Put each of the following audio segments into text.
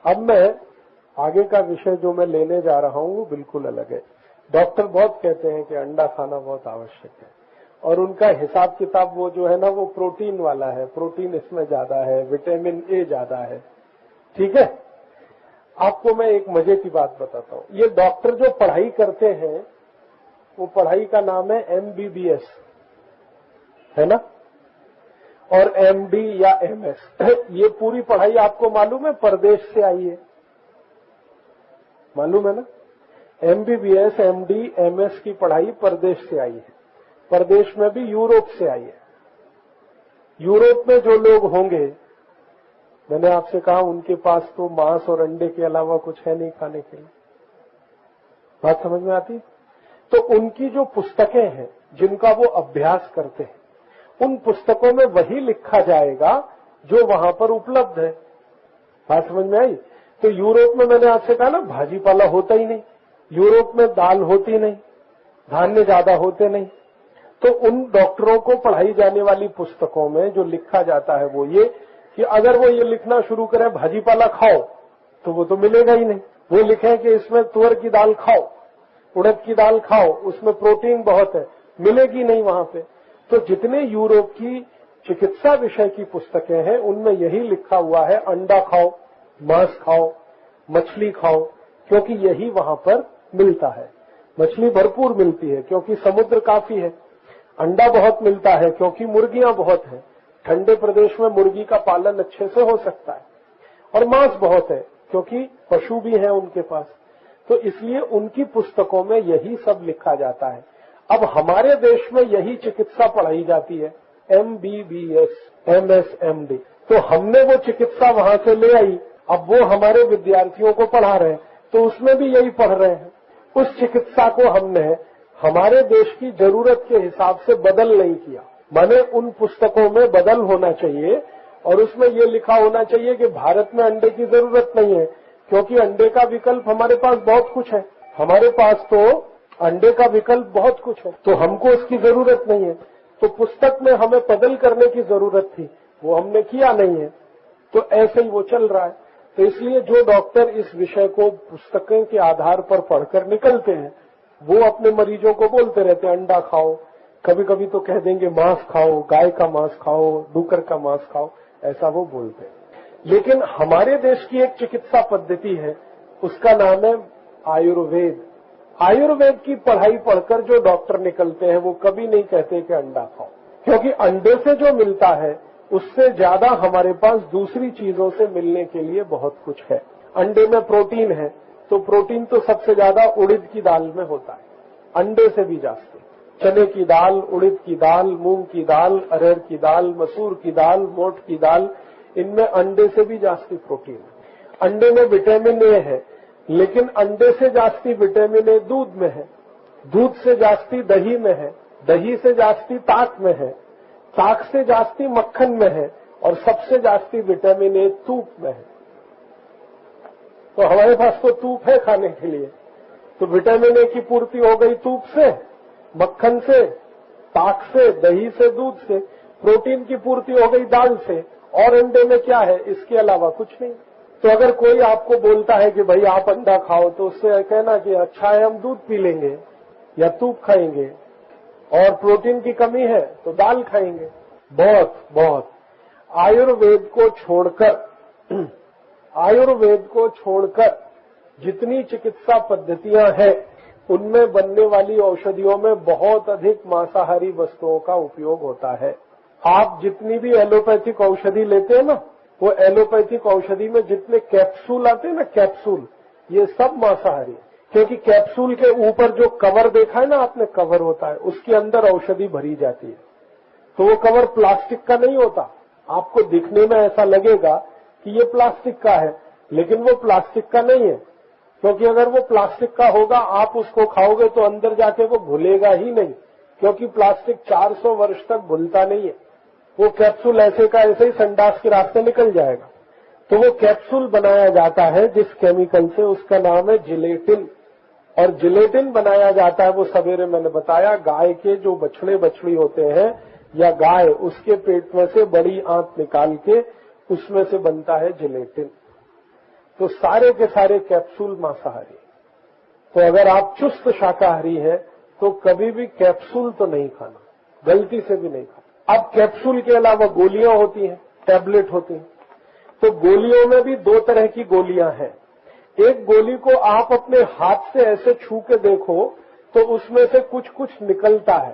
अब मैं आगे का विषय जो मैं लेने जा रहा हूं वो बिल्कुल अलग है। डॉक्टर बहुत कहते हैं कि अंडा खाना बहुत आवश्यक है और उनका हिसाब किताब वो जो है ना वो प्रोटीन वाला है, प्रोटीन इसमें ज्यादा है, विटामिन ए ज्यादा है। ठीक है, आपको मैं एक मजे की बात बताता हूं। ये डॉक्टर जो पढ़ाई करते हैं वो पढ़ाई का नाम है MBBS, है ना, और MD या MS। ये पूरी पढ़ाई आपको मालूम है परदेश से आई है, मालूम है ना। MBBS MD MS की पढ़ाई परदेश से आई है, परदेश में भी यूरोप से आई है। यूरोप में जो लोग होंगे, मैंने आपसे कहा उनके पास तो मांस और अंडे के अलावा कुछ है नहीं खाने के लिए। बात समझ में आती? तो उनकी जो पुस्तकें हैं जिनका वो अभ्यास करते हैं, उन पुस्तकों में वही लिखा जाएगा जो वहां पर उपलब्ध है। बात समझ में आई? तो यूरोप में मैंने आपसे कहा ना भाजी पाला होता ही नहीं, यूरोप में दाल होती नहीं, धान्य ज्यादा होते नहीं। तो उन डॉक्टरों को पढ़ाई जाने वाली पुस्तकों में जो लिखा जाता है वो ये कि अगर वो ये लिखना शुरू करे भाजी पाला खाओ तो वो तो मिलेगा ही नहीं। वो लिखे कि इसमें तुअर की दाल खाओ, उड़द की दाल खाओ, उसमें प्रोटीन बहुत है, मिलेगी नहीं वहां पे। तो जितने यूरोप की चिकित्सा विषय की पुस्तकें हैं उनमें यही लिखा हुआ है अंडा खाओ, मांस खाओ, मछली खाओ, क्योंकि यही वहां पर मिलता है। मछली भरपूर मिलती है क्योंकि समुद्र काफी है, अंडा बहुत मिलता है क्योंकि मुर्गियां बहुत हैं, ठंडे प्रदेश में मुर्गी का पालन अच्छे से हो सकता है, और मांस बहुत है क्योंकि पशु भी हैं उनके पास। तो इसलिए उनकी पुस्तकों में यही सब लिखा जाता है। अब हमारे देश में यही चिकित्सा पढ़ाई जाती है, MBBS MS MD। तो हमने वो चिकित्सा वहां से ले आई, अब वो हमारे विद्यार्थियों को पढ़ा रहे हैं, तो उसमें भी यही पढ़ रहे हैं। उस चिकित्सा को हमने हमारे देश की जरूरत के हिसाब से बदल नहीं किया। माने उन पुस्तकों में बदल होना चाहिए और उसमें ये लिखा होना चाहिए कि भारत में अंडे की जरूरत नहीं है क्योंकि अंडे का विकल्प हमारे पास बहुत कुछ है। हमारे पास तो अंडे का विकल्प बहुत कुछ है, तो हमको उसकी जरूरत नहीं है। तो पुस्तक में हमें बदल करने की जरूरत थी, वो हमने किया नहीं है, तो ऐसे ही वो चल रहा है। तो इसलिए जो डॉक्टर इस विषय को पुस्तकों के आधार पर पढ़कर निकलते हैं वो अपने मरीजों को बोलते रहते हैं अंडा खाओ, कभी कभी तो कह देंगे मांस खाओ, गाय का मांस खाओ, डूकर का मांस खाओ, ऐसा वो बोलते हैं। लेकिन हमारे देश की एक चिकित्सा पद्धति है, उसका नाम है आयुर्वेद। आयुर्वेद की पढ़ाई पढ़कर जो डॉक्टर निकलते हैं वो कभी नहीं कहते कि अंडा खाओ, क्योंकि अंडे से जो मिलता है उससे ज्यादा हमारे पास दूसरी चीजों से मिलने के लिए बहुत कुछ है। अंडे में प्रोटीन है, तो प्रोटीन तो सबसे ज्यादा उड़द की दाल में होता है, अंडे से भी जास्ती। चने की दाल, उड़द की दाल, मूंग की दाल, अरहर की दाल, मसूर की दाल, मोठ की दाल, इनमें अंडे से भी जास्ती प्रोटीन है। अंडे में विटामिन ए है, लेकिन अंडे से जास्ती विटामिन ए दूध में है, दूध से जास्ती दही में है, दही से जास्ती ताक में है, ताक से जास्ती मक्खन में है, और सबसे जास्ती विटामिन ए तूप में है। तो हमारे पास तो तूप है खाने के लिए, तो विटामिन ए की पूर्ति हो गई तूप से, मक्खन से, ताक से, दही से, दूध से। प्रोटीन की पूर्ति हो गई दाल से, और अंडे में क्या है इसके अलावा कुछ नहीं। तो अगर कोई आपको बोलता है कि भाई आप अंडा खाओ, तो उससे कहना कि अच्छा है हम दूध पी लेंगे या तूप खाएंगे, और प्रोटीन की कमी है तो दाल खाएंगे। बहुत आयुर्वेद को छोड़कर जितनी चिकित्सा पद्धतियां हैं उनमें बनने वाली औषधियों में बहुत अधिक मांसाहारी वस्तुओं का उपयोग होता है। आप जितनी भी एलोपैथिक औषधि लेते हैं ना, वो एलोपैथिक औषधि में जितने कैप्सूल आते हैं ना, कैप्सूल, ये सब मांसाहारी, क्योंकि कैप्सूल के ऊपर जो कवर देखा है ना आपने, कवर होता है, उसके अंदर औषधि भरी जाती है। तो वो कवर प्लास्टिक का नहीं होता। आपको दिखने में ऐसा लगेगा कि ये प्लास्टिक का है, लेकिन वो प्लास्टिक का नहीं है, क्योंकि अगर वो प्लास्टिक का होगा आप उसको खाओगे तो अंदर जाके वो घुलेगा ही नहीं, क्योंकि प्लास्टिक 400 वर्ष तक घुलता नहीं है। वो कैप्सूल ऐसे का ऐसे ही संडास के रास्ते निकल जाएगा। तो वो कैप्सूल बनाया जाता है जिस केमिकल से, उसका नाम है जिलेटिन, और जिलेटिन बनाया जाता है, वो सवेरे मैंने बताया, गाय के जो बछड़े बछड़ी होते हैं या गाय, उसके पेट में से बड़ी आंत निकाल के उसमें से बनता है जिलेटिन। तो सारे के सारे कैप्सूल मांसाहारी। तो अगर आप चुस्त शाकाहारी हैं तो कभी भी कैप्सूल तो नहीं खाना, गलती से भी नहीं खाना। अब कैप्सूल के अलावा गोलियां होती हैं, टैबलेट होती हैं। तो गोलियों में भी दो तरह की गोलियां हैं। एक गोली को आप अपने हाथ से ऐसे छू के देखो तो उसमें से कुछ कुछ निकलता है,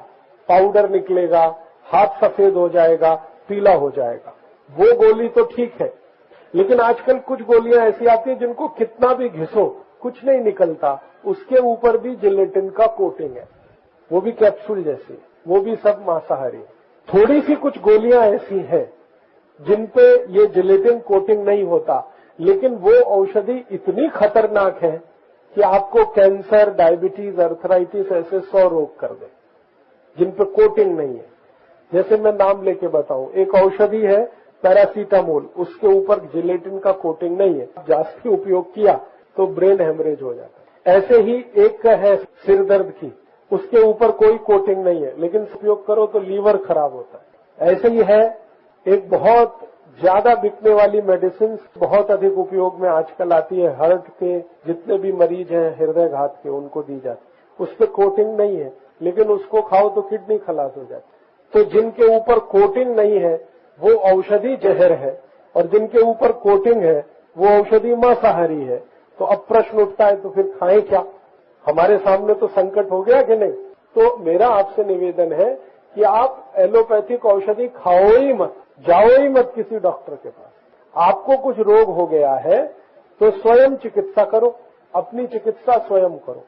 पाउडर निकलेगा, हाथ सफेद हो जाएगा, पीला हो जाएगा, वो गोली तो ठीक है। लेकिन आजकल कुछ गोलियां ऐसी आती हैं जिनको कितना भी घिसो कुछ नहीं निकलता, उसके ऊपर भी जिलेटिन का कोटिंग है, वो भी कैप्सूल जैसी, वो भी सब मांसाहारी। थोड़ी सी कुछ गोलियां ऐसी हैं जिन पे ये जिलेटिन कोटिंग नहीं होता, लेकिन वो औषधि इतनी खतरनाक है कि आपको कैंसर, डायबिटीज, अर्थराइटिस ऐसे 100 रोग कर दे, जिन पे कोटिंग नहीं है। जैसे मैं नाम लेके बताऊं, एक औषधि है पैरासीटामोल, उसके ऊपर जिलेटिन का कोटिंग नहीं है, जास्ती उपयोग किया तो ब्रेन हेमरेज हो जाता है। ऐसे ही एक है सिर दर्द की, उसके ऊपर कोई कोटिंग नहीं है, लेकिन उपयोग करो तो लीवर खराब होता है। ऐसे ही है एक बहुत ज्यादा बिकने वाली मेडिसिन, बहुत अधिक उपयोग में आजकल आती है, हार्ट के जितने भी मरीज हैं हृदयघात के, उनको दी जाती, उस पर कोटिंग नहीं है, लेकिन उसको खाओ तो किडनी खलास हो जाती। तो जिनके ऊपर कोटिंग नहीं है वो औषधि जहर है, और जिनके ऊपर कोटिंग है वो औषधि मांसाहारी है। तो अब प्रश्न उठता है तो फिर खाएं क्या? हमारे सामने तो संकट हो गया कि नहीं? तो मेरा आपसे निवेदन है कि आप एलोपैथिक औषधि खाओ ही मत, जाओ ही मत किसी डॉक्टर के पास। आपको कुछ रोग हो गया है तो स्वयं चिकित्सा करो, अपनी चिकित्सा स्वयं करो।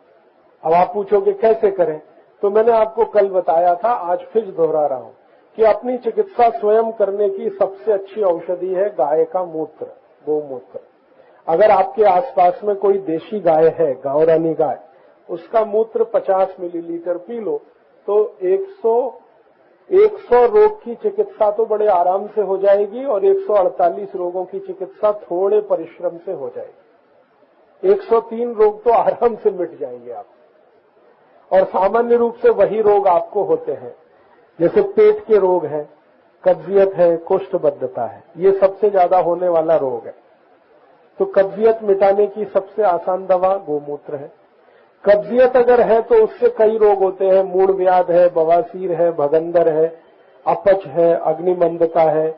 अब आप पूछोगे कैसे करें, तो मैंने आपको कल बताया था, आज फिर दोहरा रहा हूं कि अपनी चिकित्सा स्वयं करने की सबसे अच्छी औषधि है गाय का मूत्र, गोमूत्र। अगर आपके आसपास में कोई देशी गाय है, गांवरानी गाय, उसका मूत्र 50 मिलीलीटर पी लो तो 100 रोग की चिकित्सा तो बड़े आराम से हो जाएगी, और 148 रोगों की चिकित्सा थोड़े परिश्रम से हो जाएगी। 103 रोग तो आराम से मिट जाएंगे आप। और सामान्य रूप से वही रोग आपको होते हैं, जैसे पेट के रोग हैं, कब्जियत है, कोष्ठबद्धता है, ये सबसे ज्यादा होने वाला रोग है। तो कब्जियत मिटाने की सबसे आसान दवा गोमूत्र है। कब्जियत अगर है तो उससे कई रोग होते हैं, मूढ़ व्याध है, बवासीर है, भगंदर है, अपच है, अग्निमंदता है,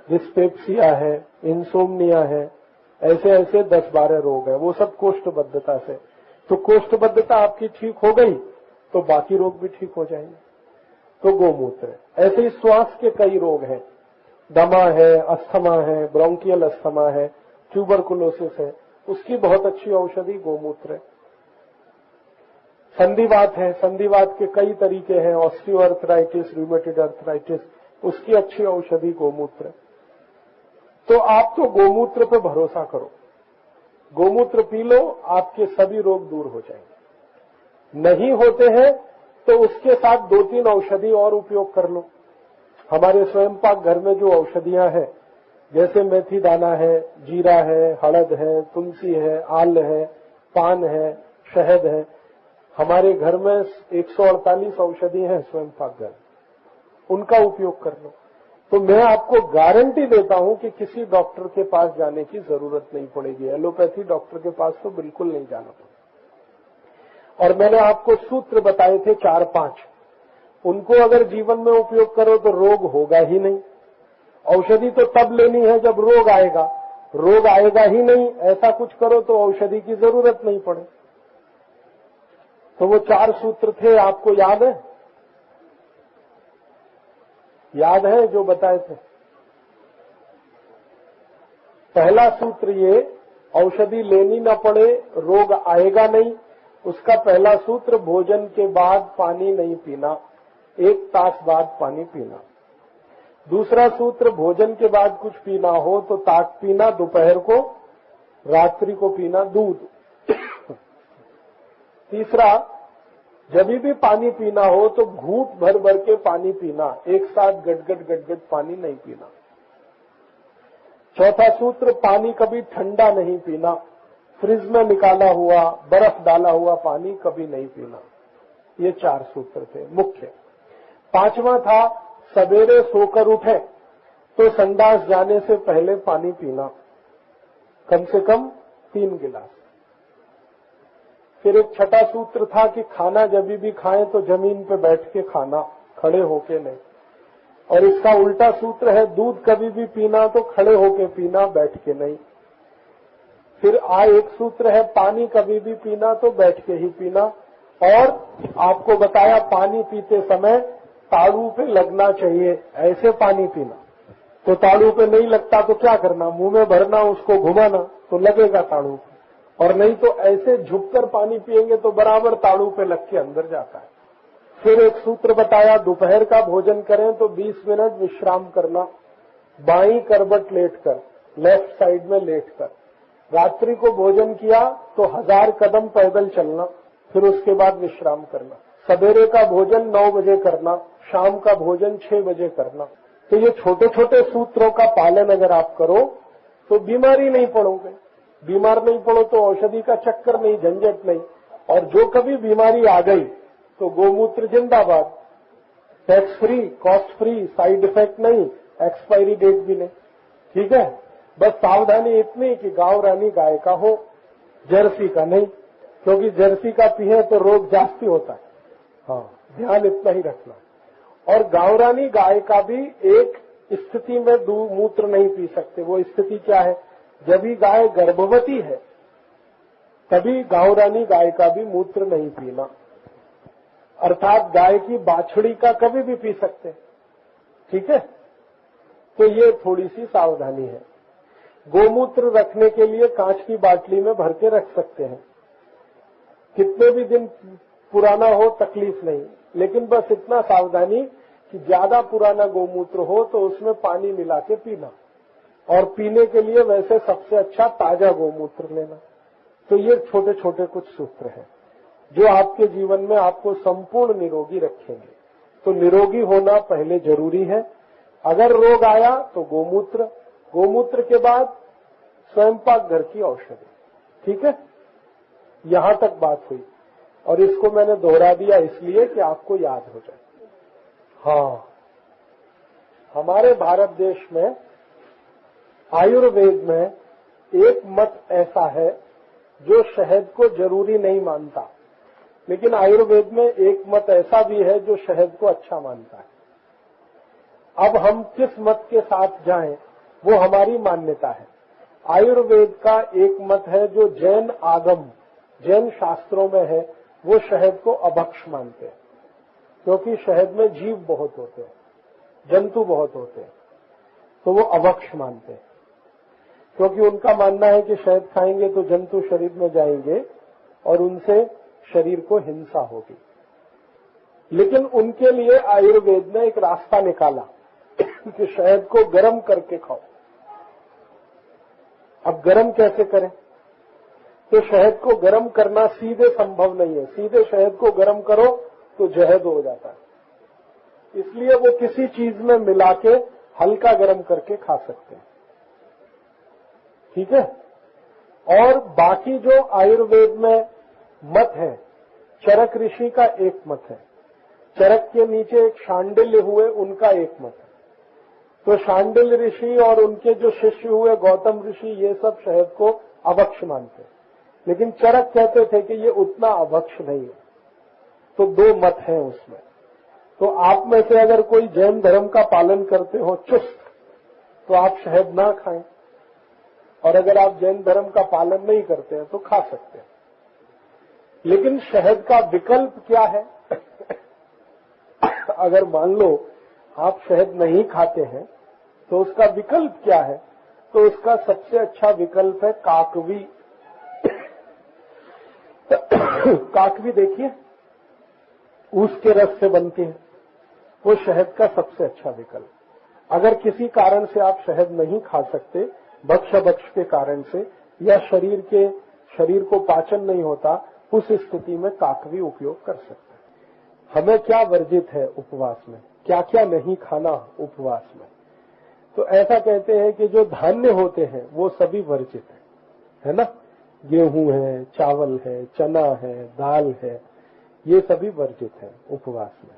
डिस्पेप्सिया है, इंसोम्निया है, ऐसे ऐसे 10-12 रोग है, वो सब कोष्ठबद्धता से। तो कोष्ठबद्धता आपकी ठीक हो गई तो बाकी रोग भी ठीक हो जाएंगे। तो गोमूत्र है। ऐसे ही श्वास के कई रोग हैं, दमा है, अस्थमा है, ब्रोंकियल अस्थमा है, ट्यूबरकुलोसिस है, उसकी बहुत अच्छी औषधि गोमूत्र है। संधिवात है, संधिवात के कई तरीके हैं, ऑस्टियोआर्थराइटिस, रूमेटॉइड अर्थराइटिस, उसकी अच्छी औषधि गोमूत्र है। तो आप तो गोमूत्र पर भरोसा करो, गोमूत्र पी लो, आपके सभी रोग दूर हो जाएंगे। नहीं होते हैं तो उसके साथ 2-3 औषधि और उपयोग कर लो। हमारे स्वयं पाक घर में जो औषधियां हैं, जैसे मेथी दाना है, जीरा है, हळद है, तुलसी है, आल है, पान है, शहद है, हमारे घर में 148 औषधि हैं स्वयं पाक घर, उनका उपयोग कर लो। तो मैं आपको गारंटी देता हूं कि किसी डॉक्टर के पास जाने की जरूरत नहीं पड़ेगी, एलोपैथी डॉक्टर के पास तो बिल्कुल नहीं जाना पड़ेगा। और मैंने आपको सूत्र बताए थे 4-5, उनको अगर जीवन में उपयोग करो तो रोग होगा ही नहीं। औषधि तो तब लेनी है जब रोग आएगा, रोग आएगा ही नहीं, ऐसा कुछ करो तो औषधि की जरूरत नहीं पड़े। तो वो 4 सूत्र थे, आपको याद है? याद है जो बताए थे? पहला सूत्र ये, औषधि लेनी न पड़े, रोग आएगा नहीं, उसका पहला सूत्र भोजन के बाद पानी नहीं पीना, 1 तास बाद पानी पीना। दूसरा सूत्र, भोजन के बाद कुछ पीना हो तो ताक पीना, दोपहर को, रात्रि को पीना दूध। तीसरा, जब भी पानी पीना हो तो घूंट भर भर के पानी पीना, एक साथ गटगट पानी नहीं पीना। चौथा सूत्र, पानी कभी ठंडा नहीं पीना, फ्रिज में निकाला हुआ, बर्फ डाला हुआ पानी कभी नहीं पीना। ये 4 सूत्र थे मुख्य। 5वां था, सवेरे सोकर उठे तो संडास जाने से पहले पानी पीना, कम से कम 3 गिलास। फिर एक छठा सूत्र था कि खाना जब भी खाएं तो जमीन पे बैठ के खाना, खड़े होके नहीं। और इसका उल्टा सूत्र है, दूध कभी भी पीना तो खड़े होके पीना, बैठ के नहीं। फिर एक सूत्र है, पानी कभी भी पीना तो बैठ के ही पीना। और आपको बताया पानी पीते समय ताड़ू पे लगना चाहिए, ऐसे पानी पीना। तो ताड़ू पे नहीं लगता तो क्या करना, मुंह में भरना, उसको घुमाना तो लगेगा ताड़ू पे। और नहीं तो ऐसे झुककर पानी पिएंगे तो बराबर ताड़ू पे लग के अंदर जाता है। फिर एक सूत्र बताया, दोपहर का भोजन करें तो 20 मिनट विश्राम करना, बाईं करवट लेटकर, लेफ्ट साइड में लेटकर। रात्रि को भोजन किया तो 1000 कदम पैदल चलना, फिर उसके बाद विश्राम करना। सवेरे का भोजन 9 बजे करना, शाम का भोजन 6 बजे करना। तो ये छोटे छोटे सूत्रों का पालन अगर आप करो तो बीमारी नहीं पड़ोगे। बीमार नहीं पड़ो तो औषधि का चक्कर नहीं, झंझट नहीं। और जो कभी बीमारी आ गई तो गोमूत्र जिंदाबाद, tax free, cost free, side effect नहीं, एक्सपायरी डेट भी नहीं। ठीक है, बस सावधानी इतनी कि गांव रानी गाय का हो, जर्सी का नहीं, क्योंकि जर्सी का पिए तो रोग जास्ती होता है। हाँ, ध्यान इतना ही रखना। और गांव रानी गाय का भी एक स्थिति में मूत्र नहीं पी सकते। वो स्थिति क्या है, जब भी गाय गर्भवती है तभी गांव रानी गाय का भी मूत्र नहीं पीना। अर्थात गाय की बाछड़ी का कभी भी पी सकते। ठीक है, तो ये थोड़ी सी सावधानी है। गोमूत्र रखने के लिए कांच की बाटली में भर के रख सकते हैं, कितने भी दिन पुराना हो तकलीफ नहीं। लेकिन बस इतना सावधानी कि ज्यादा पुराना गोमूत्र हो तो उसमें पानी मिला के पीना। और पीने के लिए वैसे सबसे अच्छा ताजा गोमूत्र लेना। तो ये छोटे छोटे कुछ सूत्र हैं जो आपके जीवन में आपको संपूर्ण निरोगी रखेंगे। तो निरोगी होना पहले जरूरी है। अगर रोग आया तो गोमूत्र, गोमूत्र के बाद स्वयंपाक घर की औषधि। ठीक है, यहां तक बात हुई। और इसको मैंने दोहरा दिया इसलिए कि आपको याद हो जाए। हाँ, हमारे भारत देश में आयुर्वेद में एक मत ऐसा है जो शहद को जरूरी नहीं मानता, लेकिन आयुर्वेद में एक मत ऐसा भी है जो शहद को अच्छा मानता है। अब हम किस मत के साथ जाएं वो हमारी मान्यता है। आयुर्वेद का एक मत है जो जैन आगम, जैन शास्त्रों में है, वो शहद को अभक्ष मानते हैं, क्योंकि शहद में जीव बहुत होते हैं, जंतु बहुत होते हैं, तो वो अभक्ष मानते हैं। क्योंकि उनका मानना है कि शहद खाएंगे तो जंतु शरीर में जाएंगे और उनसे शरीर को हिंसा होगी। लेकिन उनके लिए आयुर्वेद ने एक रास्ता निकाला कि शहद को गर्म करके खाओ। अब गर्म कैसे करें? तो शहद को गर्म करना सीधे संभव नहीं है। सीधे शहद को गर्म करो तो जहद हो जाता है। इसलिए वो किसी चीज में मिला के हल्का गर्म करके खा सकते हैं। ठीक है, और बाकी जो आयुर्वेद में मत है, चरक ऋषि का एक मत है, चरक के नीचे एक शांडिल्य हुए उनका एक मत है। तो शांडिल्य ऋषि और उनके जो शिष्य हुए गौतम ऋषि, ये सब शहद को अभक्ष मानते हैं, लेकिन चरक कहते थे कि ये उतना अभक्ष नहीं है। तो दो मत हैं उसमें। तो आप में से अगर कोई जैन धर्म का पालन करते हो चुस्त, तो आप शहद ना खाएं, और अगर आप जैन धर्म का पालन नहीं करते हैं तो खा सकते हैं। लेकिन शहद का विकल्प क्या है? अगर मान लो आप शहद नहीं खाते हैं तो उसका विकल्प क्या है? तो उसका सबसे अच्छा विकल्प है काकवी। काकवी देखिए, ऊस के रस से बनती है, वो शहद का सबसे अच्छा विकल्प। अगर किसी कारण से आप शहद नहीं खा सकते, भक्ष के कारण से, या शरीर को पाचन नहीं होता, उस स्थिति में काकवी उपयोग कर सकते हैं। हमें क्या वर्जित है उपवास में, क्या क्या नहीं खाना उपवास में? तो ऐसा कहते हैं कि जो धान्य होते हैं वो सभी वर्जित है ना? गेहूं है, चावल है, चना है, दाल है, ये सभी वर्जित है उपवास में।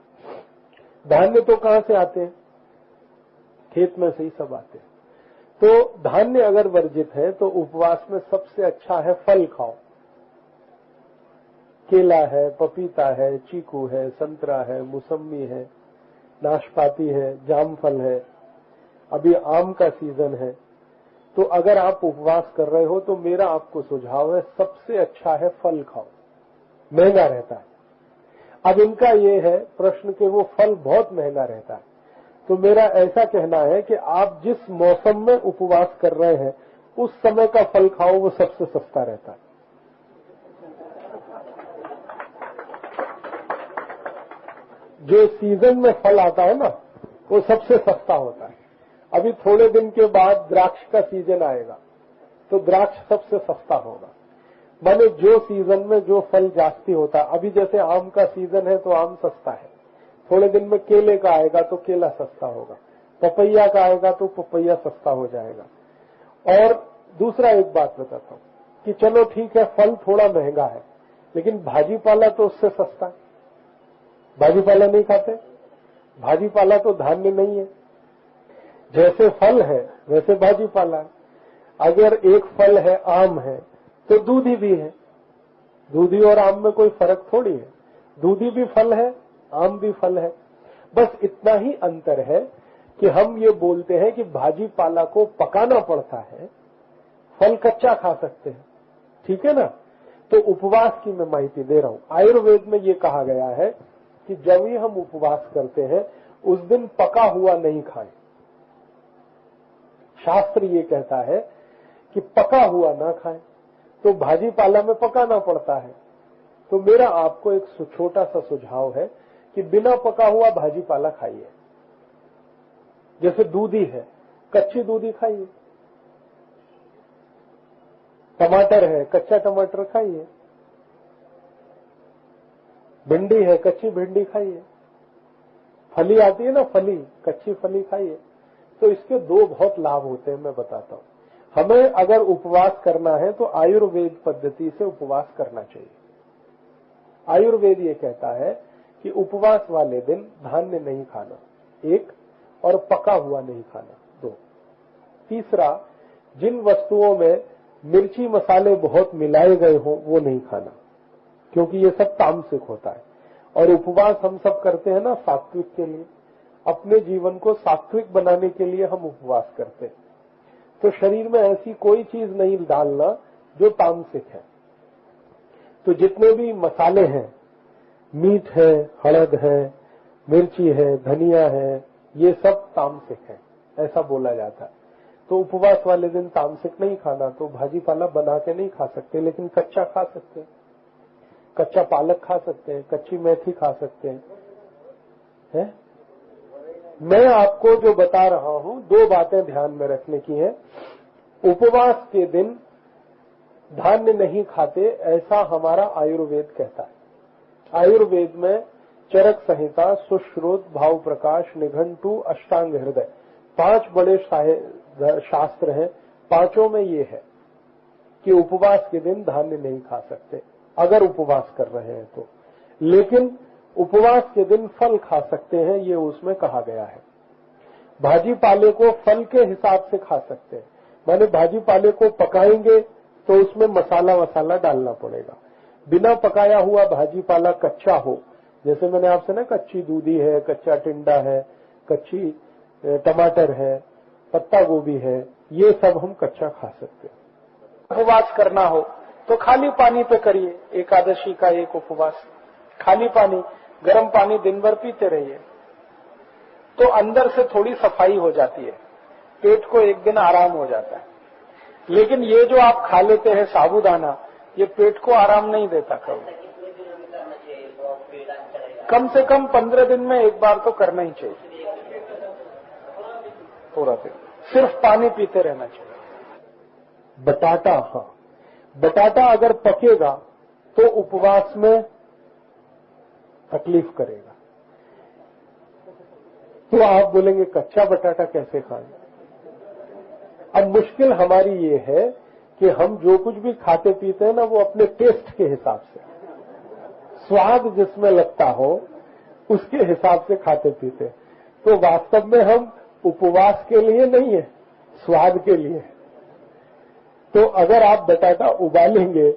धान्य तो कहां से आते हैं? खेत में से ही सब आते हैं। तो धान्य अगर वर्जित है तो उपवास में सबसे अच्छा है फल खाओ। केला है, पपीता है, चीकू है, संतरा है, मौसम्मी है, नाशपाती है, जामफल है, अभी आम का सीजन है। तो अगर आप उपवास कर रहे हो तो मेरा आपको सुझाव है सबसे अच्छा है फल खाओ, महंगा रहता है। अब इनका ये है प्रश्न कि वो फल बहुत महंगा रहता है, तो मेरा ऐसा कहना है कि आप जिस मौसम में उपवास कर रहे हैं उस समय का फल खाओ, वो सबसे सस्ता रहता है। जो सीजन में फल आता है ना वो सबसे सस्ता होता है। अभी थोड़े दिन के बाद द्राक्ष का सीजन आएगा तो द्राक्ष सबसे सस्ता होगा। माने जो सीजन में जो फल जास्ती होता है, अभी जैसे आम का सीजन है तो आम सस्ता है, थोड़े दिन में केले का आएगा तो केला सस्ता होगा, पपैया का आएगा तो पपैया सस्ता हो जाएगा। और दूसरा एक बात बताता हूं कि चलो ठीक है फल थोड़ा महंगा है लेकिन भाजी पाला तो उससे सस्ता है। भाजी पाला नहीं खाते? भाजी पाला तो धान्य नहीं है, जैसे फल है वैसे भाजी पाला है। अगर एक फल है, आम है, तो दूधी भी है। दूधी और आम में कोई फर्क थोड़ी है, दूधी भी फल है, आम भी फल है। बस इतना ही अंतर है कि हम ये बोलते हैं कि भाजी पाला को पकाना पड़ता है, फल कच्चा खा सकते हैं, ठीक है ना। तो उपवास की मैं माहिती दे रहा हूं। आयुर्वेद में ये कहा गया है कि जब भी हम उपवास करते हैं उस दिन पका हुआ नहीं खाएं। शास्त्र ये कहता है कि पका हुआ ना खाएं, तो भाजी पाला में पकाना पड़ता है। तो मेरा आपको एक छोटा सा सुझाव है कि बिना पका हुआ भाजी पाला खाइए। जैसे दूधी है, कच्ची दूधी खाइए, टमाटर है, कच्चा टमाटर खाइए, भिंडी है, कच्ची भिंडी खाइए, फली आती है ना फली, कच्ची फली खाइए। तो इसके दो बहुत लाभ होते हैं, मैं बताता हूं। हमें अगर उपवास करना है तो आयुर्वेद पद्धति से उपवास करना चाहिए। आयुर्वेद ये कहता है कि उपवास वाले दिन धान्य नहीं खाना, एक, और पका हुआ नहीं खाना, दो। तीसरा, जिन वस्तुओं में मिर्ची मसाले बहुत मिलाए गए हों वो नहीं खाना, क्योंकि ये सब तामसिक होता है। और उपवास हम सब करते हैं ना सात्विक के लिए, अपने जीवन को सात्विक बनाने के लिए हम उपवास करते हैं। तो शरीर में ऐसी कोई चीज नहीं डालना जो तामसिक है। तो जितने भी मसाले हैं, मीठ है, हळद है, मिर्ची है, धनिया है, ये सब तामसिक है, ऐसा बोला जाता है। तो उपवास वाले दिन तामसिक नहीं खाना, तो भाजी पाला बना के नहीं खा सकते, लेकिन कच्चा खा सकते हैं। कच्चा पालक खा सकते हैं, कच्ची मेथी खा सकते हैं। मैं आपको जो बता रहा हूं दो बातें ध्यान में रखने की हैं। उपवास के दिन धान्य नहीं खाते ऐसा हमारा आयुर्वेद कहता है। आयुर्वेद में चरक संहिता, सुश्रुत, भाव प्रकाश, निघंटु, अष्टांग हृदय, 5 बड़े शास्त्र हैं। पांचों में ये है कि उपवास के दिन धान्य नहीं खा सकते अगर उपवास कर रहे हैं तो, लेकिन उपवास के दिन फल खा सकते हैं, ये उसमें कहा गया है। भाजी पाले को फल के हिसाब से खा सकते हैं, माने भाजी पाले को पकाएंगे तो उसमें मसाला डालना पड़ेगा। बिना पकाया हुआ भाजी पाला कच्चा हो, जैसे मैंने आपसे ना कच्ची दूधी है, कच्चा टिंडा है, कच्ची टमाटर है, पत्ता गोभी है, ये सब हम कच्चा खा सकते हैं। उपवास करना हो तो खाली पानी पे करिए। एकादशी का एक उपवास खाली पानी, गर्म पानी दिन भर पीते रहिए, तो अंदर से थोड़ी सफाई हो जाती है, पेट को एक दिन आराम हो जाता है। लेकिन ये जो आप खा लेते हैं साबूदाना, ये पेट को आराम नहीं देता। कम से कम 15 दिन में एक बार तो करना ही चाहिए, पूरा दिन सिर्फ पानी पीते रहना चाहिए। बटाटा, हाँ, बटाटा अगर पकेगा तो उपवास में तकलीफ करेगा। तो आप बोलेंगे कच्चा बटाटा कैसे खाएं? अब मुश्किल हमारी ये है कि हम जो कुछ भी खाते पीते हैं ना वो अपने टेस्ट के हिसाब से, स्वाद जिसमें लगता हो उसके हिसाब से खाते पीते। तो वास्तव में हम उपवास के लिए नहीं है, स्वाद के लिए। तो अगर आप बटाटा उबालेंगे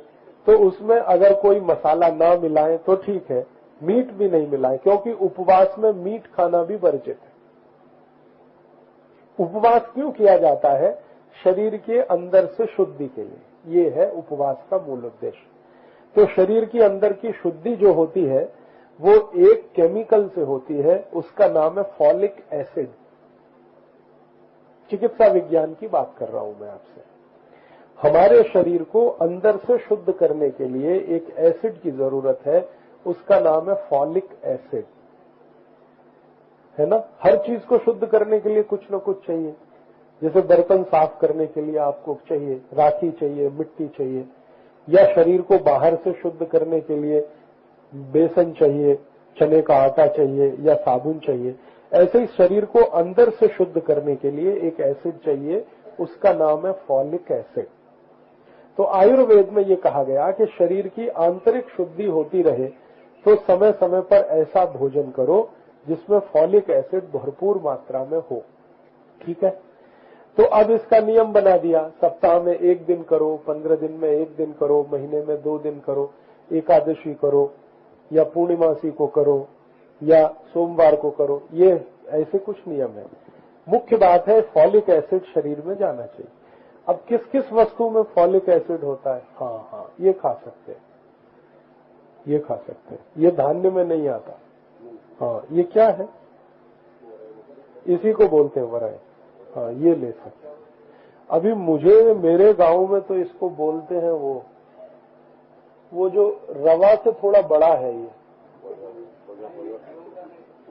तो उसमें अगर कोई मसाला ना मिलाएं तो ठीक है, मीट भी नहीं मिलाएं, क्योंकि उपवास में मीट खाना भी वर्जित है। उपवास क्यों किया जाता है? शरीर के अंदर से शुद्धि के लिए। ये है उपवास का मूल उद्देश्य। तो शरीर के अंदर की शुद्धि जो होती है वो एक केमिकल से होती है, उसका नाम है फॉलिक एसिड। चिकित्सा विज्ञान की बात कर रहा हूं मैं आपसे। हमारे शरीर को अंदर से शुद्ध करने के लिए एक एसिड की जरूरत है, उसका नाम है फॉलिक एसिड, है ना। हर चीज को शुद्ध करने के लिए कुछ न कुछ चाहिए। जैसे बर्तन साफ करने के लिए आपको चाहिए राखी, चाहिए मिट्टी चाहिए, या शरीर को बाहर से शुद्ध करने के लिए बेसन चाहिए, चने का आटा चाहिए या साबुन चाहिए। ऐसे ही शरीर को अंदर से शुद्ध करने के लिए एक एसिड चाहिए, उसका नाम है फॉलिक एसिड। तो आयुर्वेद में ये कहा गया कि शरीर की आंतरिक शुद्धि होती रहे तो समय समय पर ऐसा भोजन करो जिसमें फॉलिक एसिड भरपूर मात्रा में हो। ठीक है। तो अब इसका नियम बना दिया, सप्ताह में 1 दिन करो, 15 दिन में 1 दिन करो, महीने में 2 दिन करो, एकादशी करो या पूर्णिमासी को करो या सोमवार को करो। ये ऐसे कुछ नियम है। मुख्य बात है फॉलिक एसिड शरीर में जाना चाहिए। अब किस किस वस्तु में फॉलिक एसिड होता है? हाँ, ये खा सकते हैं, ये खा सकते हैं। ये धान्य में नहीं आता। हाँ, ये क्या है? इसी को बोलते हैं वराई। हाँ, ये ले सकते हैं। अभी मेरे गांव में तो इसको बोलते हैं वो जो रवा से थोड़ा बड़ा है। ये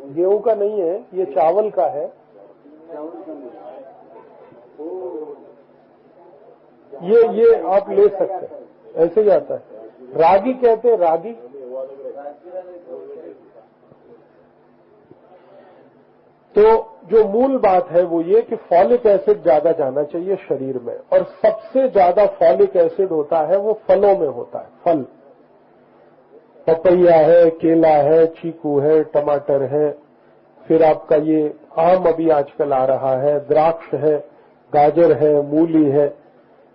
गेहूं का नहीं है, ये चावल का है। ये आप ले सकते हैं, ऐसे ही आता है। रागी कहते हैं, रागी। तो जो मूल बात है वो ये कि फॉलिक एसिड ज्यादा जाना चाहिए शरीर में, और सबसे ज्यादा फॉलिक एसिड होता है वो फलों में होता है। फल, पपैया है, केला है, चीकू है, टमाटर है, फिर आपका ये आम अभी आजकल आ रहा है, द्राक्ष है, गाजर है, मूली है,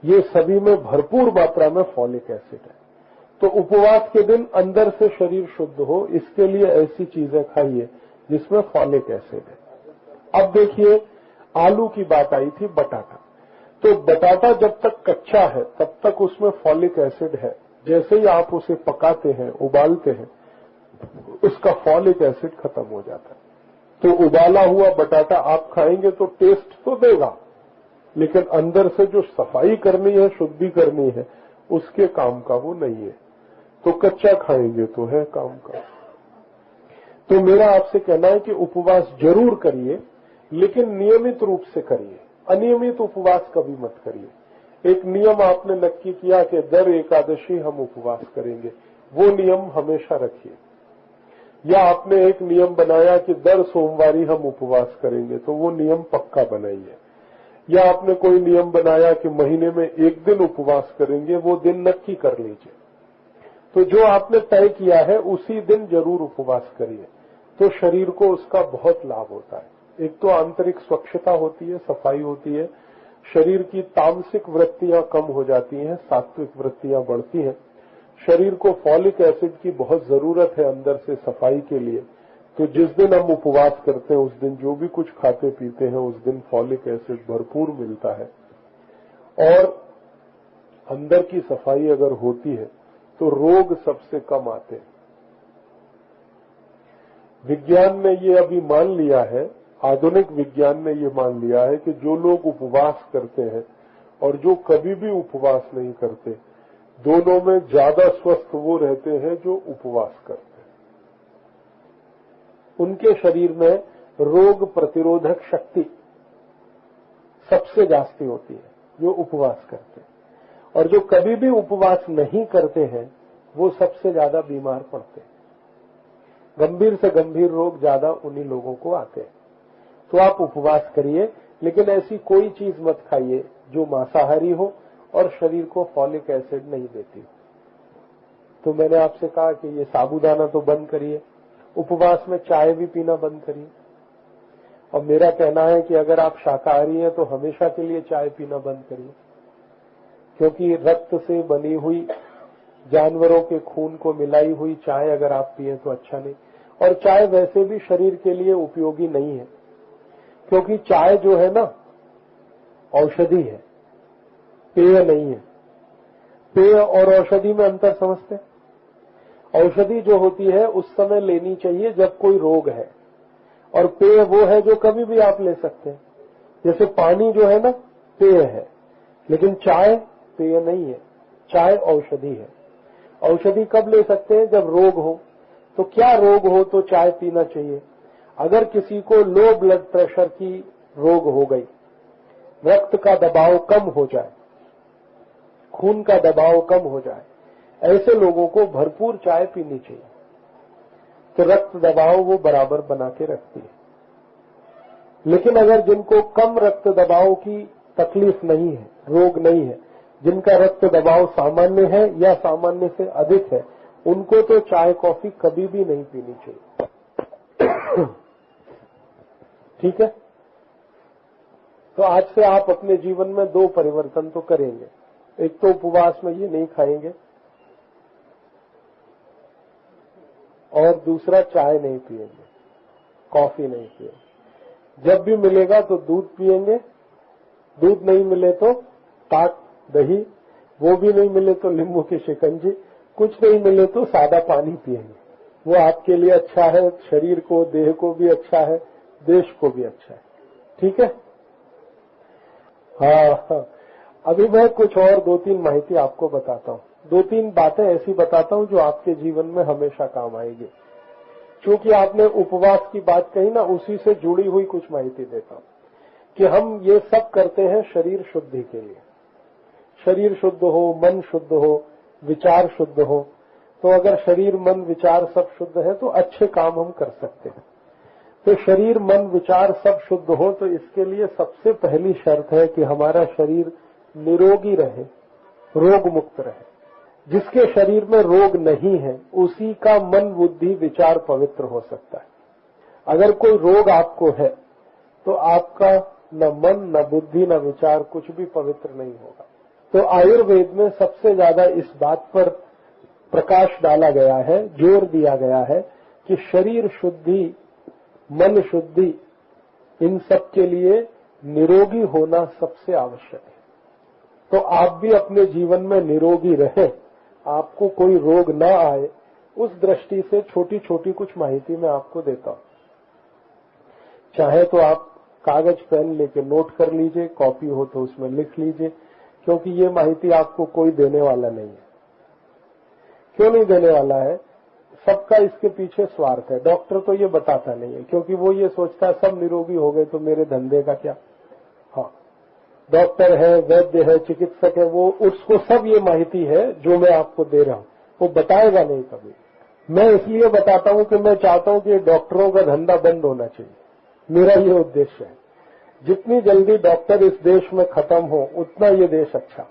ये सभी में भरपूर मात्रा में फॉलिक एसिड है। तो उपवास के दिन अंदर से शरीर शुद्ध हो, इसके लिए ऐसी चीजें खाइए जिसमें फॉलिक एसिड है। अब देखिए, आलू की बात आई थी, बटाटा। तो बटाटा जब तक कच्चा है तब तक उसमें फॉलिक एसिड है। जैसे ही आप उसे पकाते हैं, उबालते हैं, उसका फॉलिक एसिड खत्म हो जाता है। तो उबाला हुआ बटाटा आप खाएंगे तो टेस्ट तो देगा, लेकिन अंदर से जो सफाई करनी है, शुद्धि करनी है, उसके काम का वो नहीं है। तो कच्चा खाएंगे तो है काम का। तो मेरा आपसे कहना है कि उपवास जरूर करिए, लेकिन नियमित रूप से करिए। अनियमित उपवास कभी मत करिए। एक नियम आपने नक्की किया कि दर एकादशी हम उपवास करेंगे, वो नियम हमेशा रखिए। या आपने एक नियम बनाया कि दर सोमवारी हम उपवास करेंगे, तो वो नियम पक्का बनाइए। या आपने कोई नियम बनाया कि महीने में 1 दिन उपवास करेंगे, वो दिन नक्की कर लीजिए। तो जो आपने तय किया है उसी दिन जरूर उपवास करिए, तो शरीर को उसका बहुत लाभ होता है। एक तो आंतरिक स्वच्छता होती है, सफाई होती है, शरीर की तामसिक वृत्तियां कम हो जाती हैं, सात्विक वृत्तियां बढ़ती हैं। शरीर को फॉलिक एसिड की बहुत जरूरत है अंदर से सफाई के लिए। तो जिस दिन हम उपवास करते हैं उस दिन जो भी कुछ खाते पीते हैं उस दिन फॉलिक एसिड भरपूर मिलता है। और अंदर की सफाई अगर होती है तो रोग सबसे कम आते हैं। विज्ञान ने ये अभी मान लिया है, आधुनिक विज्ञान ने ये मान लिया है कि जो लोग उपवास करते हैं और जो कभी भी उपवास नहीं करते, दोनों में ज्यादा स्वस्थ वो रहते हैं जो उपवास करते हैं। उनके शरीर में रोग प्रतिरोधक शक्ति सबसे जास्ती होती है जो उपवास करते हैं, और जो कभी भी उपवास नहीं करते हैं वो सबसे ज्यादा बीमार पड़ते हैं। गंभीर से गंभीर रोग ज्यादा उन्हीं लोगों को आते हैं। तो आप उपवास करिए, लेकिन ऐसी कोई चीज मत खाइए जो मांसाहारी हो और शरीर को फॉलिक एसिड नहीं देती हो। तो मैंने आपसे कहा कि ये साबूदाना तो बंद करिए, उपवास में चाय भी पीना बंद करिए। और मेरा कहना है कि अगर आप शाकाहारी हैं तो हमेशा के लिए चाय पीना बंद करिए, क्योंकि रक्त से बनी हुई जानवरों के खून को मिलाई हुई चाय अगर आप पिए तो अच्छा नहीं। और चाय वैसे भी शरीर के लिए उपयोगी नहीं है, क्योंकि चाय जो है ना औषधि है, पेय नहीं है। पेय और औषधि में अंतर समझते हैं? औषधि जो होती है उस समय लेनी चाहिए जब कोई रोग है, और पेय वो है जो कभी भी आप ले सकते हैं। जैसे पानी जो है ना पेय है, लेकिन चाय पेय नहीं है, चाय औषधि है। औषधि कब ले सकते हैं? जब रोग हो। तो क्या रोग हो तो चाय पीना चाहिए? अगर किसी को लो ब्लड प्रेशर की रोग हो गई, रक्त का दबाव कम हो जाए, खून का दबाव कम हो जाए, ऐसे लोगों को भरपूर चाय पीनी चाहिए, तो रक्त दबाव वो बराबर बना के रखती है। लेकिन अगर जिनको कम रक्त दबाव की तकलीफ नहीं है, रोग नहीं है, जिनका रक्त दबाव सामान्य है या सामान्य से अधिक है, उनको तो चाय कॉफी कभी भी नहीं पीनी चाहिए। ठीक है? तो आज से आप अपने जीवन में 2 परिवर्तन तो करेंगे। एक तो उपवास में ये नहीं खाएंगे, और दूसरा चाय नहीं पिएंगे, कॉफी नहीं पिएंगे। जब भी मिलेगा तो दूध पिएंगे, दूध नहीं मिले तो ताक दही, वो भी नहीं मिले तो नींबू की शिकंजी, कुछ नहीं मिले तो सादा पानी पिएंगे। वो आपके लिए अच्छा है, शरीर को, देह को भी अच्छा है, देश को भी अच्छा है। ठीक है? हाँ, अभी मैं कुछ और 2-3 माहिती आपको बताता हूँ। 2-3 बातें ऐसी बताता हूँ जो आपके जीवन में हमेशा काम आएगी। क्योंकि आपने उपवास की बात कही ना, उसी से जुड़ी हुई कुछ माहिती देता हूँ कि हम ये सब करते हैं शरीर शुद्धि के लिए। शरीर शुद्ध हो, मन शुद्ध हो, विचार शुद्ध हो, तो अगर शरीर मन विचार सब शुद्ध है तो अच्छे काम हम कर सकते हैं। तो शरीर मन विचार सब शुद्ध हो तो इसके लिए सबसे पहली शर्त है कि हमारा शरीर निरोगी रहे, रोग मुक्त रहे। जिसके शरीर में रोग नहीं है उसी का मन बुद्धि विचार पवित्र हो सकता है। अगर कोई रोग आपको है तो आपका न मन न बुद्धि न विचार कुछ भी पवित्र नहीं होगा। तो आयुर्वेद में सबसे ज्यादा इस बात पर प्रकाश डाला गया है, जोर दिया गया है कि शरीर शुद्धि, मन शुद्धि, इन सब के लिए निरोगी होना सबसे आवश्यक है। तो आप भी अपने जीवन में निरोगी रहें, आपको कोई रोग न आए, उस दृष्टि से छोटी छोटी कुछ माहिती मैं आपको देता हूं। चाहे तो आप कागज पेन लेके नोट कर लीजिए, कॉपी हो तो उसमें लिख लीजिए, क्योंकि ये माहिती आपको कोई देने वाला नहीं है। क्यों नहीं देने वाला है? सबका इसके पीछे स्वार्थ है। डॉक्टर तो ये बताता नहीं है, क्योंकि वो ये सोचता है सब निरोगी हो गए तो मेरे धंधे का क्या। हाँ, डॉक्टर है, वैद्य है, चिकित्सक है, वो उसको सब ये माहिती है जो मैं आपको दे रहा हूं, वो बताएगा नहीं कभी। मैं इसलिए बताता हूं कि मैं चाहता हूं कि डॉक्टरों का धंधा बंद होना चाहिए। मेरा ये उद्देश्य है। जितनी जल्दी डॉक्टर इस देश में खत्म हो उतना ये देश अच्छा।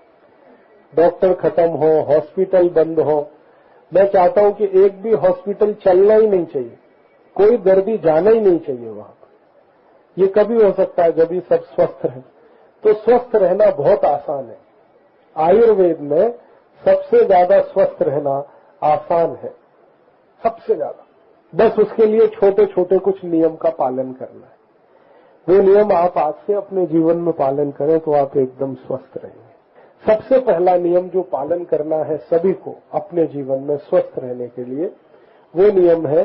डॉक्टर खत्म हो, हॉस्पिटल बंद हो, मैं चाहता हूं कि एक भी हॉस्पिटल चलना ही नहीं चाहिए, कोई दर्दी जाना ही नहीं चाहिए वहां पर। ये कभी हो सकता है जब भी सब स्वस्थ रहे। तो स्वस्थ रहना बहुत आसान है। आयुर्वेद में सबसे ज्यादा स्वस्थ रहना आसान है, सबसे ज्यादा। बस उसके लिए छोटे छोटे कुछ नियम का पालन करना है। वो नियम आप आज से अपने जीवन में पालन करें तो आप एकदम स्वस्थ रहेंगे। सबसे पहला नियम जो पालन करना है सभी को अपने जीवन में स्वस्थ रहने के लिए, वो नियम है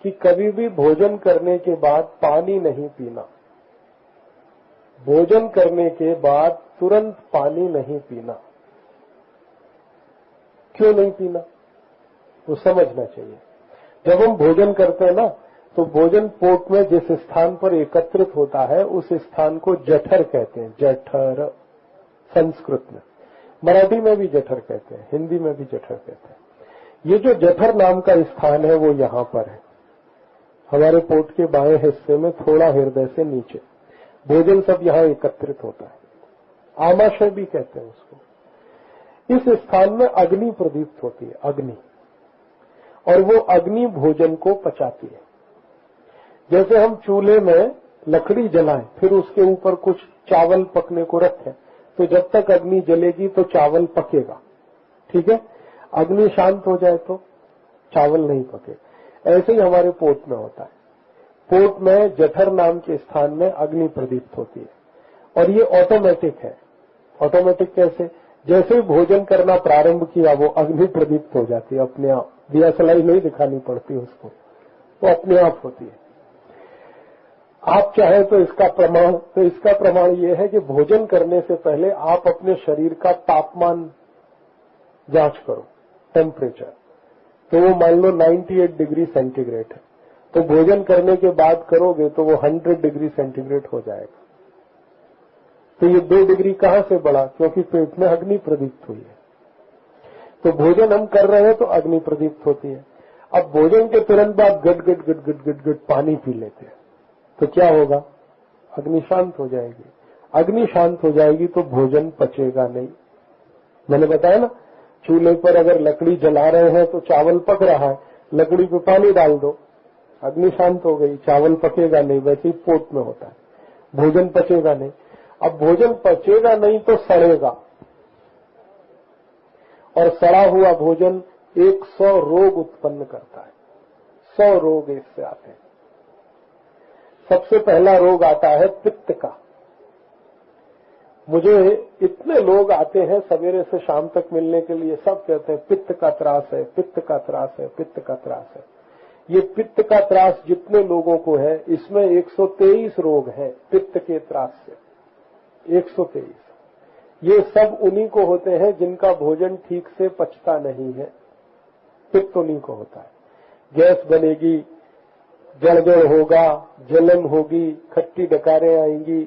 कि कभी भी भोजन करने के बाद पानी नहीं पीना। भोजन करने के बाद तुरंत पानी नहीं पीना। क्यों नहीं पीना? वो समझना चाहिए। जब हम भोजन करते हैं ना, तो भोजन पोट में जिस स्थान पर एकत्रित होता है उस स्थान को जठर कहते हैं। जठर संस्कृत में, मराठी में भी जठर कहते हैं, हिंदी में भी जठर कहते हैं। ये जो जठर नाम का स्थान है वो यहां पर है, हमारे पोट के बाएं हिस्से में, थोड़ा हृदय से नीचे। भोजन सब यहां एकत्रित होता है। आमाशय भी कहते हैं उसको। इस स्थान में अग्नि प्रदीप्त होती है, अग्नि, और वो अग्नि भोजन को पचाती है। जैसे हम चूल्हे में लकड़ी जलाएं, फिर उसके ऊपर कुछ चावल पकने को रखें, तो जब तक अग्नि जलेगी तो चावल पकेगा। ठीक है, अग्नि शांत हो जाए तो चावल नहीं पके। ऐसे ही हमारे पोट में होता है। पोट में जठर नाम के स्थान में अग्नि प्रदीप्त होती है, और ये ऑटोमेटिक है। ऑटोमेटिक कैसे? जैसे ही भोजन करना प्रारंभ किया वो अग्नि प्रदीप्त हो जाती है अपने आप, दिया सलाई नहीं दिखानी पड़ती उसको, वो अपने आप होती है। आप चाहे तो इसका प्रमाण ये है कि भोजन करने से पहले आप अपने शरीर का तापमान जांच करो, टेम्परेचर। तो वो मान लो 98 डिग्री सेंटीग्रेड है, तो भोजन करने के बाद करोगे तो वो 100 डिग्री सेंटीग्रेड हो जाएगा। तो ये 2 डिग्री कहां से बढ़ा? क्योंकि पेट में अग्नि प्रदीप्त हुई है। तो भोजन हम कर रहे हैं तो अग्नि प्रदीप्त होती है। अब भोजन के तुरंत बाद गट पानी पी लेते हैं, तो क्या होगा? अग्नि शांत हो जाएगी। अग्नि शांत हो जाएगी तो भोजन पचेगा नहीं। मैंने बताया ना, चूल्हे पर अगर लकड़ी जला रहे हैं तो चावल पक रहा है, लकड़ी पे पानी डाल दो, अग्नि शांत हो गई, चावल पकेगा नहीं। वैसे ही पोट में होता है, भोजन पचेगा नहीं। अब भोजन पचेगा नहीं तो सड़ेगा, और सड़ा हुआ भोजन 100 रोग उत्पन्न करता है। 100 रोग इससे आते हैं। सबसे पहला रोग आता है पित्त का। मुझे इतने लोग आते हैं सवेरे से शाम तक मिलने के लिए, सब कहते हैं पित्त का त्रास है, पित्त का त्रास है, पित्त का त्रास है। ये पित्त का त्रास जितने लोगों को है, इसमें 123 रोग हैं पित्त के त्रास से। 123। ये सब उन्हीं को होते हैं जिनका भोजन ठीक से पचता नहीं है। पित्त उन्हीं को होता है। गैस बनेगी, जलजल होगा, जलन होगी, खट्टी डकारें आएंगी,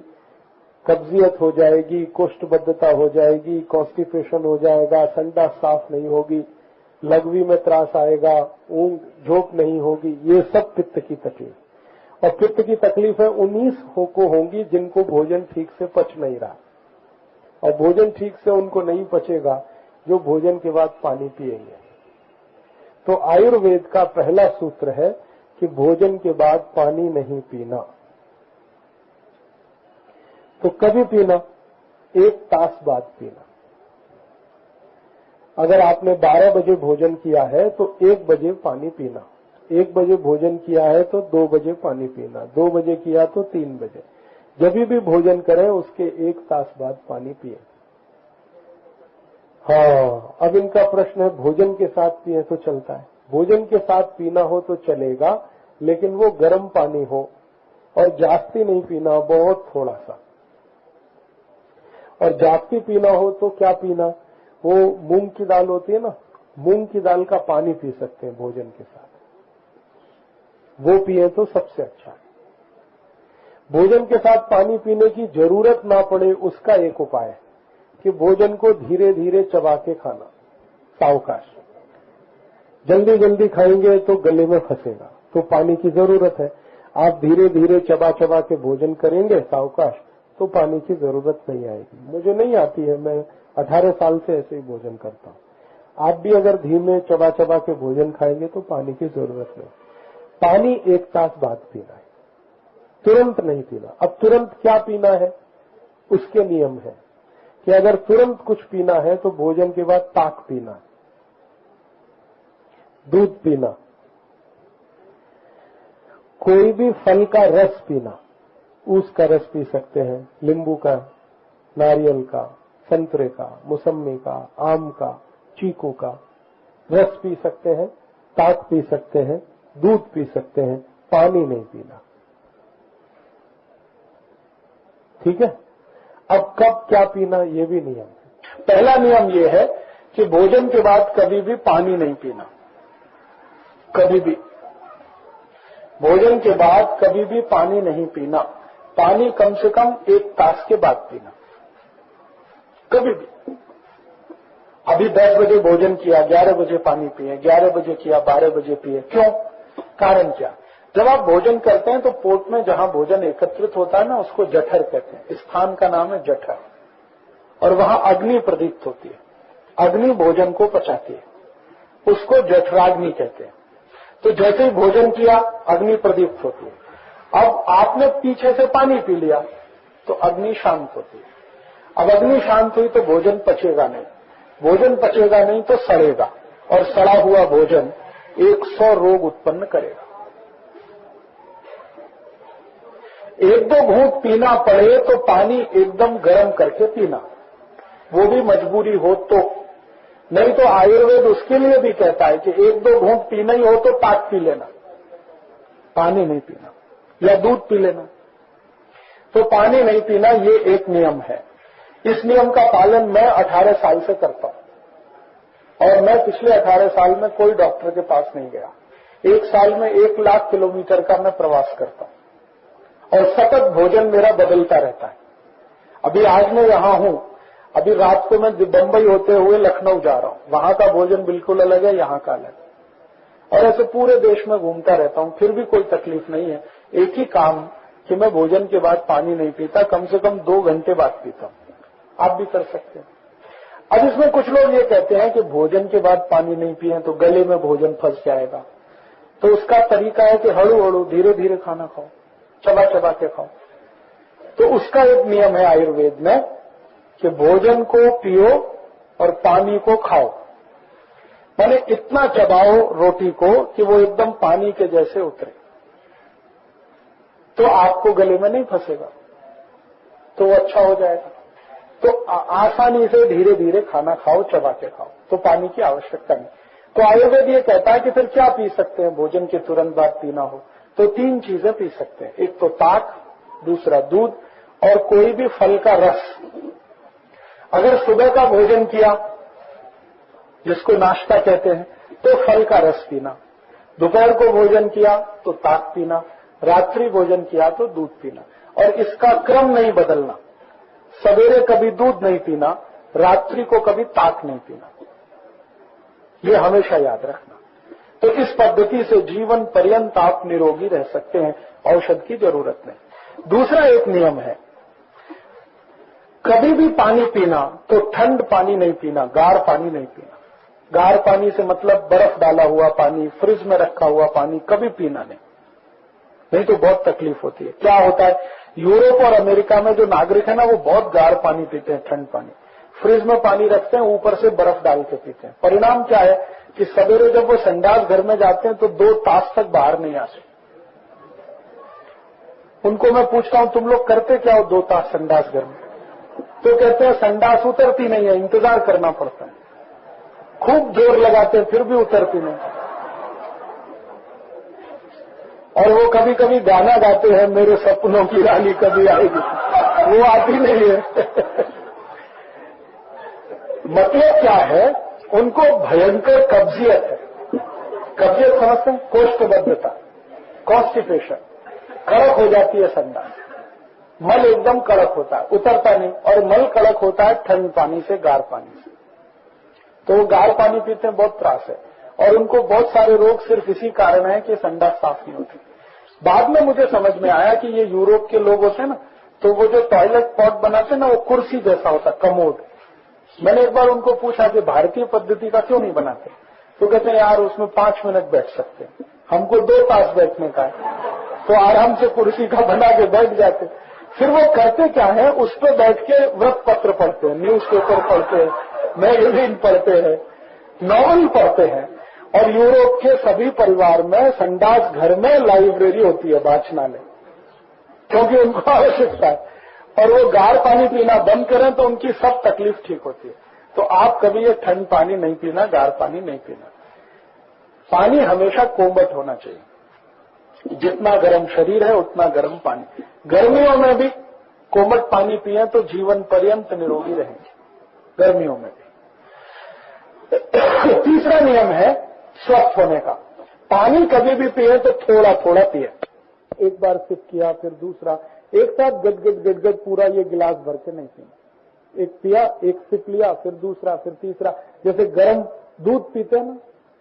कब्जियत हो जाएगी, कोष्ठबद्धता हो जाएगी, कॉन्स्टिपेशन हो जाएगा, संडास साफ नहीं होगी, लघवी में त्रास आएगा, ऊंघ झोंक नहीं होगी। ये सब पित्त की तकलीफ। और पित्त की तकलीफें उन्हीं को होंगी जिनको भोजन ठीक से पच नहीं रहा। और भोजन ठीक से उनको नहीं पचेगा जो भोजन के बाद पानी पिएंगे। तो आयुर्वेद का पहला सूत्र है कि भोजन के बाद पानी नहीं पीना। तो कभी पीना? 1 तास बाद पीना। अगर आपने 12 बजे भोजन किया है तो 1 बजे पानी पीना। 1 बजे भोजन किया है तो 2 बजे पानी पीना। 2 बजे किया तो 3 बजे। जब भी भोजन करें उसके 1 तास बाद पानी पिए। हाँ, अब इनका प्रश्न है भोजन के साथ पिए तो चलता है। भोजन के साथ पीना हो तो चलेगा, लेकिन वो गर्म पानी हो, और जास्ती नहीं पीना, बहुत थोड़ा सा। और जास्ती पीना हो तो क्या पीना? वो मूंग की दाल होती है ना, मूंग की दाल का पानी पी सकते हैं भोजन के साथ, वो पिए तो सबसे अच्छा है। भोजन के साथ पानी पीने की जरूरत ना पड़े उसका एक उपाय है कि भोजन को धीरे धीरे चबा के खाना, सावकाश। जल्दी जल्दी खाएंगे तो गले में फंसेगा, तो पानी की जरूरत है। आप धीरे धीरे चबा चबा के भोजन करेंगे सावकाश, तो पानी की जरूरत नहीं आएगी। मुझे नहीं आती है, मैं 18 साल से ऐसे ही भोजन करता हूं। आप भी अगर धीमे चबा चबा के भोजन खाएंगे तो पानी की जरूरत नहीं। पानी 1 तास बाद पीना है, तुरंत नहीं पीना। अब तुरंत क्या पीना है उसके नियम है कि अगर तुरंत कुछ पीना है तो भोजन के बाद ताक पीना, दूध पीना, कोई भी फल का रस पीना। ऊस का रस पी सकते हैं, नींबू का, नारियल का, संतरे का, मौसम्मी का, आम का, चीकू का रस पी सकते हैं, ताक पी सकते हैं, दूध पी सकते हैं, पानी नहीं पीना। ठीक है। अब कब क्या पीना ये भी नियम है। पहला नियम ये है कि भोजन के बाद कभी भी पानी नहीं पीना। कभी भी भोजन के बाद कभी भी पानी नहीं पीना। पानी कम से कम 1 तास के बाद पीना, कभी भी। अभी 10 बजे भोजन किया, 11 बजे पानी पिए, 11 बजे किया, 12 बजे पिए। क्यों? कारण क्या? जब आप भोजन करते हैं तो पोट में जहां भोजन एकत्रित होता है ना, उसको जठर कहते हैं। स्थान का नाम है जठर, और वहां अग्नि प्रदीप्त होती है। अग्नि भोजन को पचाती है, उसको जठराग्नि कहते हैं। तो जैसे ही भोजन किया अग्नि प्रदीप्त होती है, अब आपने पीछे से पानी पी लिया तो अग्नि शांत होती है। अब अग्नि शांत हुई तो भोजन पचेगा नहीं, भोजन पचेगा नहीं तो सड़ेगा, और सड़ा हुआ भोजन 100 रोग उत्पन्न करेगा। एक दो घूंट पीना पड़े तो पानी एकदम गर्म करके पीना, वो भी मजबूरी हो तो, नहीं तो आयुर्वेद उसके लिए भी कहता है कि एक दो घूंट पीना ही हो तो ताक पी लेना, पानी नहीं पीना, या दूध पी लेना। तो पानी नहीं पीना ये एक नियम है। इस नियम का पालन मैं 18 साल से करता हूं, और मैं पिछले 18 साल में कोई डॉक्टर के पास नहीं गया। एक साल में 1 लाख किलोमीटर का मैं प्रवास करता हूं, और सतत भोजन मेरा बदलता रहता है। अभी आज मैं यहां हूं, अभी रात को मैं बंबई होते हुए लखनऊ जा रहा हूं, वहां का भोजन बिल्कुल अलग है, यहां का अलग, और ऐसे पूरे देश में घूमता रहता हूं, फिर भी कोई तकलीफ नहीं है। एक ही काम कि मैं भोजन के बाद पानी नहीं पीता, कम से कम 2 घंटे बाद पीता हूं। आप भी कर सकते हैं। अब इसमें कुछ लोग ये कहते हैं कि भोजन के बाद पानी नहीं पिए तो गले में भोजन फंस जाएगा, तो उसका तरीका है कि हड़ू हड़ू धीरे धीरे खाना खाओ, चबा चबा के खाओ। तो उसका एक नियम है आयुर्वेद में कि भोजन को पियो और पानी को खाओ, माने इतना चबाओ रोटी को कि वो एकदम पानी के जैसे उतरे, तो आपको गले में नहीं फंसेगा, तो वो अच्छा हो जाएगा। तो आसानी से धीरे धीरे खाना खाओ, चबा के खाओ, तो पानी की आवश्यकता नहीं। तो आयुर्वेद ये कहता है कि फिर क्या पी सकते हैं भोजन के तुरंत बाद पीना हो, तो 3 चीजें पी सकते हैं। एक तो ताक, दूसरा दूध, और कोई भी फल का रस। अगर सुबह का भोजन किया, जिसको नाश्ता कहते हैं, तो फल का रस पीना। दोपहर को भोजन किया तो ताक पीना, रात्रि भोजन किया तो दूध पीना, और इसका क्रम नहीं बदलना। सवेरे कभी दूध नहीं पीना, रात्रि को कभी ताक नहीं पीना, ये हमेशा याद रखना। तो इस पद्धति से जीवन पर्यंत आप निरोगी रह सकते हैं, औषध की जरूरत नहीं। दूसरा एक नियम है, कभी भी पानी पीना तो ठंड पानी नहीं पीना, गाढ़ पानी नहीं पीना। गाढ़ पानी से मतलब बर्फ डाला हुआ पानी, फ्रिज में रखा हुआ पानी कभी पीना नहीं तो बहुत तकलीफ होती है। क्या होता है, यूरोप और अमेरिका में जो नागरिक है ना, वो बहुत गाढ़ पानी पीते हैं, ठंड पानी। फ्रिज में पानी रखते हैं, ऊपर से बर्फ डाल के पीते हैं। परिणाम क्या है कि सवेरे जब वो संडास घर में जाते हैं तो 2 तास तक बाहर नहीं आते। उनको मैं पूछता हूं तुम लोग करते क्या हो 2 तास संडास घर में, तो कहते हैं संडास उतरती नहीं है, इंतजार करना पड़ता है। खूब जोर लगाते हैं फिर भी उतरती नहीं, और वो कभी कभी गाना गाते हैं, मेरे सपनों की रानी कभी आएगी, वो आती नहीं है। मतलब क्या है, उनको भयंकर कब्जियत है। कब्जियत समझते हैं, कोष्ठबद्धता, कॉन्स्टिपेशन, कड़क हो जाती है संडास, मल एकदम कड़क होता है, उतरता नहीं, और मल कड़क होता है ठंड पानी से, गाढ़ पानी से। तो वो गाढ़ पानी पीते हैं, बहुत त्रास है, और उनको बहुत सारे रोग सिर्फ इसी कारण है कि संडास साफ नहीं होती। बाद में मुझे समझ में आया कि ये यूरोप के लोग होते हैं ना, तो वो जो टॉयलेट पॉट बनाते हैं ना, वो कुर्सी जैसा होता है, कमोड। मैंने एक बार उनको पूछा कि भारतीय पद्धति का क्यों नहीं बनाते, तो कहते हैं यार उसमें 5 मिनट बैठ सकते हैं, हमको 2 तास बैठने का है, तो आराम से कुर्सी का बना के बैठ जाते। फिर वो करते क्या है, उस पर बैठ के व्रत पत्र पढ़ते हैं, न्यूज पेपर पढ़ते हैं, मैगजीन पढ़ते हैं, नॉवल पढ़ते हैं। और यूरोप के सभी परिवार में संडास घर में लाइब्रेरी होती है, वाचनालय, क्योंकि उनको आवश्यकता है। और वो गाढ़ पानी पीना बंद करें तो उनकी सब तकलीफ ठीक होती है। तो आप कभी ये ठंड पानी नहीं पीना, गाढ़ पानी नहीं पीना। पानी हमेशा कोमट होना चाहिए, जितना गर्म शरीर है उतना गर्म पानी। गर्मियों में भी कोमट पानी पिए तो जीवन पर्यंत निरोगी रहेंगे, गर्मियों में भी। तीसरा नियम है स्वस्थ होने का, पानी कभी भी पिए तो थोड़ा थोड़ा पिए। एक बार सिप किया, फिर दूसरा, एक साथ गदगद पूरा ये गिलास भर के नहीं पीना। एक पिया, एक सिप लिया, फिर दूसरा, फिर तीसरा। जैसे गर्म दूध पीते हैं ना,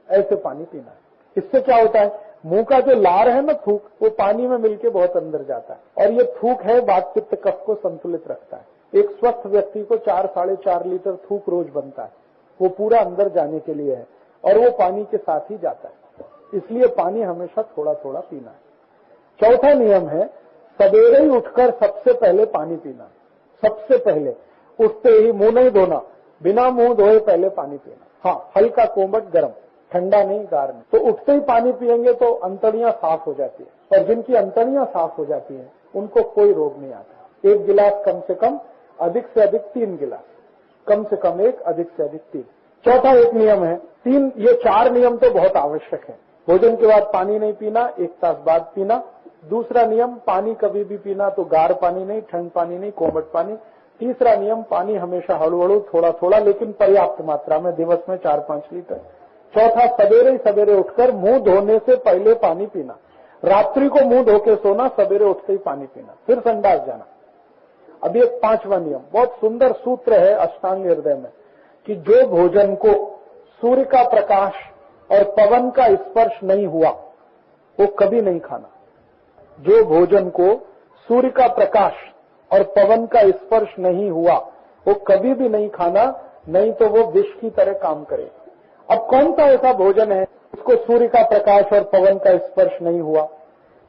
ऐसे पानी पीना है। इससे क्या होता है, मुंह का जो लार है ना, थूक, वो पानी में मिलके बहुत अंदर जाता है, और ये थूक है वात पित्त कफ को संतुलित रखता है। एक स्वस्थ व्यक्ति को 4-4.5 लीटर थूक रोज बनता है, वो पूरा अंदर जाने के लिए है, और वो पानी के साथ ही जाता है। इसलिए पानी हमेशा थोड़ा थोड़ा पीना है। चौथा नियम है सवेरे ही उठकर सबसे पहले पानी पीना। सबसे पहले उठते ही मुंह नहीं धोना, बिना मुंह धोए पहले पानी पीना। हाँ, हल्का कोमट गर्म, ठंडा नहीं, गार नहीं। तो उठते ही पानी पिएंगे तो अंतड़ियां साफ हो जाती है, और जिनकी अंतड़ियां साफ हो जाती है उनको कोई रोग नहीं आता। 1 गिलास कम से कम, अधिक से अधिक 3 गिलास, कम से कम 1, अधिक से अधिक 3। चौथा एक नियम है, 3, ये 4 नियम तो बहुत आवश्यक है। भोजन के बाद पानी नहीं पीना, 1 तास बाद पीना। दूसरा नियम, पानी कभी भी पीना तो गार पानी नहीं, ठंड पानी नहीं, कोमट पानी। तीसरा नियम, पानी हमेशा हड़ू-हड़ू, थोड़ा थोड़ा लेकिन पर्याप्त मात्रा में, दिवस में 4-5 लीटर। चौथा, सवेरे ही सवेरे उठकर मुंह धोने से पहले पानी पीना। रात्रि को मुंह धो के सोना, सवेरे उठते ही पानी पीना, फिर संडास जाना। अब एक 5वां नियम, बहुत सुंदर सूत्र है अष्टांग हृदय में, कि जो भोजन को सूर्य का प्रकाश और पवन का स्पर्श नहीं हुआ वो कभी नहीं खाना। जो भोजन को सूर्य का प्रकाश और पवन का स्पर्श नहीं हुआ वो कभी भी नहीं खाना, नहीं तो वो विष की तरह काम करे। अब कौन सा ऐसा भोजन है उसको सूर्य का प्रकाश और पवन का स्पर्श नहीं हुआ?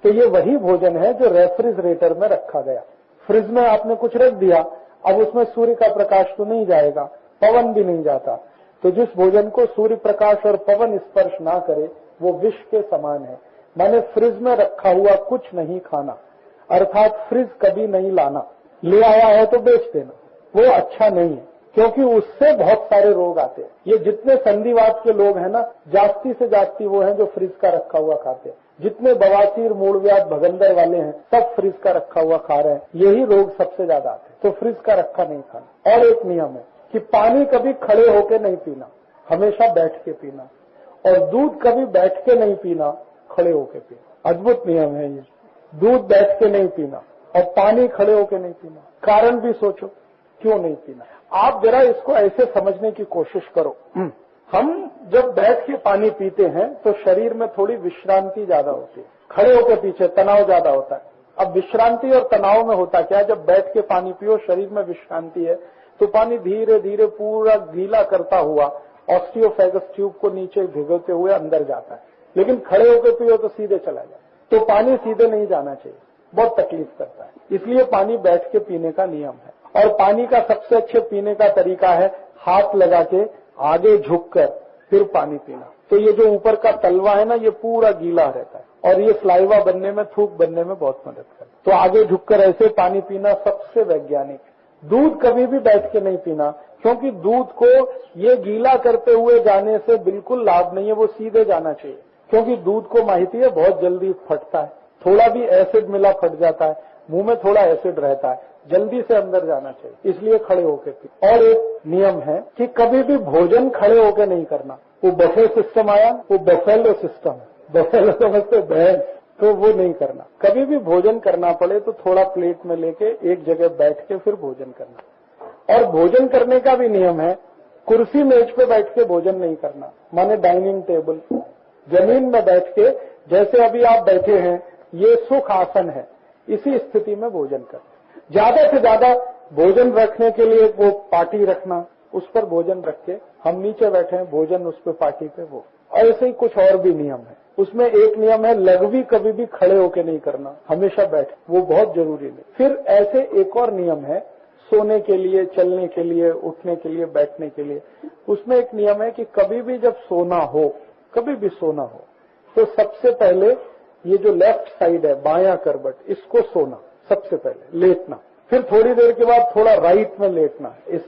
तो ये वही भोजन है जो रेफ्रिजरेटर में रखा गया। फ्रिज में आपने कुछ रख दिया, अब उसमें सूर्य का प्रकाश तो नहीं जाएगा, पवन भी नहीं जाता। तो जिस भोजन को सूर्य प्रकाश और पवन स्पर्श ना करे वो विष के समान है। माने फ्रिज में रखा हुआ कुछ नहीं खाना, अर्थात फ्रिज कभी नहीं लाना। ले आया है तो बेच देना, वो अच्छा नहीं है, क्योंकि उससे बहुत सारे रोग आते हैं। ये जितने संधिवात के लोग हैं ना, जास्ती से जास्ती वो हैं जो फ्रिज का रखा हुआ खाते हैं। जितने बवासीर, मूलव्याध, भगंदर वाले हैं सब फ्रिज का रखा हुआ खा रहे हैं, यही रोग सबसे ज्यादा आते हैं। तो फ्रिज का रखा नहीं खाना। और एक नियम है कि पानी कभी खड़े होकर नहीं पीना, हमेशा बैठ के पीना। और दूध कभी बैठ के नहीं पीना, खड़े होकर पीना। अद्भुत नियम है ये, दूध बैठ के नहीं पीना और पानी खड़े होकर नहीं पीना। कारण भी सोचो क्यों नहीं पीना। आप जरा इसको ऐसे समझने की कोशिश करो, हम जब बैठ के पानी पीते हैं तो शरीर में थोड़ी विश्रांति ज्यादा होती है, खड़े होकर पीछे तनाव ज्यादा होता है। अब विश्रांति और तनाव में होता क्या, जब बैठ के पानी पियो शरीर में विश्रांति है तो पानी धीरे धीरे पूरा गीला करता हुआ ऑस्टियोफेगस ट्यूब को नीचे भिगोते हुए अंदर जाता है। लेकिन खड़े होकर पियो तो सीधे चला जाए, तो पानी सीधे नहीं जाना चाहिए, बहुत तकलीफ करता है। इसलिए पानी बैठ के पीने का नियम है। और पानी का सबसे अच्छे पीने का तरीका है हाथ लगा के आगे झुककर फिर पानी पीना। तो ये जो ऊपर का तलवा है ना, ये पूरा गीला रहता है और ये स्लाइवा बनने में, थूक बनने में बहुत मदद करता है। तो आगे झुककर ऐसे पानी पीना सबसे वैज्ञानिक। दूध कभी भी बैठ के नहीं पीना, क्योंकि दूध को ये गीला करते हुए जाने से बिल्कुल लाभ नहीं है, वो सीधे जाना चाहिए। क्योंकि दूध को माहिती है बहुत जल्दी फटता है, थोड़ा भी एसिड मिला फट जाता है, मुंह में थोड़ा एसिड रहता है, जल्दी से अंदर जाना चाहिए, इसलिए खड़े होकर पी। और एक नियम है कि कभी भी भोजन खड़े होकर नहीं करना। वो बफे सिस्टम आया, वो बफेलो सिस्टम है, बफेलो समझते भैंस, तो वो नहीं करना। कभी भी भोजन करना पड़े तो थोड़ा प्लेट में लेके एक जगह बैठ के फिर भोजन करना। और भोजन करने का भी नियम है, कुर्सी मेज पे बैठ के भोजन नहीं करना, माने डाइनिंग टेबल, जमीन में बैठ के, जैसे अभी आप बैठे हैं, ये सुख आसन है, इसी स्थिति में भोजन करना। ज्यादा से ज्यादा भोजन रखने के लिए वो पार्टी रखना, उस पर भोजन रख के हम नीचे बैठे हैं, भोजन उस पर पार्टी पे वो। और ऐसे ही कुछ और भी नियम है। उसमें एक नियम है लघवी कभी भी खड़े होके नहीं करना, हमेशा बैठ, वो बहुत जरूरी है। फिर ऐसे एक और नियम है सोने के लिए, चलने के लिए, उठने के लिए, बैठने के लिए। उसमें एक नियम है कि कभी भी जब सोना हो, कभी भी सोना हो, तो सबसे पहले ये जो लेफ्ट साइड है, बायां करवट, इसको सोना सबसे पहले, लेटना। फिर थोड़ी देर के बाद थोड़ा राइट में लेटना, इस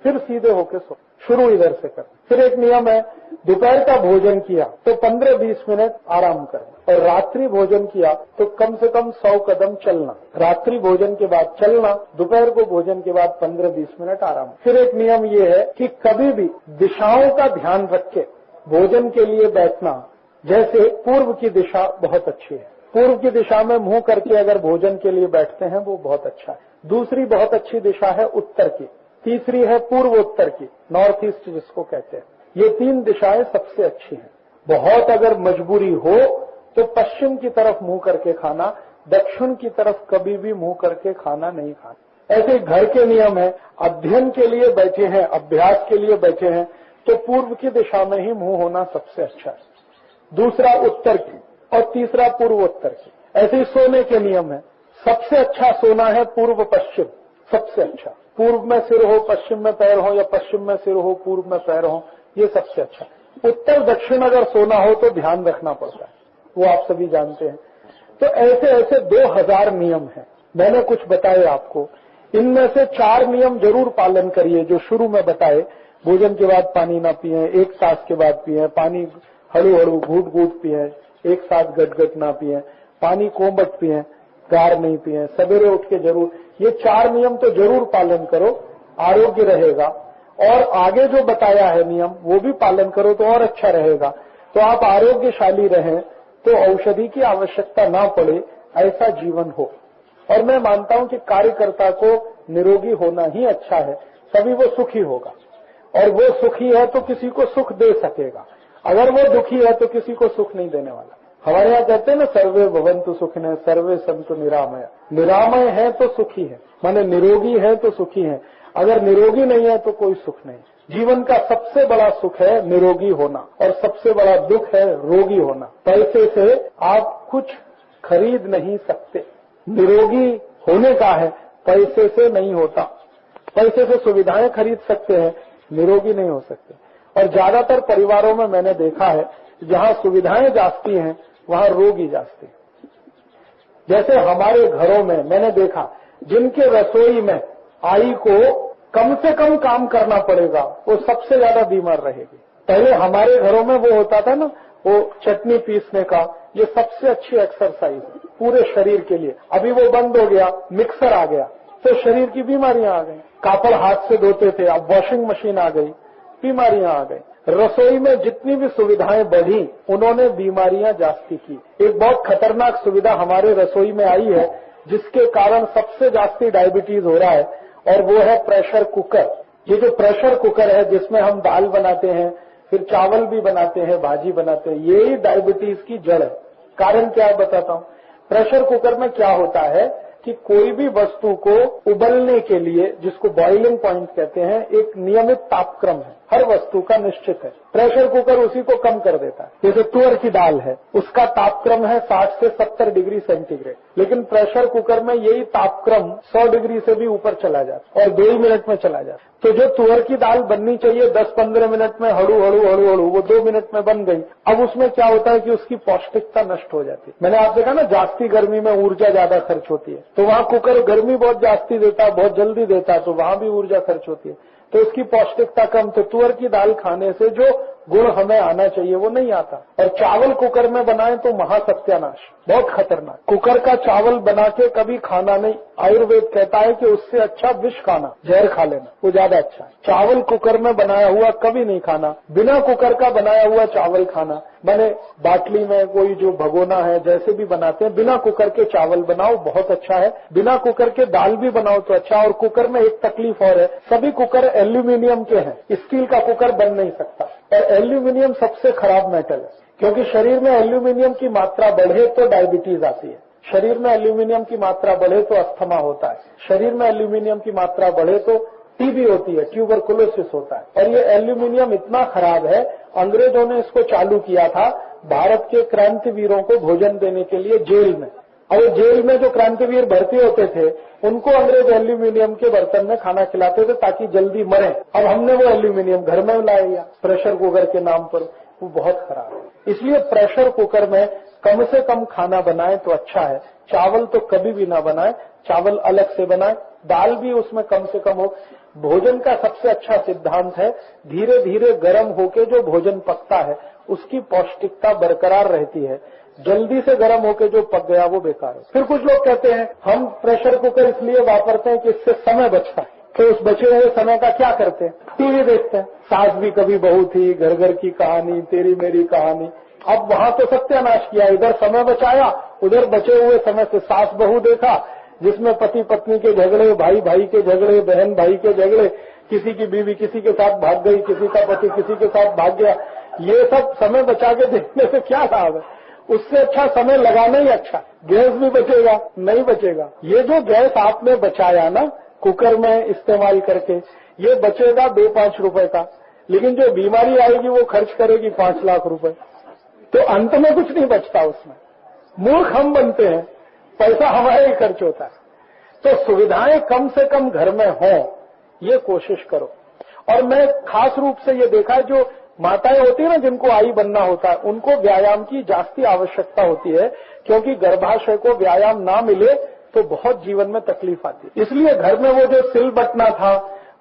फिर सीधे होके सो, शुरू इधर से कर। फिर एक नियम है, दोपहर का भोजन किया तो 15-20 मिनट आराम करना, और रात्रि भोजन किया तो कम से कम 100 कदम चलना। रात्रि भोजन के बाद चलना, दोपहर को भोजन के बाद 15-20 मिनट आराम। फिर एक नियम ये है कि कभी भी दिशाओं का ध्यान रख के भोजन के लिए बैठना। जैसे पूर्व की दिशा बहुत अच्छी है, पूर्व की दिशा में मुंह करके अगर भोजन के लिए बैठते हैं वो बहुत अच्छा है। दूसरी बहुत अच्छी दिशा है उत्तर की, तीसरी है पूर्वोत्तर की, नॉर्थ ईस्ट जिसको कहते हैं। ये 3 दिशाएं सबसे अच्छी हैं। बहुत अगर मजबूरी हो तो पश्चिम की तरफ मुंह करके खाना, दक्षिण की तरफ कभी भी मुंह करके खाना नहीं खाना। ऐसे घर के नियम है, अध्ययन के लिए बैठे हैं, अभ्यास के लिए बैठे हैं तो पूर्व की दिशा में ही मुंह होना सबसे अच्छा है, दूसरा उत्तर की और तीसरा पूर्वोत्तर की। ऐसे ही सोने के नियम है। सबसे अच्छा सोना है पूर्व पश्चिम, सबसे अच्छा। पूर्व में सिर हो, पश्चिम में पैर हो, या पश्चिम में सिर हो, पूर्व में पैर हो, ये सबसे अच्छा। उत्तर दक्षिण अगर सोना हो तो ध्यान रखना पड़ता है, वो आप सभी जानते हैं। तो ऐसे ऐसे 2000 नियम हैं, मैंने कुछ बताए आपको। इनमें से 4 नियम जरूर पालन करिए जो शुरू में बताए। भोजन के बाद पानी ना पिए, 1 तास के बाद पिए, पानी हड़ू हड़ू घूट घूट पिए, एक साथ गट ना पिए, पानी कोमट पिए, गार नहीं पिए, सवेरे उठ के जरूर, ये 4 नियम तो जरूर पालन करो, आरोग्य रहेगा। और आगे जो बताया है नियम वो भी पालन करो तो और अच्छा रहेगा। तो आप आरोग्यशाली रहें, तो औषधि की आवश्यकता ना पड़े, ऐसा जीवन हो। और मैं मानता हूं कि कार्यकर्ता को निरोगी होना ही अच्छा है, तभी वो सुखी होगा। और वो सुखी है तो किसी को सुख दे सकेगा, अगर वो दुखी है तो किसी को सुख नहीं देने वाला। हमारे यहाँ कहते हैं ना, सर्वे भवन्तु सुखिनः सर्वे सन्तु निरामया। निरामय है तो सुखी है, माने निरोगी है तो सुखी है। अगर निरोगी नहीं है तो कोई सुख नहीं। जीवन का सबसे बड़ा सुख है निरोगी होना, और सबसे बड़ा दुख है रोगी होना। पैसे से आप कुछ खरीद नहीं सकते, निरोगी होने का है, पैसे से नहीं होता। पैसे से सुविधाएं खरीद सकते हैं, निरोगी नहीं हो सकते। और ज्यादातर परिवारों में मैंने देखा है, जहां सुविधाएं जास्ती हैं वहां रोगी जास्ती हैं। जैसे हमारे घरों में मैंने देखा, जिनके रसोई में आई को कम से कम काम करना पड़ेगा, वो सबसे ज्यादा बीमार रहेगी। पहले हमारे घरों में वो होता था ना, वो चटनी पीसने का, ये सबसे अच्छी एक्सरसाइज है पूरे शरीर के लिए। अभी वो बंद हो गया, मिक्सर आ गया, तो शरीर की बीमारियां आ गई। कापड़ हाथ से धोते थे, अब वॉशिंग मशीन आ गई, बीमारियां आ गई। रसोई में जितनी भी सुविधाएं बढ़ी, उन्होंने बीमारियां जास्ती की। एक बहुत खतरनाक सुविधा हमारे रसोई में आई है, जिसके कारण सबसे जास्ती डायबिटीज हो रहा है, और वो है प्रेशर कुकर। ये जो प्रेशर कुकर है, जिसमें हम दाल बनाते हैं, फिर चावल भी बनाते हैं, भाजी बनाते हैं, यही डायबिटीज की जड़ है। कारण क्या है बताता हूं। प्रेशर कुकर में क्या होता है कि कोई भी वस्तु को उबलने के लिए, जिसको बॉइलिंग पॉइंट कहते हैं, एक नियमित तापक्रम है, हर वस्तु का निश्चित है। प्रेशर कुकर उसी को कम कर देता है। जैसे तुअर की दाल है, उसका तापक्रम है 60 से 70 डिग्री सेंटीग्रेड, लेकिन प्रेशर कुकर में यही तापक्रम 100 डिग्री से भी ऊपर चला जाता और 2 ही मिनट में चला जाता। तो जो तुअर की दाल बननी चाहिए 10-15 मिनट में, हड़ू हड़ू वो 2 मिनट में बन गई। अब उसमें क्या होता है कि उसकी पौष्टिकता नष्ट हो जाती है। मैंने आप देखा ना, जास्ती गर्मी में ऊर्जा ज्यादा खर्च होती है, तो वहां कुकर गर्मी बहुत जास्ती देता है, बहुत जल्दी देता है, तो वहां भी ऊर्जा खर्च होती है, तो उसकी पौष्टिकता कम। तो तुअर की दाल खाने से जो गुण हमें आना चाहिए वो नहीं आता। और चावल कुकर में बनाए तो महासत्यानाश, बहुत खतरनाक। कुकर का चावल बना के कभी खाना नहीं। आयुर्वेद कहता है कि उससे अच्छा विष खाना, जहर खा लेना, वो ज्यादा अच्छा है। चावल कुकर में बनाया हुआ कभी नहीं खाना, बिना कुकर का बनाया हुआ चावल खाना। मैंने बाटली में कोई जो भगोना है, जैसे भी बनाते हैं, बिना कुकर के चावल बनाओ, बहुत अच्छा है। बिना कुकर के दाल भी बनाओ तो अच्छा। और कुकर में एक तकलीफ और है, सभी कुकर एल्यूमिनियम के हैं, स्टील का कुकर बन नहीं सकता। और एल्यूमिनियम सबसे खराब मेटल है, क्योंकि शरीर में एल्यूमिनियम की मात्रा बढ़े तो डायबिटीज आती है, शरीर में एल्यूमिनियम की मात्रा बढ़े तो अस्थमा होता है, शरीर में एल्यूमिनियम की मात्रा बढ़े तो टीबी होती है, ट्यूबरकुलोसिस होता है। और ये एल्यूमिनियम इतना खराब है, अंग्रेजों ने इसको चालू किया था भारत के क्रांतिवीरों को भोजन देने के लिए जेल में। और जेल में जो क्रांतिवीर भर्ती होते थे, उनको अंग्रेज एल्यूमिनियम के बर्तन में खाना खिलाते थे ताकि जल्दी मरे। अब हमने वो एल्यूमिनियम घर में लाया प्रेशर कुकर के नाम पर, वो बहुत खराब है। इसलिए प्रेशर कुकर में कम से कम खाना बनाए तो अच्छा है। चावल तो कभी भी ना बनाए, चावल अलग से बनाए, दाल भी उसमें कम से कम हो। भोजन का सबसे अच्छा सिद्धांत है, धीरे धीरे गर्म होके जो भोजन पकता है उसकी पौष्टिकता बरकरार रहती है। जल्दी से गर्म होके जो पक गया वो बेकार है। फिर कुछ लोग कहते हैं हम प्रेशर कुकर इसलिए वापरते हैं कि इससे समय बचता है। तो उस बचे हुए समय का क्या करते हैं? टीवी देखते हैं। सास भी कभी बहू थी, घर घर की कहानी, तेरी मेरी कहानी। अब वहां तो सत्यानाश किया, इधर समय बचाया, उधर बचे हुए समय से सास बहू देखा, जिसमें पति पत्नी के झगड़े, भाई भाई के झगड़े, बहन भाई के झगड़े, किसी की बीवी किसी के साथ भाग गई, किसी का पति किसी के साथ भाग गया। ये सब समय बचा के देखने से क्या लाभ है? उससे अच्छा समय लगाना ही अच्छा। गैस भी बचेगा, नहीं बचेगा। ये जो गैस आपने बचाया ना कुकर में इस्तेमाल करके, ये बचेगा 2-5 रुपए का, लेकिन जो बीमारी आएगी वो खर्च करेगी 5 लाख रुपए। तो अंत में कुछ नहीं बचता उसमें। मूर्ख हम बनते हैं, पैसा हमारा ही खर्च होता है। तो सुविधाएं कम से कम घर में हों, ये कोशिश करो। और मैं खास रूप से ये देखा है, जो माताएं होती है ना, जिनको आई बनना होता है, उनको व्यायाम की जास्ती आवश्यकता होती है, क्योंकि गर्भाशय को व्यायाम ना मिले तो बहुत जीवन में तकलीफ आती है। इसलिए घर में वो जो सिल बटना था,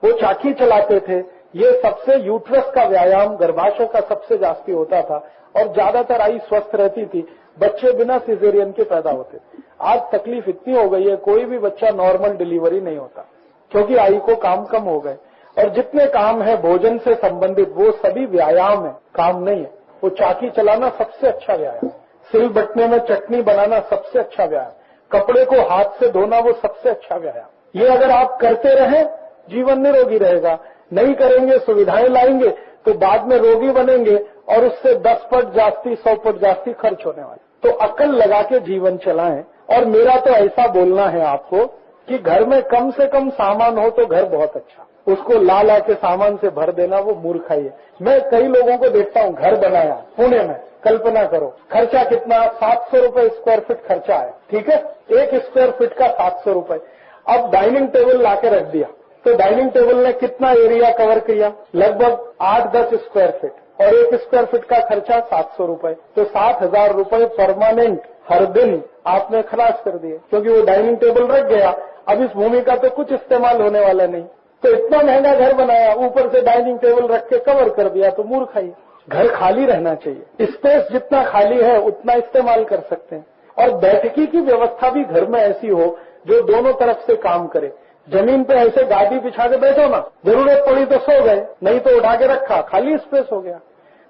वो चाकी चलाते थे, ये सबसे यूट्रस का व्यायाम गर्भाशय का सबसे जास्ती होता था, और ज्यादातर आई स्वस्थ रहती थी, बच्चे बिना सिजेरियन के पैदा होते थे। आज तकलीफ इतनी हो गई है, कोई भी बच्चा नॉर्मल डिलीवरी नहीं होता, क्योंकि आई को काम कम हो गए। और जितने काम है भोजन से संबंधित, वो सभी व्यायाम है, काम नहीं है। वो चाकी चलाना सबसे अच्छा व्यायाम, सिल बटने में चटनी बनाना सबसे अच्छा व्यायाम, कपड़े को हाथ से धोना वो सबसे अच्छा व्यायाम। ये अगर आप करते रहें, जीवन निरोगी रहेगा। नहीं करेंगे, सुविधाएं लाएंगे, तो बाद में रोगी बनेंगे, और उससे 10 पट जास्ती, 100 पट जास्ती खर्च होने वाले। तो अकल लगा के जीवन चलाएं। और मेरा तो ऐसा बोलना है आपको कि घर में कम से कम सामान हो तो घर बहुत अच्छा, उसको ला ला के सामान से भर देना वो मूर्खाई है। मैं कई लोगों को देखता हूँ, घर बनाया पुणे में, कल्पना करो खर्चा कितना, 700 रुपए स्क्वायर फीट खर्चा है, ठीक है, 1 स्क्वायर फीट का 700 रुपए। अब डाइनिंग टेबल लाके रख दिया, तो डाइनिंग टेबल ने कितना एरिया कवर किया, लगभग 8-10 स्क्वायर फीट, और 1 स्क्वायर फीट का खर्चा 700 रुपए, तो 7,000 रुपए परमानेंट हर दिन आपने खर्च कर दिए, क्योंकि वो डाइनिंग टेबल रख गया। अब इस भूमि का तो कुछ इस्तेमाल होने वाला नहीं, तो इतना महंगा घर बनाया, ऊपर से डाइनिंग टेबल रख के कवर कर दिया, तो मूर्खाई। घर खाली रहना चाहिए, स्पेस जितना खाली है उतना इस्तेमाल कर सकते हैं। और बैठकी की व्यवस्था भी घर में ऐसी हो जो दोनों तरफ से काम करे। जमीन पे ऐसे गादी बिछा के बैठो ना, जरूरत पड़ी तो सो गए, नहीं तो उठा के रखा, खाली स्पेस हो गया।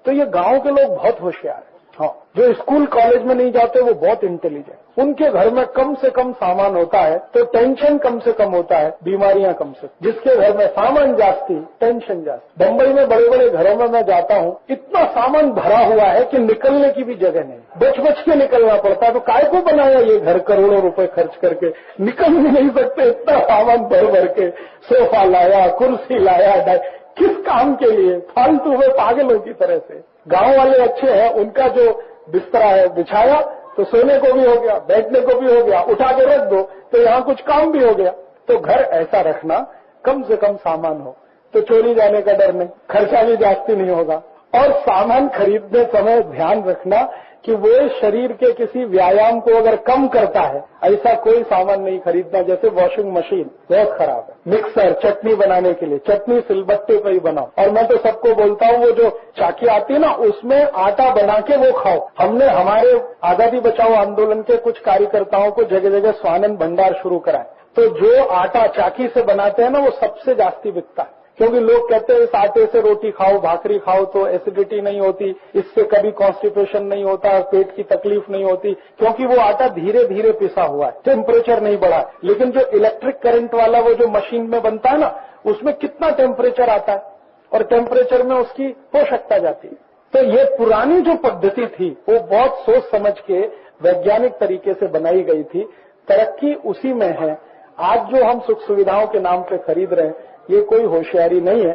तो ये गांव के लोग बहुत होशियार हैं। हाँ, जो स्कूल कॉलेज में नहीं जाते वो बहुत इंटेलिजेंट, उनके घर में कम से कम सामान होता है तो टेंशन कम से कम होता है, बीमारियां कम से। जिसके घर में सामान जास्ती, टेंशन जास्ती। बंबई में बड़े बड़े घरों में मैं जाता हूँ, इतना सामान भरा हुआ है कि निकलने की भी जगह नहीं, बच बच के निकलना पड़ता है। तो काय को बनाया ये घर करोड़ों रुपए खर्च करके, निकल भी नहीं सकते, इतना सामान भर भर के। सोफा लाया, कुर्सी लाया, किस काम के लिए, फालतू में पागलों की तरह से। गांव वाले अच्छे हैं, उनका जो बिस्तरा है बिछाया तो सोने को भी हो गया, बैठने को भी हो गया, उठा के रख दो तो यहाँ कुछ काम भी हो गया। तो घर ऐसा रखना, कम से कम सामान हो तो चोरी जाने का डर नहीं, खर्चा भी जास्ती नहीं होगा। और सामान खरीदने समय ध्यान रखना कि वो शरीर के किसी व्यायाम को अगर कम करता है, ऐसा कोई सामान नहीं खरीदना। जैसे वॉशिंग मशीन बहुत खराब है, मिक्सर चटनी बनाने के लिए, चटनी सिलबट्टे पर ही बनाओ। और मैं तो सबको बोलता हूँ, वो जो चाकी आती है ना, उसमें आटा बना के वो खाओ। हमने हमारे आजादी बचाओ आंदोलन के कुछ कार्यकर्ताओं को जगह जगह स्वानंद भंडार शुरू कराए, तो जो आटा चाकी से बनाते हैं ना, वो सबसे जास्ती बिकता है। क्योंकि लोग कहते हैं इस आटे से रोटी खाओ, भाकरी खाओ तो एसिडिटी नहीं होती, इससे कभी कॉन्स्टिपेशन नहीं होता, पेट की तकलीफ नहीं होती, क्योंकि वो आटा धीरे धीरे पिसा हुआ है, टेम्परेचर नहीं बढ़ा। लेकिन जो इलेक्ट्रिक करंट वाला वो जो मशीन में बनता है ना, उसमें कितना टेम्परेचर आता है, और टेम्परेचर में उसकी पोषकता जाती है। तो ये पुरानी जो पद्धति थी वो बहुत सोच समझ के वैज्ञानिक तरीके से बनाई गई थी, तरक्की उसी में है। आज जो हम सुख सुविधाओं के नाम पे खरीद रहे हैं, ये कोई होशियारी नहीं है।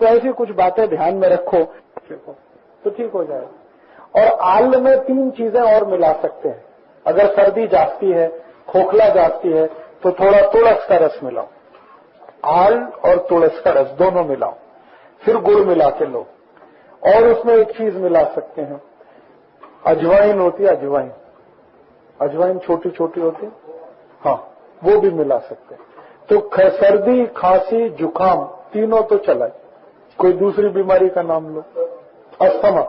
तो ऐसी कुछ बातें ध्यान में रखो तो ठीक हो जाएगा। और आल में 3 चीजें और मिला सकते हैं। अगर सर्दी जास्ती है, खोखला जास्ती है, तो थोड़ा तुलस का रस मिलाओ, आल और तुलस का रस दोनों मिलाओ, फिर गुड़ मिला के लो। और उसमें एक चीज मिला सकते हैं, अजवाइन होती है, अजवाइन, अजवाइन छोटी छोटी होती है, हाँ, वो भी मिला सकते हैं। तो सर्दी, खांसी, जुकाम तीनों तो चला। कोई दूसरी बीमारी का नाम लो, अस्थमा,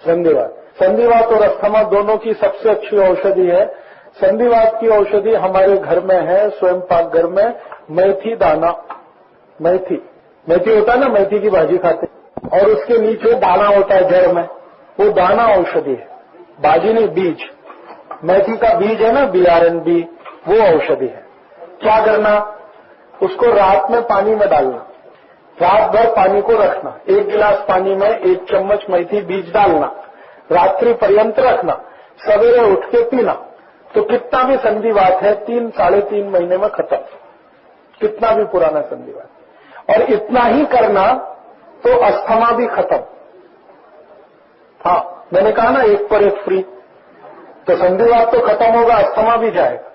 संधिवात। संधिवात और अस्थमा दोनों की सबसे अच्छी औषधि है। संधिवात की औषधि हमारे घर में है, स्वयं पाक घर में, मेथी दाना। मेथी होता है ना, मेथी की भाजी खाते, और उसके नीचे दाना होता है जड़ में, वो दाना औषधि है, भाजी नहीं, बीज। मेथी का बीज है ना, BRNB, वो औषधि है। क्या करना, उसको रात में पानी में डालना, रात भर पानी को रखना, 1 गिलास पानी में 1 चम्मच मेथी बीज डालना, रात्रि पर्यंत रखना, सवेरे उठ के पीना। तो कितना भी संधिवात है 3-3.5 महीने में खत्म, कितना भी पुराना संधिवात। और इतना ही करना तो अस्थमा भी खत्म। हाँ, मैंने कहा ना 1 पर 1 फ्री। तो संधिवात तो खत्म होगा, अस्थमा भी जाएगा।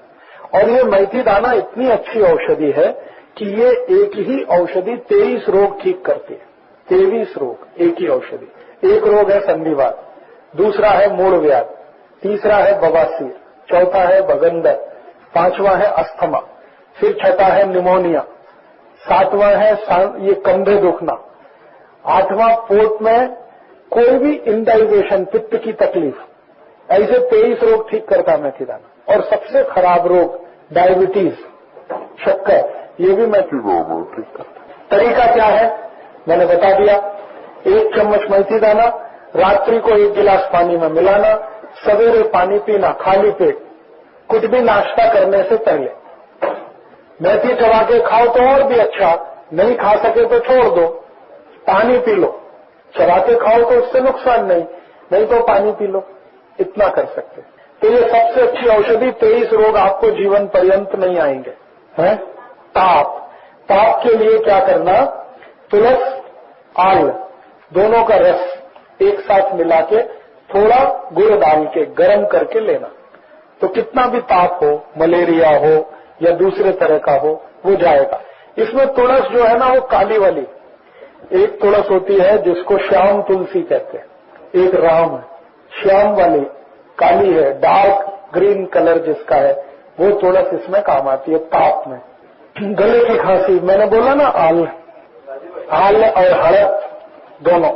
और ये मेथी दाना इतनी अच्छी औषधि है कि ये एक ही औषधि 23 रोग ठीक करती है। 23 रोग एक ही औषधि। एक रोग है संधिवात, दूसरा है मूल व्याध, तीसरा है बवासीर, चौथा है भगंदर, पांचवा है अस्थमा, फिर छठा है निमोनिया, सातवां है ये कंधे दुखना, आठवां पोट में कोई भी इंडाइजेशन, पित्त की तकलीफ। ऐसे 23 रोग ठीक करता मेथी दाना। और सबसे खराब रोग डायबिटीज, शक्कर, ये भी मेथी दाना ठीक करता। तरीका क्या है मैंने बता दिया। 1 चम्मच मेथी दाना रात्रि को 1 गिलास पानी में मिलाना, सवेरे पानी पीना खाली पेट, कुछ भी नाश्ता करने से पहले। मेथी चबा के खाओ तो और भी अच्छा, नहीं खा सके तो छोड़ दो, पानी पी लो। चबा के खाओ तो उससे नुकसान नहीं तो पानी पी लो, इतना कर सकते। तो ये सबसे अच्छी औषधि, 23 रोग आपको जीवन पर्यंत नहीं आएंगे। है ताप के लिए क्या करना, तुलस आल दोनों का रस एक साथ मिला के थोड़ा गुड़ डाल के गर्म करके लेना, तो कितना भी ताप हो, मलेरिया हो या दूसरे तरह का हो, वो जाएगा। इसमें तुलस जो है ना वो काली वाली, एक तुलस होती है जिसको श्याम तुलसी कहते हैं, एक राम है, श्याम वाली काली है, डार्क ग्रीन कलर जिसका है, वो तुलस इसमें काम आती है ताप में। गले की खांसी, मैंने बोला ना आल और हड़द दोनों,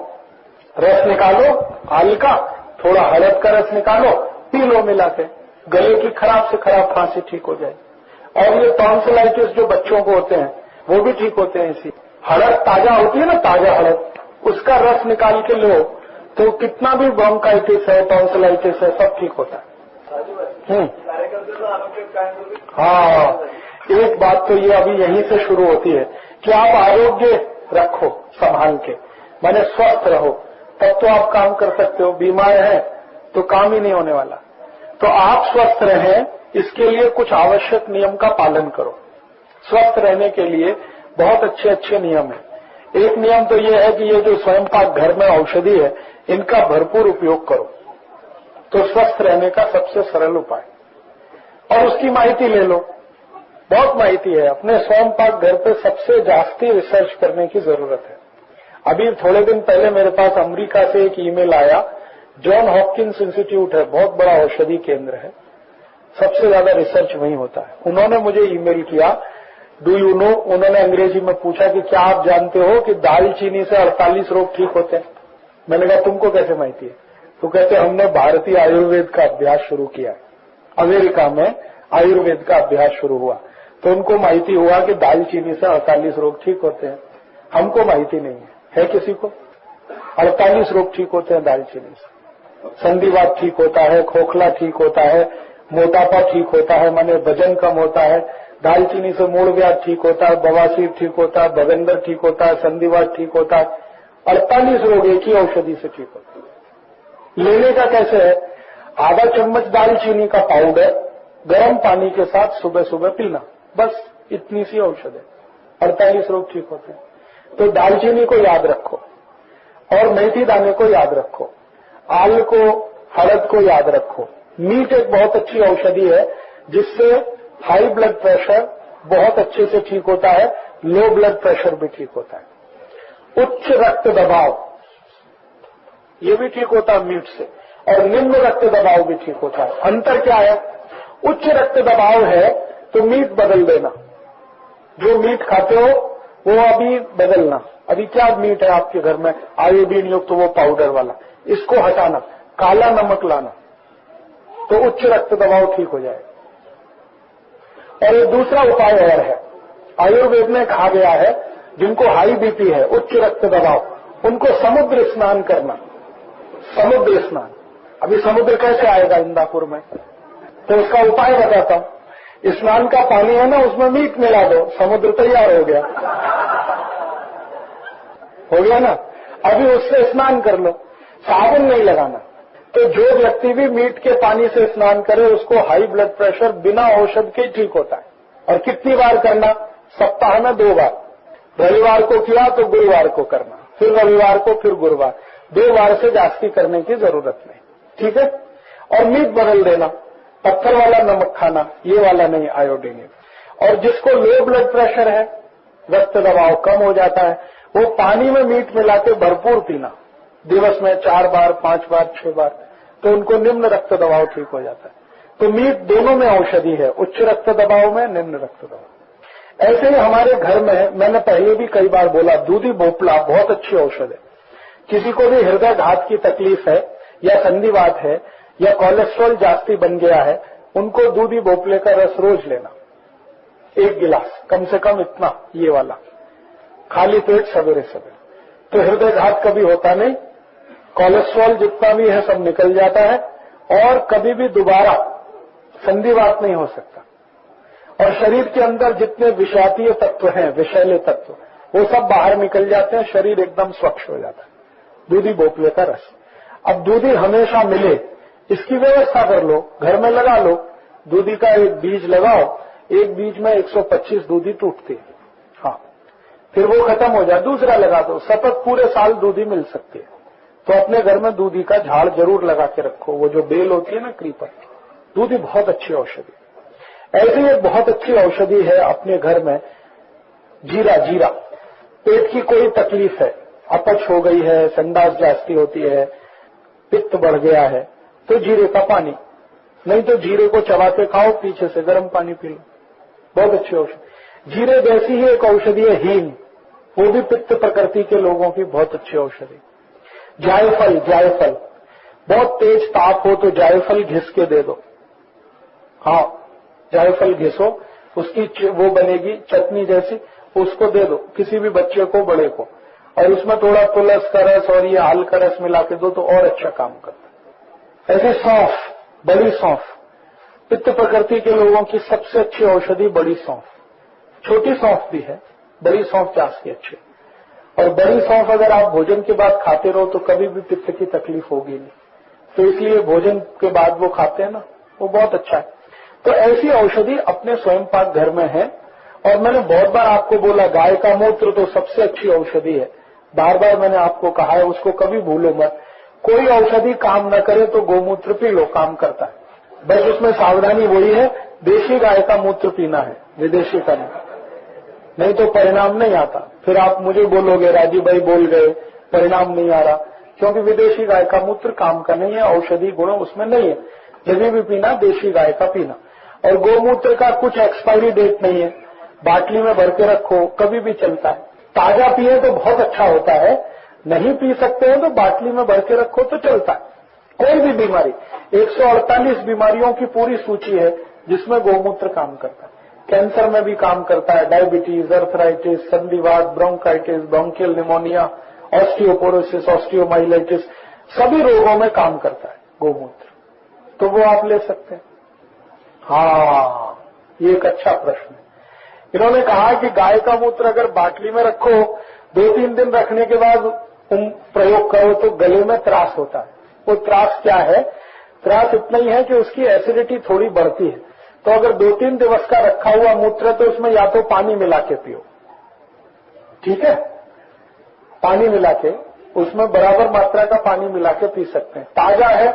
रस निकालो आल का, थोड़ा हड़द का रस निकालो, पी लो मिला के, गले की खराब से खराब खांसी ठीक हो जाए। और ये टॉन्सिलाइटिस जो बच्चों को होते हैं वो भी ठीक होते हैं। इसी हड़द ताजा होती है ना, ताजा हड़द, उसका रस निकाल के लो तो कितना भी ब्रोंकाइटिस है, टॉन्सिलाइटिस है, सब ठीक होता है। हाँ, एक बात तो ये अभी यहीं से शुरू होती है कि आप आरोग्य रखो संभाल के, माने स्वस्थ रहो, तब तो आप काम कर सकते हो। बीमार है तो काम ही नहीं होने वाला। तो आप स्वस्थ रहें, इसके लिए कुछ आवश्यक नियम का पालन करो। स्वस्थ रहने के लिए बहुत अच्छे अच्छे नियम है। एक नियम तो ये है कि ये जो स्वयंपाक घर में औषधि है, इनका भरपूर उपयोग करो, तो स्वस्थ रहने का सबसे सरल उपाय। और उसकी माहिती ले लो, बहुत माहिती है। अपने स्वयंपाक घर पे सबसे जास्ती रिसर्च करने की जरूरत है। अभी थोड़े दिन पहले मेरे पास अमेरिका से एक ईमेल आया, जॉन हॉपकिंस इंस्टीट्यूट है, बहुत बड़ा औषधि केंद्र है, सबसे ज्यादा रिसर्च वहीं होता है। उन्होंने मुझे ईमेल किया, डू यू नो, उन्होंने अंग्रेजी में पूछा कि क्या आप जानते हो कि दालचीनी से 48 रोग ठीक होते हैं। मैंने कहा तुमको कैसे माहिती है? तो कहते हमने भारतीय आयुर्वेद का अभ्यास शुरू किया है, अमेरिका में आयुर्वेद का अभ्यास शुरू हुआ, तो उनको माहिती हुआ कि दालचीनी से 48 रोग ठीक होते हैं। हमको माहिती नहीं है किसी को? 48 रोग ठीक होते हैं दालचीनी से। संधिवात ठीक होता है, खोखला ठीक होता है, मोटापा ठीक होता है, माने वजन कम होता है, दालचीनी से मूल व्याध ठीक होता है, बवासीर ठीक होता है, भगंदर ठीक होता है, संधिवात ठीक होता है। 48 रोग एक ही औषधि से ठीक होते हैं। लेने का कैसे है? आधा चम्मच दालचीनी का पाउडर गर्म पानी के साथ सुबह सुबह पीना, बस इतनी सी औषध है, 48 रोग ठीक होते हैं। तो दालचीनी को याद रखो और मेथी दाने को याद रखो, आल को, हळद को याद रखो। मीट एक बहुत अच्छी औषधि है जिससे हाई ब्लड प्रेशर बहुत अच्छे से ठीक होता है, लो ब्लड प्रेशर भी ठीक होता है। उच्च रक्त दबाव ये भी ठीक होता है मीट से, और निम्न रक्त दबाव भी ठीक होता है। अंतर क्या है? उच्च रक्त दबाव है तो मीट बदल देना, जो मीट खाते हो वो अभी बदलना। अभी क्या मीट है आपके घर में आयोडीन युक्त, तो वो पाउडर वाला, इसको हटाना, काला नमक लाना, तो उच्च रक्त दबाव ठीक हो जाएगा। और एक दूसरा उपाय और है, आयुर्वेद में कहा गया है जिनको हाई बीपी है, उच्च रक्त दबाव, उनको समुद्र स्नान करना। समुद्र स्नान, अभी समुद्र कैसे आएगा इंदापुर में, तो उसका उपाय बताता हूं। स्नान का पानी है ना, उसमें मीट मिला दो, समुद्र तैयार हो गया। हो गया ना? अभी उससे स्नान कर लो, साबुन नहीं लगाना। तो जो व्यक्ति भी मीट के पानी से स्नान करे उसको हाई ब्लड प्रेशर बिना औषध के ठीक होता है। और कितनी बार करना? सप्ताह में 2 बार। रविवार को किया तो गुरुवार को करना, फिर रविवार को, फिर गुरुवार, 2 बार से जास्ती करने की जरूरत नहीं, ठीक है? और मीट बदल देना, पत्थर वाला नमक खाना, ये वाला नहीं, आयोडीन। और जिसको लो ब्लड प्रेशर है, रक्त दबाव कम हो जाता है, वो पानी में मीट मिला के भरपूर पीना, दिवस में 4 बार 5 बार 6 बार, तो उनको निम्न रक्त दबाव ठीक हो जाता है। तो मीट दोनों में औषधि है, उच्च रक्त दबाव में, निम्न रक्त दबाव। ऐसे ही हमारे घर में, मैंने पहले भी कई बार बोला, दूधी भोपला बहुत अच्छी औषध है। किसी को भी हृदय घात की तकलीफ है या संधिवात है या कोलेस्ट्रॉल जास्ती बन गया है, उनको दूधी भोपले का रस रोज लेना, 1 गिलास, कम से कम इतना, ये वाला, खाली पेट सवेरे सवेरे, तो हृदय घात कभी होता नहीं, कोलेस्ट्रॉल जितना भी है सब निकल जाता है, और कभी भी दोबारा संधिवात नहीं हो सकता। और शरीर के अंदर जितने विषातीय तत्व हैं, विषैले तत्व, वो सब बाहर निकल जाते हैं, शरीर एकदम स्वच्छ हो जाता है। दूधी भोपले का रस। अब दूधी हमेशा मिले, इसकी व्यवस्था कर लो, घर में लगा लो, दूधी का एक बीज लगाओ, एक बीज में 125 दूधी टूटती है, हाँ, फिर वो खत्म हो जाए, दूसरा लगा दो, सतत पूरे साल दूधी मिल सकती है। तो अपने घर में दूधी का झाड़ जरूर लगा के रखो, वो जो बेल होती है ना, क्रीपर, दूधी बहुत अच्छी औषधि। ऐसी एक बहुत अच्छी औषधि है अपने घर में जीरा। जीरा, पेट की कोई तकलीफ है, अपच हो गई है, संडास जास्ती होती है, पित्त बढ़ गया है, तो जीरे का पानी, नहीं तो जीरे को चबा के खाओ, पीछे से गर्म पानी पी लो, बहुत अच्छी औषधि। जीरे जैसी ही एक औषधि है हींग, वो भी पित्त प्रकृति के लोगों की बहुत अच्छी औषधि। जायफल, जायफल, बहुत तेज ताप हो तो जायफल घिस के दे दो, हाँ, जायफल घिसो, उसकी वो बनेगी चटनी जैसी, उसको दे दो किसी भी बच्चे को, बड़े को, और उसमें थोड़ा तुलस का रस और ये आल का रस मिला के दो तो और अच्छा काम करता है। ऐसे सौंफ, बड़ी सौंफ, पित्त प्रकृति के लोगों की सबसे अच्छी औषधि बड़ी सौंफ। छोटी सौंफ भी है, बड़ी सौंफ जास्ती अच्छी। और बड़ी सौंफ अगर आप भोजन के बाद खाते रहो तो कभी भी पित्त की तकलीफ होगी नहीं, तो इसलिए भोजन के बाद वो खाते हैं ना, वो बहुत अच्छा है। तो ऐसी औषधि अपने स्वयं पाक घर में है। और मैंने बहुत बार आपको बोला, गाय का मूत्र तो सबसे अच्छी औषधि है, बार बार मैंने आपको कहा है, उसको कभी भूलो मत। कोई औषधि काम न करे तो गोमूत्र पी लो, काम करता है, बस उसमें सावधानी वही है, देशी गाय का मूत्र पीना है, विदेशी का नहीं तो परिणाम नहीं आता। फिर आप मुझे बोलोगे राजीव भाई बोल गए, परिणाम नहीं आ रहा, क्योंकि विदेशी गाय का मूत्र काम का नहीं है, औषधि गुण उसमें नहीं है। जब भी पीना देशी गाय का पीना। और गोमूत्र का कुछ एक्सपायरी डेट नहीं है, बाटली में भर के रखो, कभी भी चलता है। ताजा पिए तो बहुत अच्छा होता है, नहीं पी सकते हो तो बाटली में भर के रखो तो चलता है। कोई भी बीमारी, 148 बीमारियों की पूरी सूची है जिसमें गोमूत्र काम करता है। कैंसर में भी काम करता है, डायबिटीज, अर्थराइटिस, संधिवात, bronchitis, bronchial pneumonia, osteoporosis, osteomyelitis, सभी रोगों में काम करता है गोमूत्र। तो वो आप ले सकते हैं। हाँ, ये एक अच्छा प्रश्न है। इन्होंने कहा कि गाय का मूत्र अगर बाटली में रखो, 2-3 दिन रखने के बाद प्रयोग करो तो गले में त्रास होता है। वो त्रास क्या है? त्रास इतना ही है कि उसकी एसिडिटी थोड़ी बढ़ती है। तो अगर 2-3 दिवस का रखा हुआ मूत्र तो उसमें या तो पानी मिला के पियो, ठीक है, पानी मिला के, उसमें बराबर मात्रा का पानी मिला के पी सकते हैं। ताजा है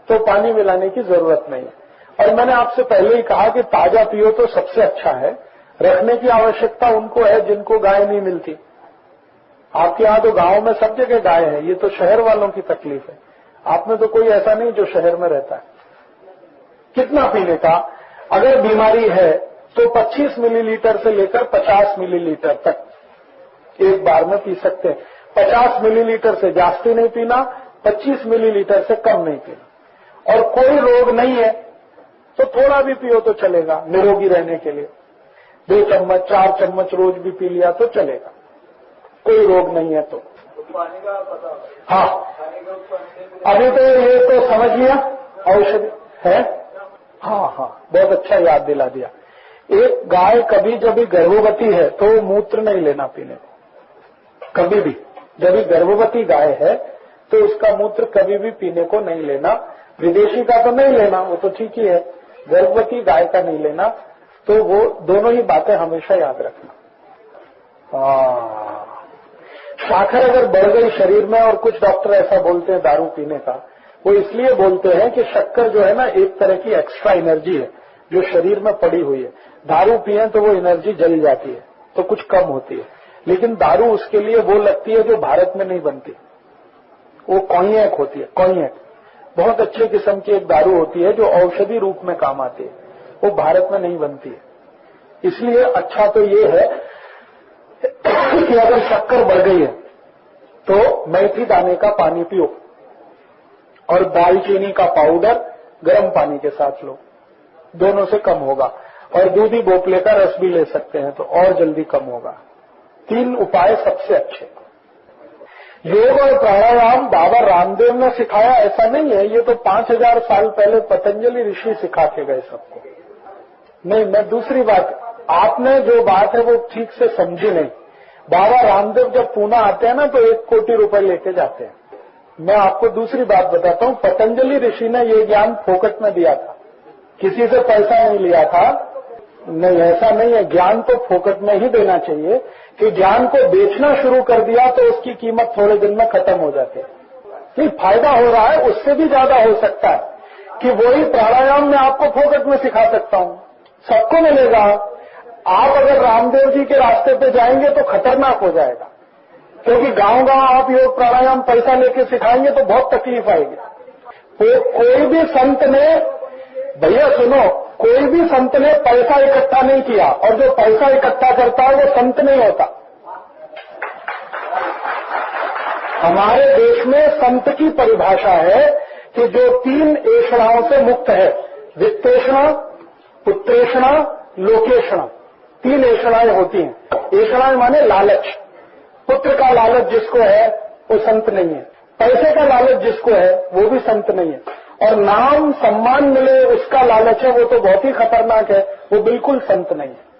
तो पानी मिलाने की जरूरत नहीं है। और मैंने आपसे पहले ही कहा कि ताजा पियो तो सबसे अच्छा है। रखने की आवश्यकता उनको है जिनको गाय नहीं मिलती। आपके यहाँ तो गांव में सब जगह गाय है, ये तो शहर वालों की तकलीफ है। आप में तो कोई ऐसा नहीं जो शहर में रहता है। कितना पीने का? अगर बीमारी है तो 25 मिलीलीटर से लेकर 50 मिलीलीटर तक एक बार में पी सकते हैं। 50 मिलीलीटर से जास्ती नहीं पीना, 25 मिलीलीटर से कम नहीं पीना। और कोई रोग नहीं है तो थोड़ा भी पियो तो चलेगा, निरोगी रहने के लिए 2 चम्मच 4 चम्मच रोज भी पी लिया तो चलेगा, कोई रोग नहीं है तो पानी का पता। हाँ, अभी तो ये तो समझ लिया औषधि है। हाँ हाँ, बहुत अच्छा याद दिला दिया। एक गाय कभी जब भी गर्भवती है तो मूत्र नहीं लेना पीने को, कभी भी। जब भी गर्भवती गाय है तो उसका मूत्र कभी भी पीने को नहीं लेना। विदेशी का तो नहीं लेना, वो तो ठीक ही है, गर्भवती गाय का नहीं लेना। तो वो दोनों ही बातें हमेशा याद रखना। शाखर अगर बढ़ गई शरीर में, और कुछ डॉक्टर ऐसा बोलते हैं दारू पीने का, वो इसलिए बोलते हैं कि शक्कर जो है ना एक तरह की एक्स्ट्रा एनर्जी है जो शरीर में पड़ी हुई है। दारू पिए तो वो एनर्जी जल जाती है तो कुछ कम होती है, लेकिन दारू उसके लिए वो लगती है जो भारत में नहीं बनती। वो कॉन्यैक होती है। कॉन्यैक बहुत अच्छे किस्म की एक दारू होती है जो औषधि रूप में काम आती है, वो भारत में नहीं बनती है। इसलिए अच्छा तो ये है कि अगर शक्कर बढ़ गई है तो मेथी दाने का पानी पियो और दालचीनी का पाउडर गर्म पानी के साथ लो, दोनों से कम होगा। और दूधी भोपले का रस भी ले सकते हैं तो और जल्दी कम होगा। 3 उपाय सबसे अच्छे। योग और प्राणायाम बाबा रामदेव ने सिखाया ऐसा नहीं है, ये तो 5000 साल पहले पतंजलि ऋषि सिखा के गए सबको। नहीं, मैं दूसरी बात, आपने जो बात है वो ठीक से समझी नहीं। बाबा रामदेव जब पूना आते हैं ना तो 1 कोटि रुपए लेके जाते हैं। मैं आपको दूसरी बात बताता हूँ, पतंजलि ऋषि ने ये ज्ञान फोकट में दिया था, किसी से पैसा नहीं लिया था। नहीं, ऐसा नहीं है, ज्ञान तो फोकट में ही देना चाहिए। कि ज्ञान को बेचना शुरू कर दिया तो उसकी कीमत थोड़े दिन में खत्म हो जाती है। नहीं, फायदा हो रहा है, उससे भी ज्यादा हो सकता है कि वही प्राणायाम मैं आपको फोकट में सिखा सकता हूँ, सबको मिलेगा। आप अगर रामदेव जी के रास्ते पे जाएंगे तो खतरनाक हो जाएगा, क्योंकि गांव-गांव आप योग प्राणायाम पैसा लेके सिखाएंगे तो बहुत तकलीफ आएगी। तो कोई भी संत ने, भैया सुनो, कोई भी संत ने पैसा इकट्ठा नहीं किया, और जो पैसा इकट्ठा करता है वो संत नहीं होता। हमारे देश में संत की परिभाषा है कि जो 3 ऐषणाओं से मुक्त है, वित्तेषणा, पुत्रेषणा, लोकेषणा, 3 ऐषणाएं होती हैं। ऐषणाएं माने लालच। पुत्र का लालच जिसको है वो संत नहीं है, पैसे का लालच जिसको है वो भी संत नहीं है, और नाम सम्मान मिले उसका लालच है वो तो बहुत ही खतरनाक है, वो बिल्कुल संत नहीं है।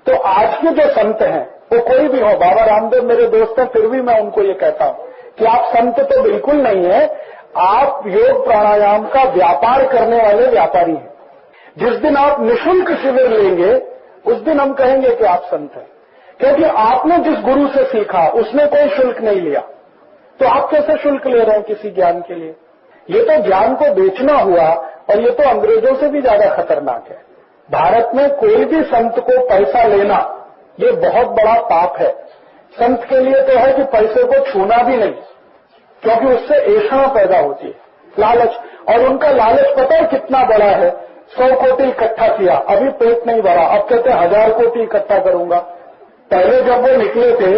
तो आज के जो संत हैं वो कोई भी हो, बाबा रामदेव मेरे दोस्त हैं, फिर भी मैं उनको ये कहता हूं कि आप संत तो बिल्कुल नहीं है, आप योग प्राणायाम का व्यापार करने वाले व्यापारी हैं। जिस दिन आप निःशुल्क शिविर लेंगे उस दिन हम कहेंगे कि आप संत हैं, क्योंकि आपने जिस गुरु से सीखा उसने कोई शुल्क नहीं लिया, तो आप कैसे शुल्क ले रहे हैं किसी ज्ञान के लिए? ये तो ज्ञान को बेचना हुआ, और ये तो अंग्रेजों से भी ज्यादा खतरनाक है। भारत में कोई भी संत को पैसा लेना ये बहुत बड़ा पाप है। संत के लिए तो है कि पैसे को छूना भी नहीं, क्योंकि उससे ऐषणा पैदा होती है, लालच। और उनका लालच पता है कितना बड़ा है? 100 कोटि इकट्ठा किया, अभी पेट नहीं भरा, अब कहते 1000 कोटि इकट्ठा करूंगा। पहले जब वो निकले थे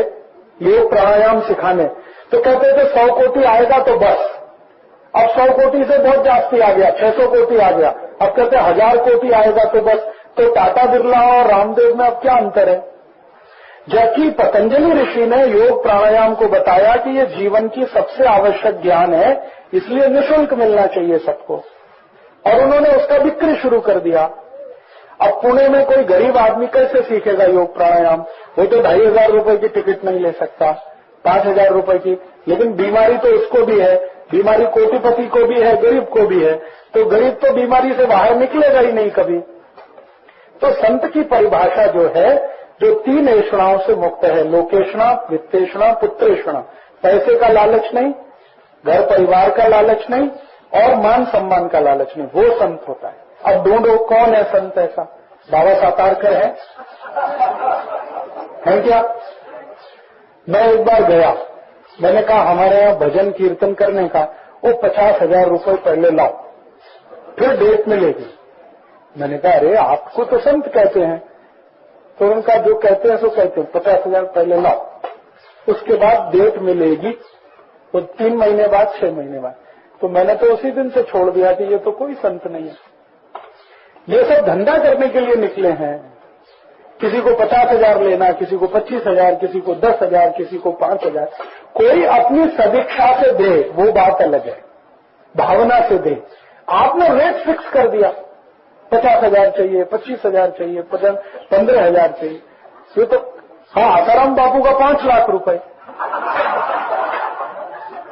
योग प्राणायाम सिखाने तो कहते थे 100 कोटि आएगा तो बस, अब 100 कोटि से बहुत जास्ती आ गया, 600 कोटि आ गया, अब कहते 1000 कोटि आएगा तो बस। तो टाटा बिरला और रामदेव में अब क्या अंतर है? जबकि पतंजलि ऋषि ने योग प्राणायाम को बताया कि ये जीवन की सबसे आवश्यक ज्ञान है, इसलिए निःशुल्क मिलना चाहिए सबको, और उन्होंने उसका बिक्री शुरू कर दिया। अब पुणे में कोई गरीब आदमी कैसे सीखेगा योग प्राणायाम? वो तो 2500 रुपए की टिकट नहीं ले सकता, 5000 रुपए की, लेकिन बीमारी तो उसको भी है, बीमारी कोटिपति को भी है, गरीब को भी है, तो गरीब तो बीमारी से बाहर निकलेगा ही नहीं कभी। तो संत की परिभाषा जो है, जो 3 ऐषणाओं से मुक्त है, लोकेषणा, वित्तेषणा, पुत्रेषणा, पैसे का लालच नहीं, घर परिवार का लालच नहीं, और मान सम्मान का लालच नहीं, वो संत होता है। अब ढूंढो कौन है संत ऐसा? बाबा सातारकर है क्या? मैं एक बार गया, मैंने कहा हमारे यहाँ भजन कीर्तन करने का वो 50,000 रुपए पहले लाओ, फिर डेट मिलेगी। मैंने कहा अरे आपको तो संत कहते हैं, तो उनका जो कहते हैं सो कहते हैं, 50,000 पहले लाओ, उसके बाद डेट मिलेगी, तो 3 महीने बाद, 6 महीने बाद। तो मैंने तो उसी दिन से छोड़ दिया कि ये तो कोई संत नहीं है, ये सब धंधा करने के लिए निकले हैं। किसी को 50,000 लेना, किसी को 25,000, किसी को 10,000, किसी को 5,000। कोई अपनी सदिच्छा से दे वो बात अलग है, भावना से दे। आपने रेट फिक्स कर दिया, 50,000 चाहिए, 25,000 चाहिए, 15,000 चाहिए। ये तो हाँ, आसाराम बापू का 5 लाख रुपए,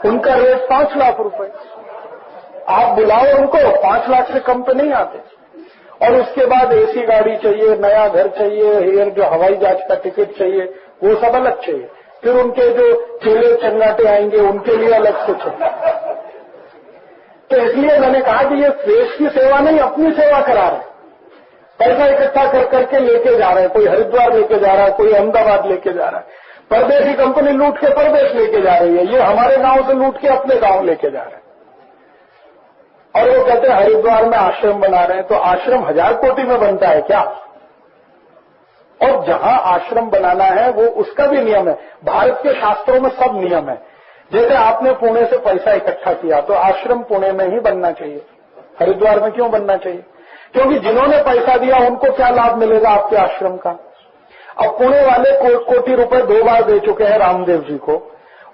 उनका रेट 5 लाख रुपए। आप बुलाओ उनको, 5 लाख से कम पे नहीं आते। और उसके बाद एसी गाड़ी चाहिए, नया घर चाहिए, एयर जो हवाई जहाज का टिकट चाहिए, वो सब अलग चाहिए। फिर उनके जो चेले चंगाटे आएंगे उनके लिए अलग से चाहिए। तो तो इसलिए मैंने कहा कि ये देश की सेवा नहीं, अपनी सेवा करा रहे हैं। पैसा इकट्ठा कर करके लेके जा रहे हैं, कोई हरिद्वार लेके जा रहा है, कोई अहमदाबाद लेके जा रहा है। परदेशी कंपनी लूट के परदेश लेके जा रही है, ये हमारे गांव से लूट के अपने गांव लेके जा रहे हैं। और वो कहते हैं हरिद्वार में आश्रम बना रहे हैं, तो आश्रम 1000 कोटि में बनता है क्या? और जहां आश्रम बनाना है वो उसका भी नियम है। भारत के शास्त्रों में सब नियम है। जैसे आपने पुणे से पैसा इकट्ठा किया तो आश्रम पुणे में ही बनना चाहिए, हरिद्वार में क्यों बनना चाहिए? क्योंकि जिन्होंने पैसा दिया उनको क्या लाभ मिलेगा आपके आश्रम का? अब पुणे वाले कोटि रुपए 2 बार दे चुके हैं रामदेव जी को,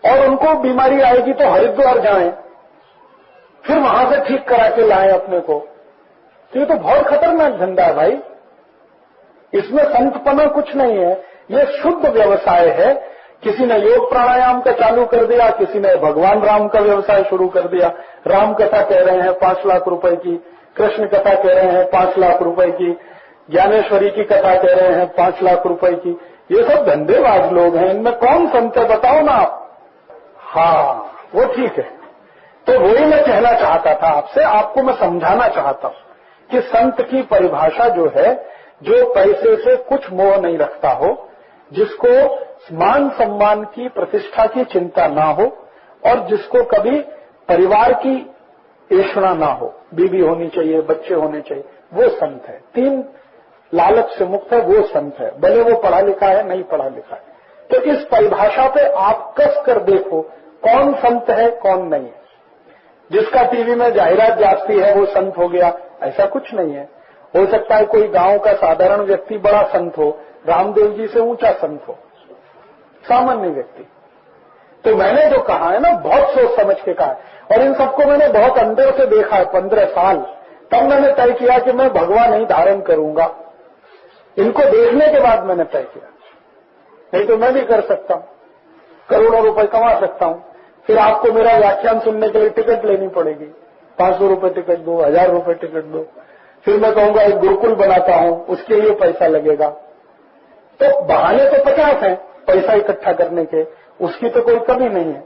और उनको बीमारी आएगी तो हरिद्वार जाएं, फिर वहां से ठीक करा के लाएं अपने को। तो ये तो बहुत खतरनाक धंधा है भाई। इसमें संतपना कुछ नहीं है, ये शुद्ध व्यवसाय है। किसी ने योग प्राणायाम का चालू कर दिया, किसी ने भगवान राम का व्यवसाय शुरू कर दिया। राम कथा कह रहे हैं 5 लाख रुपए की, कृष्ण कथा कह रहे हैं 5 लाख रुपए की, ज्ञानेश्वरी की कथा कह रहे हैं 5 लाख रुपए की। ये सब धंधेबाज लोग हैं, इनमें कौन संत है बताओ ना आप। हाँ, वो ठीक है। तो वही मैं कहना चाहता था आपसे, आपको मैं समझाना चाहता हूं कि संत की परिभाषा जो है, जो पैसे से कुछ मोह नहीं रखता हो, जिसको मान सम्मान की, प्रतिष्ठा की चिंता ना हो, और जिसको कभी परिवार की ऐषणा ना हो, बीवी होनी चाहिए, बच्चे होने चाहिए, वो संत है। 3 लालच से मुक्त है, वो संत है, भले वो पढ़ा लिखा है नहीं पढ़ा लिखा है। तो इस परिभाषा पे आप कस कर देखो कौन संत है कौन नहीं है। जिसका टीवी में जाहिरात जाती है वो संत हो गया, ऐसा कुछ नहीं है। हो सकता है कोई गांव का साधारण व्यक्ति बड़ा संत हो, रामदेव जी से ऊंचा संत हो, सामान्य व्यक्ति। तो मैंने जो कहा है ना, बहुत सोच समझ के कहा है, और इन सबको मैंने बहुत अंदर से देखा है 15 साल। तब मैंने तय किया कि मैं भगवा नहीं धारण करूंगा। इनको देखने के बाद मैंने तय किया, नहीं तो मैं भी कर सकता हूं, करोड़ों रुपए कमा सकता हूं। फिर आपको मेरा व्याख्यान सुनने के लिए टिकट लेनी पड़ेगी, 500 रुपए टिकट दो, 1000 रुपए टिकट दो। फिर मैं कहूंगा एक गुरुकुल बनाता हूं, उसके लिए पैसा लगेगा। तो बहाने तो 50 हैं पैसा इकट्ठा करने के, उसकी तो कोई कमी नहीं है।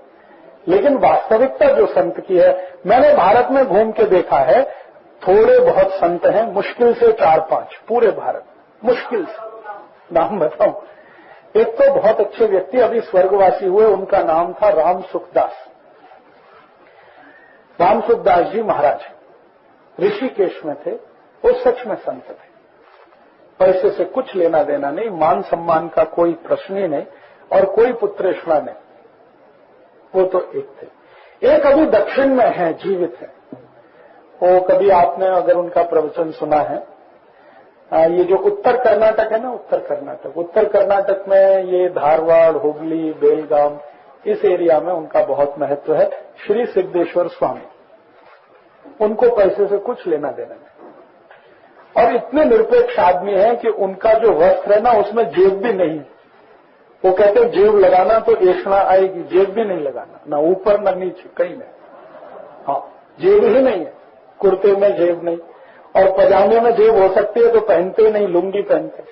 लेकिन वास्तविकता जो संत की है, मैंने भारत में घूम के देखा है, थोड़े बहुत संत हैं, मुश्किल से 4-5 पूरे भारत, मुश्किल से। नाम बताऊं, एक तो बहुत अच्छे व्यक्ति अभी स्वर्गवासी हुए, उनका नाम था राम सुखदास। राम सुखदास जी महाराज ऋषिकेश में थे, वो सच में संत थे। पैसे से कुछ लेना देना नहीं, मान सम्मान का कोई प्रश्न ही नहीं, और कोई पुत्रेष्णा नहीं। वो तो एक थे। एक अभी दक्षिण में है, जीवित है। वो कभी आपने अगर उनका प्रवचन सुना है, ये जो उत्तर कर्नाटक है ना, उत्तर कर्नाटक में ये धारवाड़, हुगली, बेलगाम, इस एरिया में उनका बहुत महत्व है। श्री सिद्धेश्वर स्वामी, उनको पैसे से कुछ लेना देना नहीं, और इतने निरपेक्ष आदमी हैं कि उनका जो वस्त्र है ना, उसमें जेब भी नहीं। वो कहते हैं जेब लगाना तो ऐषणा आएगी, जेब भी नहीं लगाना, ना ऊपर ना नीचे, कहीं नहीं। हाँ, जेब ही नहीं है, कुर्ते में जेब नहीं, और पजामे में जेब हो सकती है तो पहनते ही नहीं, लुंगी पहनते।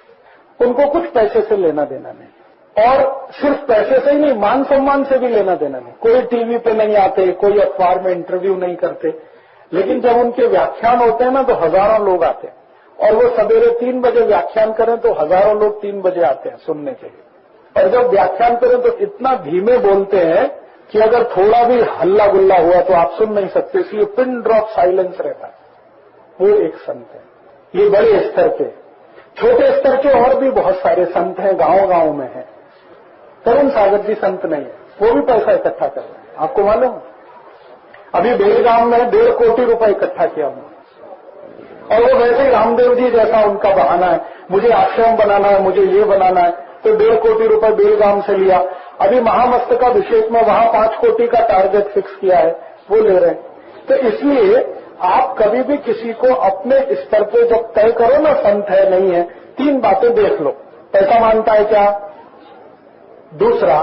उनको कुछ पैसे से लेना देना नहीं, और सिर्फ पैसे से ही नहीं, मान सम्मान से भी लेना देना नहीं। कोई टीवी पे नहीं आते, कोई अखबार में इंटरव्यू नहीं करते, लेकिन जब उनके व्याख्यान होते हैं ना तो हजारों लोग आते हैं, और वो सवेरे 3 बजे व्याख्यान करें तो हजारों लोग 3 बजे आते हैं सुनने के लिए। और जब व्याख्यान करें तो इतना धीमे बोलते हैं कि अगर थोड़ा भी हल्ला गुल्ला हुआ तो आप सुन नहीं सकते, इसलिए पिन ड्रॉप साइलेंस रहता है। वो एक संत है। ये बड़े स्तर के, छोटे स्तर के और भी बहुत सारे संत हैं, गांव-गांव में हैं। तरुण सागर जी संत नहीं है, वो भी पैसा इकट्ठा कर रहे हैं, आपको मालूम है। अभी बेलगाम में 1.5 कोटि रुपए इकट्ठा किया उन्होंने, और वो वैसे ही रामदेव जी जैसा उनका बहाना है, मुझे आश्रम बनाना है, मुझे ये बनाना है, तो 1.5 कोटि रुपए बेलगाम से लिया। अभी महामस्तकाभिषेक में वहां 5 कोटि का टारगेट फिक्स किया है, वो ले रहे हैं। तो इसलिए आप कभी भी किसी को अपने स्तर पे जब तय करो ना, संत है नहीं है, 3 बातें देख लो। पैसा मानता है क्या, दूसरा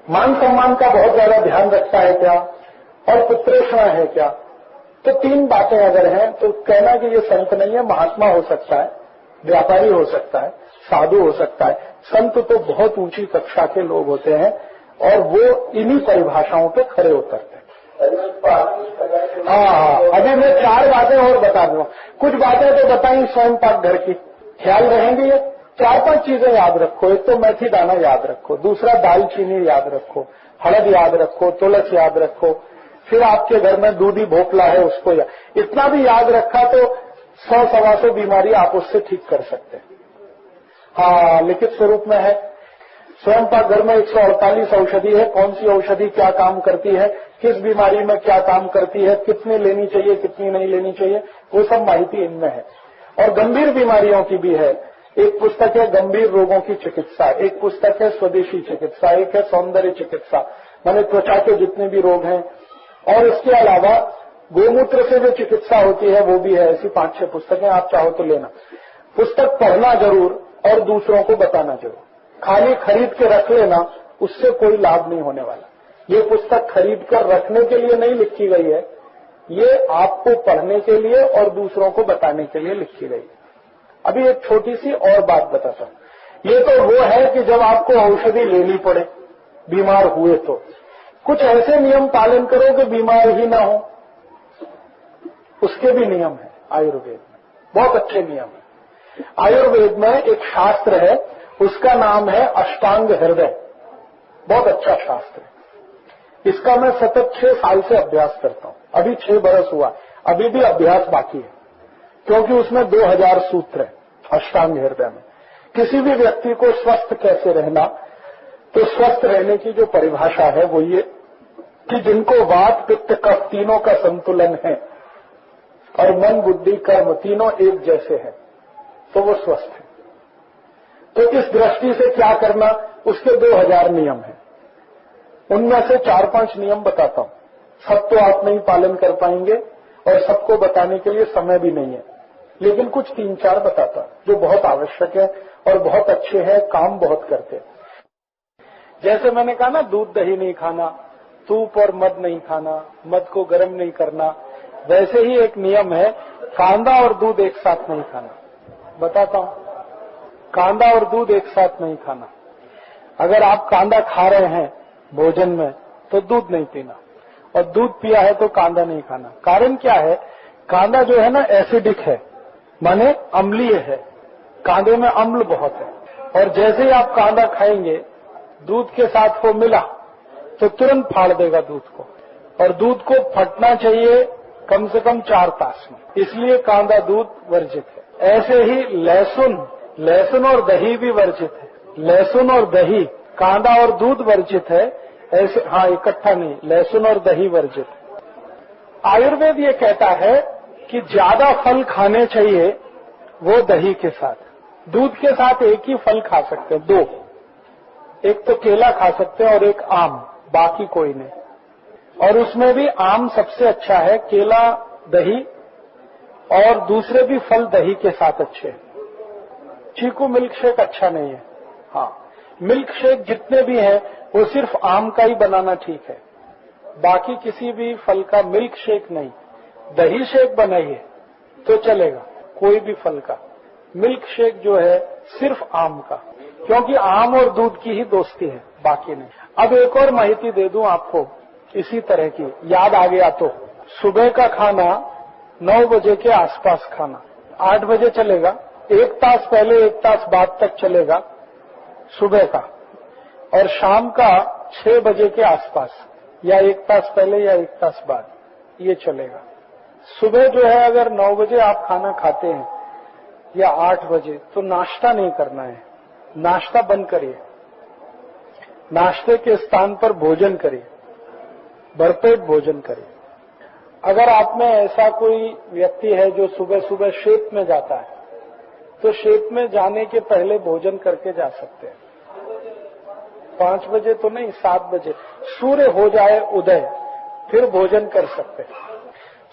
मान सम्मान का बहुत ज्यादा ध्यान रखता है क्या, और पुत्रेष्णा है क्या। तो 3 बातें अगर हैं तो कहना कि ये संत नहीं है, महात्मा हो सकता है, व्यापारी हो सकता है, साधु हो सकता है। संत तो बहुत ऊंची कक्षा के लोग होते हैं, और वो इन्हीं परिभाषाओं पे खरे उतरते हैं। हाँ, अभी मैं 4 बातें और बता दूंगा। कुछ बातें तो बताई स्वयं पाक घर की, ख्याल रहेंगी ये। 4-5 चीजें याद रखो। एक तो मेथी दाना याद रखो, दूसरा दालचीनी याद रखो, हळद याद रखो, तुलसी याद रखो, फिर आपके घर में दूधी भोपला है उसको इतना भी याद रखा तो 100-125 बीमारी आप उससे ठीक कर सकते हैं। हाँ, लिखित स्वरूप में है। स्वयं पाक घर में 148 औषधि है। कौन सी औषधि क्या काम करती है, किस बीमारी में क्या काम करती है, कितनी लेनी चाहिए, कितनी नहीं लेनी चाहिए, वो सब माहिती इनमें है। और गंभीर बीमारियों की भी है। एक पुस्तक है गंभीर रोगों की चिकित्सा, एक पुस्तक है स्वदेशी चिकित्सा, एक है सौंदर्य चिकित्सा, माने त्वचा के जितने भी रोग हैं। और इसके अलावा गोमूत्र से जो चिकित्सा होती है वो भी है। ऐसी 5-6 पुस्तकें आप चाहो तो लेना। पुस्तक पढ़ना जरूर और दूसरों को बताना जरूर। खाली खरीद के रख लेना, उससे कोई लाभ नहीं होने वाला। ये पुस्तक खरीद कर रखने के लिए नहीं लिखी गई है, ये आपको पढ़ने के लिए और दूसरों को बताने के लिए लिखी गई है। अभी एक छोटी सी और बात बताता हूं। ये तो वो है कि जब आपको औषधि लेनी पड़े बीमार हुए तो कुछ ऐसे नियम पालन करो कि बीमार ही ना हो, उसके भी नियम है आयुर्वेद में, बहुत अच्छे नियम है। आयुर्वेद में एक शास्त्र है, उसका नाम है अष्टांग हृदय। बहुत अच्छा शास्त्र है। इसका मैं सतत 6 साल से अभ्यास करता हूं। अभी 6 बरस हुआ, अभी भी अभ्यास बाकी है, क्योंकि उसमें 2000 सूत्र है अष्टांग हृदय में। किसी भी व्यक्ति को स्वस्थ कैसे रहना, तो स्वस्थ रहने की जो परिभाषा है वो ये कि जिनको वात पित्त कफ तीनों का संतुलन है और मन बुद्धि कर्म तीनों एक जैसे हैं, तो वो स्वस्थ है। तो इस दृष्टि से क्या करना, उसके 2000 नियम हैं। उनमें से 4-5 नियम बताता हूं। सब तो आप नहीं पालन कर पाएंगे और सबको बताने के लिए समय भी नहीं है, लेकिन कुछ 3-4 बताता जो बहुत आवश्यक है और बहुत अच्छे हैं, काम बहुत करते हैं। जैसे मैंने कहा ना, दूध दही नहीं खाना, सूप और मद नहीं खाना, मद को गर्म नहीं करना, वैसे ही एक नियम है कांदा और दूध एक साथ नहीं खाना। बताता हूं, कांदा और दूध एक साथ नहीं खाना। अगर आप कांदा खा रहे हैं भोजन में तो दूध नहीं पीना, और दूध पिया है तो कांदा नहीं खाना। कारण क्या है, कांदा जो है ना एसिडिक है, माने अम्लीय है, कांदे में अम्ल बहुत है, और जैसे ही आप कांदा खाएंगे दूध के साथ वो मिला तो तुरंत फाड़ देगा दूध को, और दूध को फटना चाहिए कम से कम 4 तास में, इसलिए कांदा दूध वर्जित है। ऐसे ही लहसुन और दही भी वर्जित है। लहसुन और दही, कांदा और दूध वर्जित है, ऐसे हाँ इकट्ठा नहीं, लहसुन और दही वर्जित है। आयुर्वेद ये कहता है कि ज्यादा फल खाने चाहिए वो दही के साथ। दूध के साथ एक ही फल खा सकते हैं, 2, एक तो केला खा सकते हैं और एक आम, बाकी कोई नहीं। और उसमें भी आम सबसे अच्छा है, केला दही और दूसरे भी फल दही के साथ अच्छे हैं। चीकू मिल्क शेक अच्छा नहीं है। हाँ, मिल्क शेक जितने भी हैं वो सिर्फ आम का ही बनाना ठीक है, बाकी किसी भी फल का मिल्क शेक नहीं। दही शेक बनाइए तो चलेगा, कोई भी फल का। मिल्क शेक जो है सिर्फ आम का, क्योंकि आम और दूध की ही दोस्ती है, बाकी नहीं। अब एक और माहिती दे दूं आपको इसी तरह की, याद आ गया तो। सुबह का खाना 9 बजे के आसपास खाना, 8 बजे चलेगा, 1 तास पहले 1 तास बाद तक चलेगा सुबह का, और शाम का 6 बजे के आसपास, या 1 तास पहले या 1 तास बाद, ये चलेगा। सुबह जो है अगर 9 बजे आप खाना खाते हैं या 8 बजे, तो नाश्ता नहीं करना है, नाश्ता बंद करिए, नाश्ते के स्थान पर भोजन करिए, भरपेट भोजन करिए। अगर आप में ऐसा कोई व्यक्ति है जो सुबह सुबह शेत में जाता है, तो शेत में जाने के पहले भोजन करके जा सकते हैं। 5 बजे तो नहीं, 7 बजे सूर्य हो जाए उदय, फिर भोजन कर सकते हैं।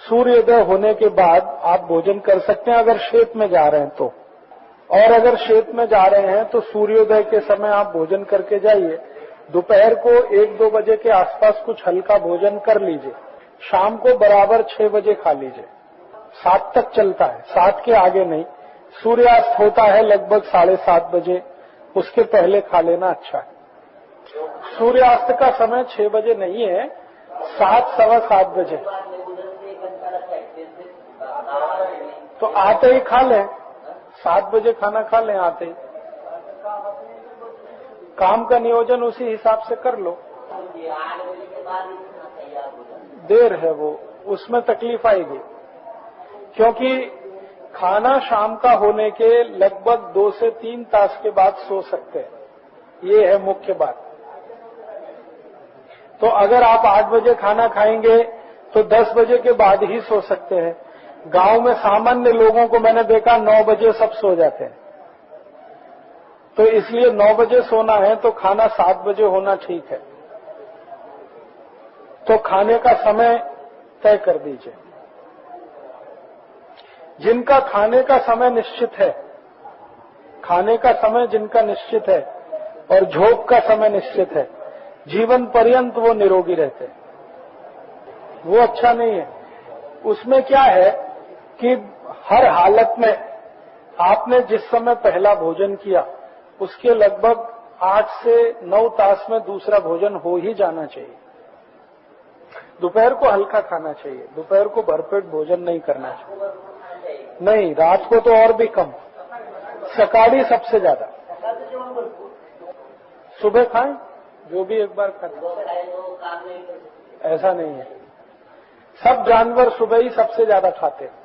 सूर्योदय होने के बाद आप भोजन कर सकते हैं अगर शेत में जा रहे हैं तो। और अगर शेत में जा रहे हैं तो सूर्योदय के समय आप भोजन करके जाइए। दोपहर को 1-2 बजे के आसपास कुछ हल्का भोजन कर लीजिए, शाम को बराबर 6 बजे खा लीजिए। 7 तक चलता है, 7 के आगे नहीं। सूर्यास्त होता है लगभग 7:30 बजे, उसके पहले खा लेना अच्छा है। सूर्यास्त का समय 6 बजे नहीं है, 7, सवा 7 बजे। तो आते ही खा लें, 7 बजे खाना खा लें आते ही। काम का नियोजन उसी हिसाब से कर लो। देर है वो, उसमें तकलीफ आएगी, क्योंकि खाना शाम का होने के लगभग 2 से 3 तास के बाद सो सकते हैं, ये है मुख्य बात। तो अगर आप 8 बजे खाना खाएंगे तो 10 बजे के बाद ही सो सकते हैं। गांव में सामान्य लोगों को मैंने देखा 9 बजे सब सो जाते हैं, तो इसलिए 9 बजे सोना है तो खाना 7 बजे होना ठीक है। तो खाने का समय तय कर दीजिए। जिनका खाने का समय निश्चित है, खाने का समय जिनका निश्चित है और झोंक का समय निश्चित है, जीवन पर्यंत वो निरोगी रहते हैं। वो अच्छा नहीं है। उसमें क्या है कि हर हालत में आपने जिस समय पहला भोजन किया उसके लगभग 8 से 9 तास में दूसरा भोजन हो ही जाना चाहिए। दोपहर को हल्का खाना चाहिए, दोपहर को भरपेट भोजन नहीं करना चाहिए। नहीं, रात को तो और भी कम, सकाळी सबसे ज्यादा। सुबह खाएं जो भी एक बार खाएं, ऐसा नहीं है। सब जानवर सुबह ही सबसे ज्यादा खाते हैं।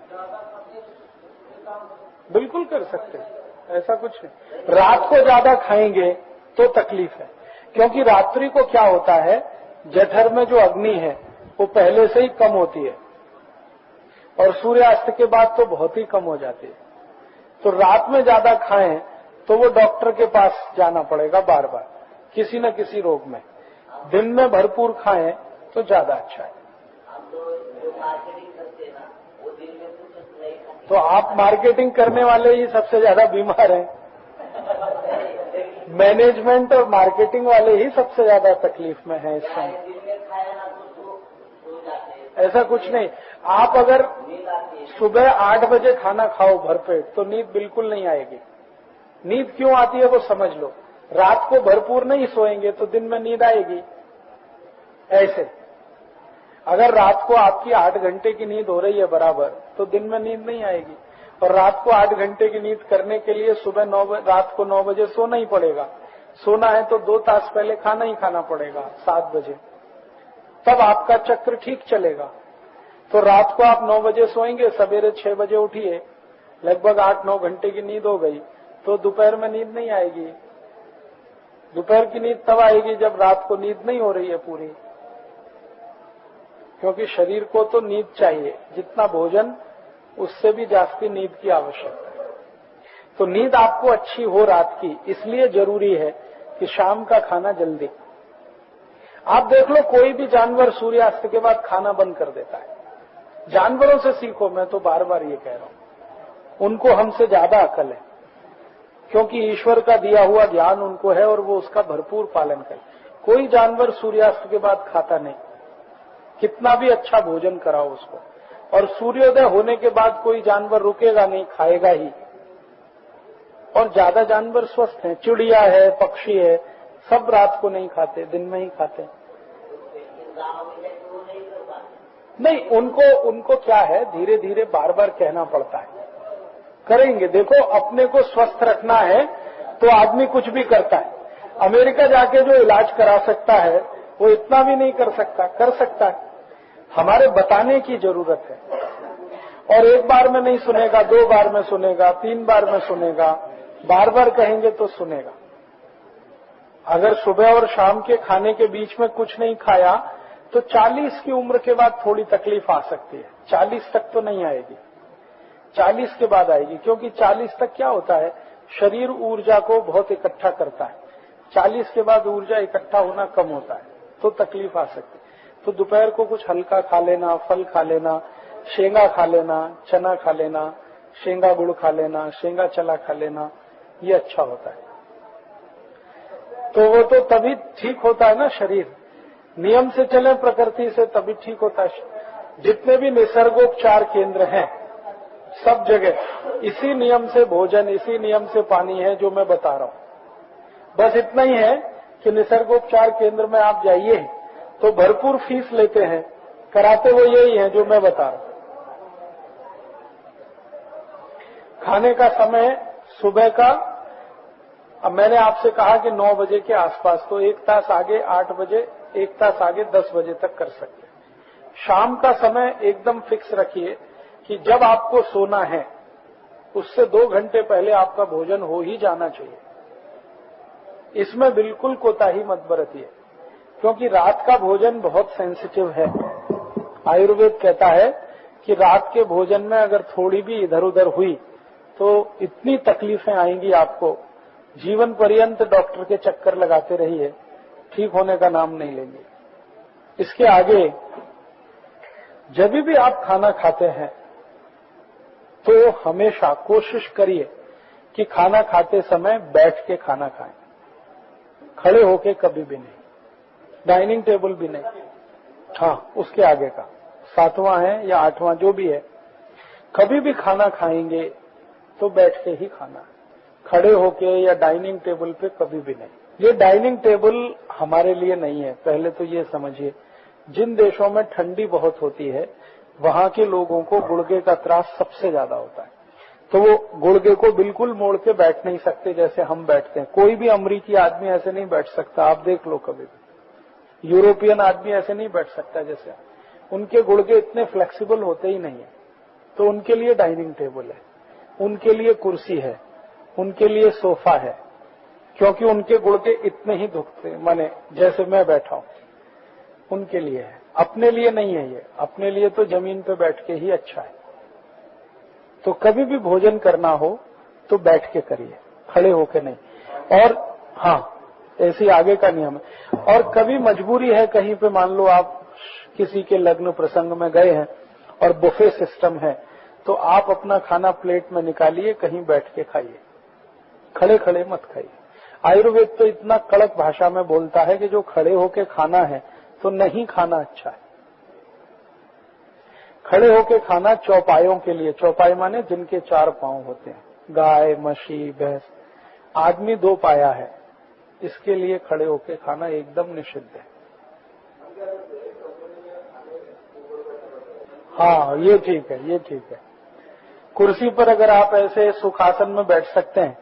बिल्कुल कर सकते हैं, ऐसा कुछ नहीं। रात को ज्यादा खाएंगे तो तकलीफ है, क्योंकि रात्रि को क्या होता है, जठर में जो अग्नि है वो पहले से ही कम होती है और सूर्यास्त के बाद तो बहुत ही कम हो जाती है। तो रात में ज्यादा खाएं तो वो डॉक्टर के पास जाना पड़ेगा बार बार किसी न किसी रोग में। दिन में भरपूर खाएं तो ज्यादा अच्छा है। तो आप मार्केटिंग करने वाले ही सबसे ज्यादा बीमार हैं। मैनेजमेंट और मार्केटिंग वाले ही सबसे ज्यादा तकलीफ में हैं इस समय। ऐसा कुछ नहीं। आप अगर सुबह 8 बजे खाना खाओ भरपेट तो नींद बिल्कुल नहीं आएगी। नींद क्यों आती है वो समझ लो। रात को भरपूर नहीं सोएंगे तो दिन में नींद आएगी। ऐसे अगर रात को आपकी 8 घंटे की नींद हो रही है बराबर तो दिन में नींद नहीं आएगी। और रात को 8 घंटे की नींद करने के लिए सुबह रात को 9 बजे सोना ही पड़ेगा। सोना है तो 2 तास पहले खाना ही खाना पड़ेगा 7 बजे, तब आपका चक्र ठीक चलेगा। तो रात को आप 9 बजे सोएंगे, सवेरे 6 बजे उठिए, लगभग 8-9 घंटे की नींद हो गई, तो दोपहर में नींद नहीं आएगी। दोपहर की नींद तब आएगी जब रात को नींद नहीं हो रही है पूरी, क्योंकि शरीर को तो नींद चाहिए। जितना भोजन उससे भी जास्ती नींद की आवश्यकता है। तो नींद आपको अच्छी हो रात की, इसलिए जरूरी है कि शाम का खाना जल्दी। आप देख लो कोई भी जानवर सूर्यास्त के बाद खाना बंद कर देता है। जानवरों से सीखो, मैं तो बार बार ये कह रहा हूं। उनको हमसे ज्यादा अकल है, क्योंकि ईश्वर का दिया हुआ ज्ञान उनको है और वो उसका भरपूर पालन करे। कोई जानवर सूर्यास्त के बाद खाता नहीं, कितना भी अच्छा भोजन कराओ उसको। और सूर्योदय होने के बाद कोई जानवर रुकेगा नहीं, खाएगा ही। और ज्यादा जानवर स्वस्थ हैं, चिड़िया है, पक्षी है, सब रात को नहीं खाते, दिन में ही खाते। नहीं, उनको क्या है, धीरे धीरे बार बार कहना पड़ता है। करेंगे, देखो अपने को स्वस्थ रखना है तो आदमी कुछ भी करता है। अमेरिका जाके जो इलाज करा सकता है वो इतना भी नहीं कर सकता, कर सकता है। हमारे बताने की जरूरत है। और एक बार में नहीं सुनेगा, 2 बार में सुनेगा, 3 बार में सुनेगा, बार बार कहेंगे तो सुनेगा। अगर सुबह और शाम के खाने के बीच में कुछ नहीं खाया तो 40 की उम्र के बाद थोड़ी तकलीफ आ सकती है। 40 तक तो नहीं आएगी, 40 के बाद आएगी, क्योंकि 40 तक क्या होता है, शरीर ऊर्जा को बहुत इकट्ठा करता है। 40 के बाद ऊर्जा इकट्ठा होना कम होता है, तो तकलीफ आ सकती है। तो दोपहर को कुछ हल्का खा लेना, फल खा लेना, शेंगा खा लेना, चना खा लेना, शेंगा गुड़ खा लेना, शेंगा चला खा लेना, ये अच्छा होता है। तो वो तो तभी ठीक होता है ना शरीर। नियम से चले प्रकृति से तभी ठीक होता है। जितने भी निसर्गोपचार केंद्र हैं सब जगह इसी नियम से भोजन, इसी नियम से पानी है जो मैं बता रहा हूं। बस इतना ही है कि निसर्गोपचार केंद्र में आप जाइए तो भरपूर फीस लेते हैं, कराते वो यही है जो मैं बता रहा हूं। खाने का समय सुबह का, अब मैंने आपसे कहा कि 9 बजे के आसपास, तो 1 तास आगे 8 बजे, 1 तास आगे 10 बजे तक कर सकते हैं। शाम का समय एकदम फिक्स रखिए कि जब आपको सोना है उससे 2 घंटे पहले आपका भोजन हो ही जाना चाहिए। इसमें बिल्कुल कोताही मत बरतिए, क्योंकि रात का भोजन बहुत सेंसिटिव है। आयुर्वेद कहता है कि रात के भोजन में अगर थोड़ी भी इधर उधर हुई तो इतनी तकलीफें आएंगी आपको, जीवन पर्यंत डॉक्टर के चक्कर लगाते रहिए, ठीक होने का नाम नहीं लेंगे। इसके आगे जब भी आप खाना खाते हैं तो हमेशा कोशिश करिए कि खाना खाते समय बैठ के खाना खाएं, खड़े होके कभी भी नहीं, डाइनिंग टेबल भी नहीं। हाँ, उसके आगे का 7वां है या 8वां जो भी है, कभी भी खाना खाएंगे तो बैठ के ही खाना, खड़े होके या डाइनिंग टेबल पे कभी भी नहीं। ये डाइनिंग टेबल हमारे लिए नहीं है, पहले तो ये समझिए। जिन देशों में ठंडी बहुत होती है वहां के लोगों को गुर्दे का त्रास सबसे ज्यादा होता है, तो वो गुर्दे को बिल्कुल मोड़ के बैठ नहीं सकते जैसे हम बैठते हैं। कोई भी अमरीकी आदमी ऐसे नहीं बैठ सकता, आप देख लो कभी भी। यूरोपियन आदमी ऐसे नहीं बैठ सकता जैसे, उनके गुर्दे इतने फ्लेक्सिबल होते ही नहीं है। तो उनके लिए डाइनिंग टेबल है, उनके लिए कुर्सी है, उनके लिए सोफा है, क्योंकि उनके गुर्दे इतने ही दुखते, माने जैसे मैं बैठा हूं, उनके लिए है, अपने लिए नहीं है। ये अपने लिए तो जमीन पे बैठ के ही अच्छा है। तो कभी भी भोजन करना हो तो बैठ के करिए, खड़े होके नहीं। और हाँ, ऐसे आगे का नियम है। और कभी मजबूरी है कहीं पे, मान लो आप किसी के लग्न प्रसंग में गए हैं और बुफे सिस्टम है, तो आप अपना खाना प्लेट में निकालिए, कहीं बैठ के खाइए, खड़े खड़े मत खाइए। आयुर्वेद तो इतना कड़क भाषा में बोलता है कि जो खड़े होके खाना है तो नहीं खाना अच्छा है। खड़े होके खाना चौपायों के लिए, चौपाई माने जिनके 4 पांव होते हैं, गाय, मशी, भैंस, आदमी 2 पाया है, इसके लिए खड़े होके खाना एकदम निषिद्ध है। हाँ, ये ठीक है, ये ठीक है। कुर्सी पर अगर आप ऐसे सुखासन में बैठ सकते हैं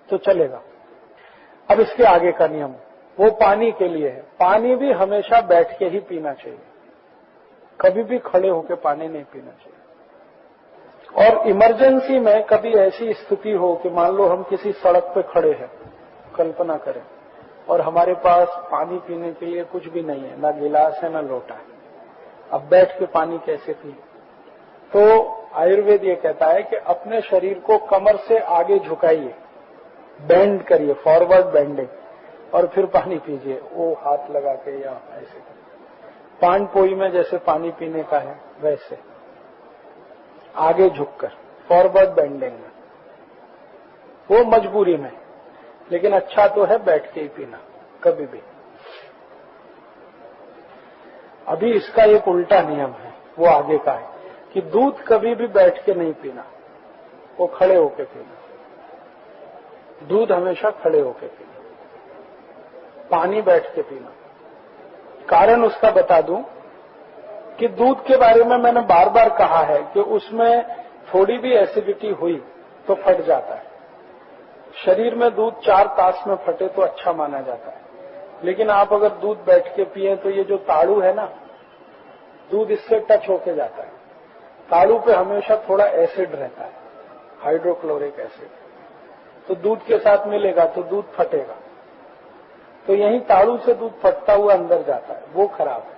तो चलेगा। अब इसके आगे का नियम वो पानी के लिए है। पानी भी हमेशा बैठ के ही पीना चाहिए, कभी भी खड़े होकर पानी नहीं पीना चाहिए। और इमरजेंसी में कभी ऐसी स्थिति हो कि मान लो हम किसी सड़क पे खड़े हैं, कल्पना करें, और हमारे पास पानी पीने के लिए कुछ भी नहीं है, ना गिलास है ना लोटा है, अब बैठ के पानी कैसे पिए? तो आयुर्वेद ये कहता है कि अपने शरीर को कमर से आगे झुकाइए, बेंड करिए, फॉरवर्ड बेंडिंग, और फिर पानी पीजिए, वो हाथ लगा के या ऐसे पान पोई में जैसे पानी पीने का है वैसे आगे झुककर, फॉरवर्ड बेंडिंग में। वो मजबूरी में, लेकिन अच्छा तो है बैठ के ही पीना कभी भी। अभी इसका एक उल्टा नियम है, वो आगे का है कि दूध कभी भी बैठ के नहीं पीना, वो खड़े होके पीना। दूध हमेशा खड़े होके पीना, पानी बैठ के पीना। कारण उसका बता दूं कि दूध के बारे में मैंने बार बार कहा है कि उसमें थोड़ी भी एसिडिटी हुई तो फट जाता है। शरीर में दूध 4 तास में फटे तो अच्छा माना जाता है, लेकिन आप अगर दूध बैठ के पिए तो ये जो ताड़ू है ना, दूध इससे टच होके जाता है। ताड़ू पे हमेशा थोड़ा एसिड रहता है, हाइड्रोक्लोरिक एसिड, तो दूध के साथ मिलेगा तो दूध फटेगा। तो यही ताड़ू से दूध फटता हुआ अंदर जाता है, वो खराब है।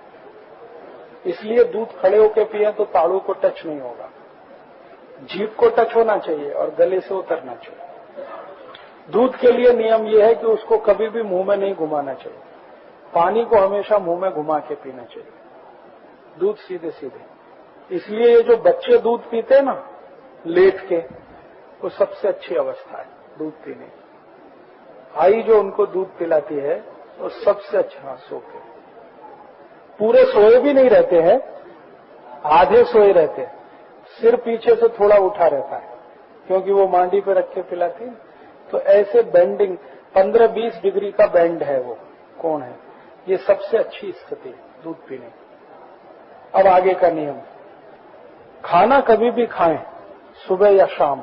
इसलिए दूध खड़े होकर पिए तो ताड़ू को टच नहीं होगा, जीभ को टच होना चाहिए और गले से उतरना चाहिए। दूध के लिए नियम यह है कि उसको कभी भी मुंह में नहीं घुमाना चाहिए, पानी को हमेशा मुंह में घुमा के पीना चाहिए, दूध सीधे सीधे। इसलिए ये जो बच्चे दूध पीते हैं ना लेट के, वो सबसे अच्छी अवस्था है दूध पीने की। आई जो उनको दूध पिलाती है वो सबसे अच्छा सो के, पूरे सोए भी नहीं रहते हैं, आधे सोए रहते हैं, सिर पीछे से थोड़ा उठा रहता है क्योंकि वो मांडी पे रख के पिलाती है। तो ऐसे बेंडिंग 15-20 डिग्री का बेंड है, वो कोण है, ये सबसे अच्छी स्थिति है। दूध पीने। अब आगे का नियम, खाना कभी भी खाएं, सुबह या शाम,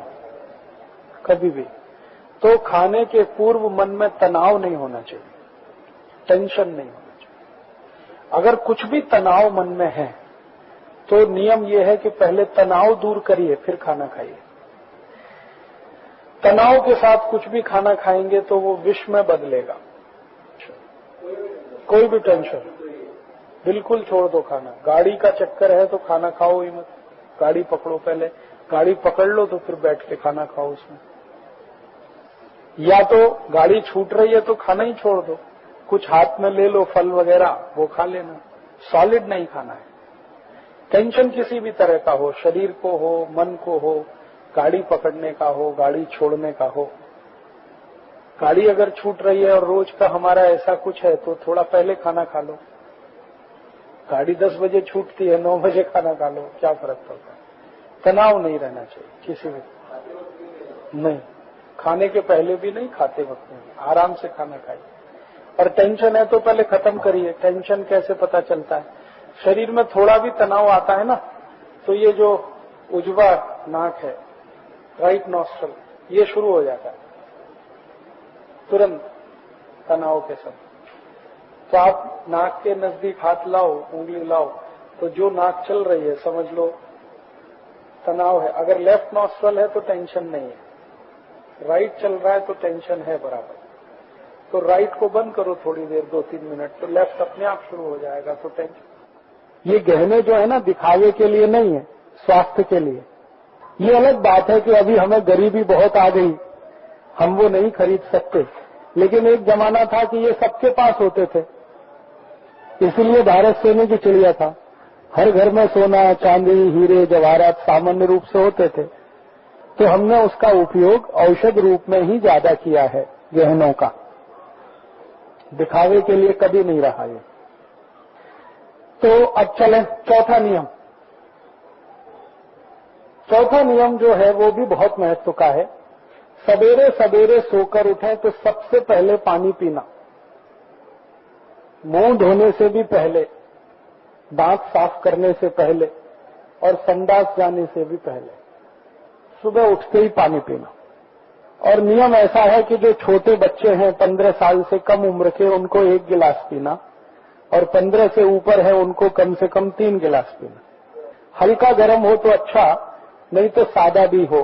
कभी भी, तो खाने के पूर्व मन में तनाव नहीं होना चाहिए, टेंशन नहीं होना चाहिए। अगर कुछ भी तनाव मन में है तो नियम यह है कि पहले तनाव दूर करिए फिर खाना खाइए। तनाव के साथ कुछ भी खाना खाएंगे तो वो विष में बदलेगा। कोई भी टेंशन, बिल्कुल छोड़ दो खाना। गाड़ी का चक्कर है तो खाना खाओ ही मत, गाड़ी पकड़ो, पहले गाड़ी पकड़ लो तो फिर बैठ के खाना खाओ उसमें। या तो गाड़ी छूट रही है तो खाना ही छोड़ दो, कुछ हाथ में ले लो, फल वगैरह वो खा लेना, सॉलिड नहीं खाना है। टेंशन किसी भी तरह का हो, शरीर को हो, मन को हो, गाड़ी पकड़ने का हो, गाड़ी छोड़ने का हो। गाड़ी अगर छूट रही है और रोज का हमारा ऐसा कुछ है तो थोड़ा पहले खाना खा लो। गाड़ी 10 बजे छूटती है, 9 बजे खाना खा लो, क्या फर्क पड़ता है। तनाव नहीं रहना चाहिए किसी भी, नहीं, खाने के पहले भी नहीं, खाते वक्त नहीं, आराम से खाना खाइए। और टेंशन है तो पहले खत्म करिए। टेंशन कैसे पता चलता है, शरीर में थोड़ा भी तनाव आता है ना तो ये जो उजवा नाक है, राइट नॉस्ट्रल, ये शुरू हो जाता है तुरंत तनाव के समय। तो आप नाक के नजदीक हाथ लाओ, उंगली लाओ, तो जो नाक चल रही है समझ लो तनाव है। अगर लेफ्ट नॉस्ट्रल है तो टेंशन नहीं है, राइट चल रहा है तो टेंशन है बराबर। तो राइट को बंद करो थोड़ी देर, 2-3 मिनट, तो लेफ्ट अपने आप शुरू हो जाएगा। तो टेंशन, ये गहने जो है ना दिखावे के लिए नहीं है, स्वास्थ्य के लिए। ये अलग बात है कि अभी हमें गरीबी बहुत आ गई, हम वो नहीं खरीद सकते, लेकिन एक जमाना था कि ये सबके पास होते थे। इसीलिए भारत सोने की चिड़िया था। हर घर में सोना, चांदी, हीरे, जवाहरात सामान्य रूप से होते थे। तो हमने उसका उपयोग औषध रूप में ही ज्यादा किया है, गहनों का, दिखावे के लिए कभी नहीं रहा ये। तो अब चलें चौथा नियम। चौथा नियम जो है वो भी बहुत महत्व का है। सवेरे सवेरे सोकर उठें तो सबसे पहले पानी पीना, मुंह धोने से भी पहले, दांत साफ करने से पहले और संडास जाने से भी पहले सुबह उठते ही पानी पीना। और नियम ऐसा है कि जो छोटे बच्चे हैं 15 साल से कम उम्र के, उनको 1 गिलास पीना, और 15 से ऊपर है उनको कम से कम 3 गिलास पीना। हल्का गर्म हो तो अच्छा, नहीं तो सादा भी हो,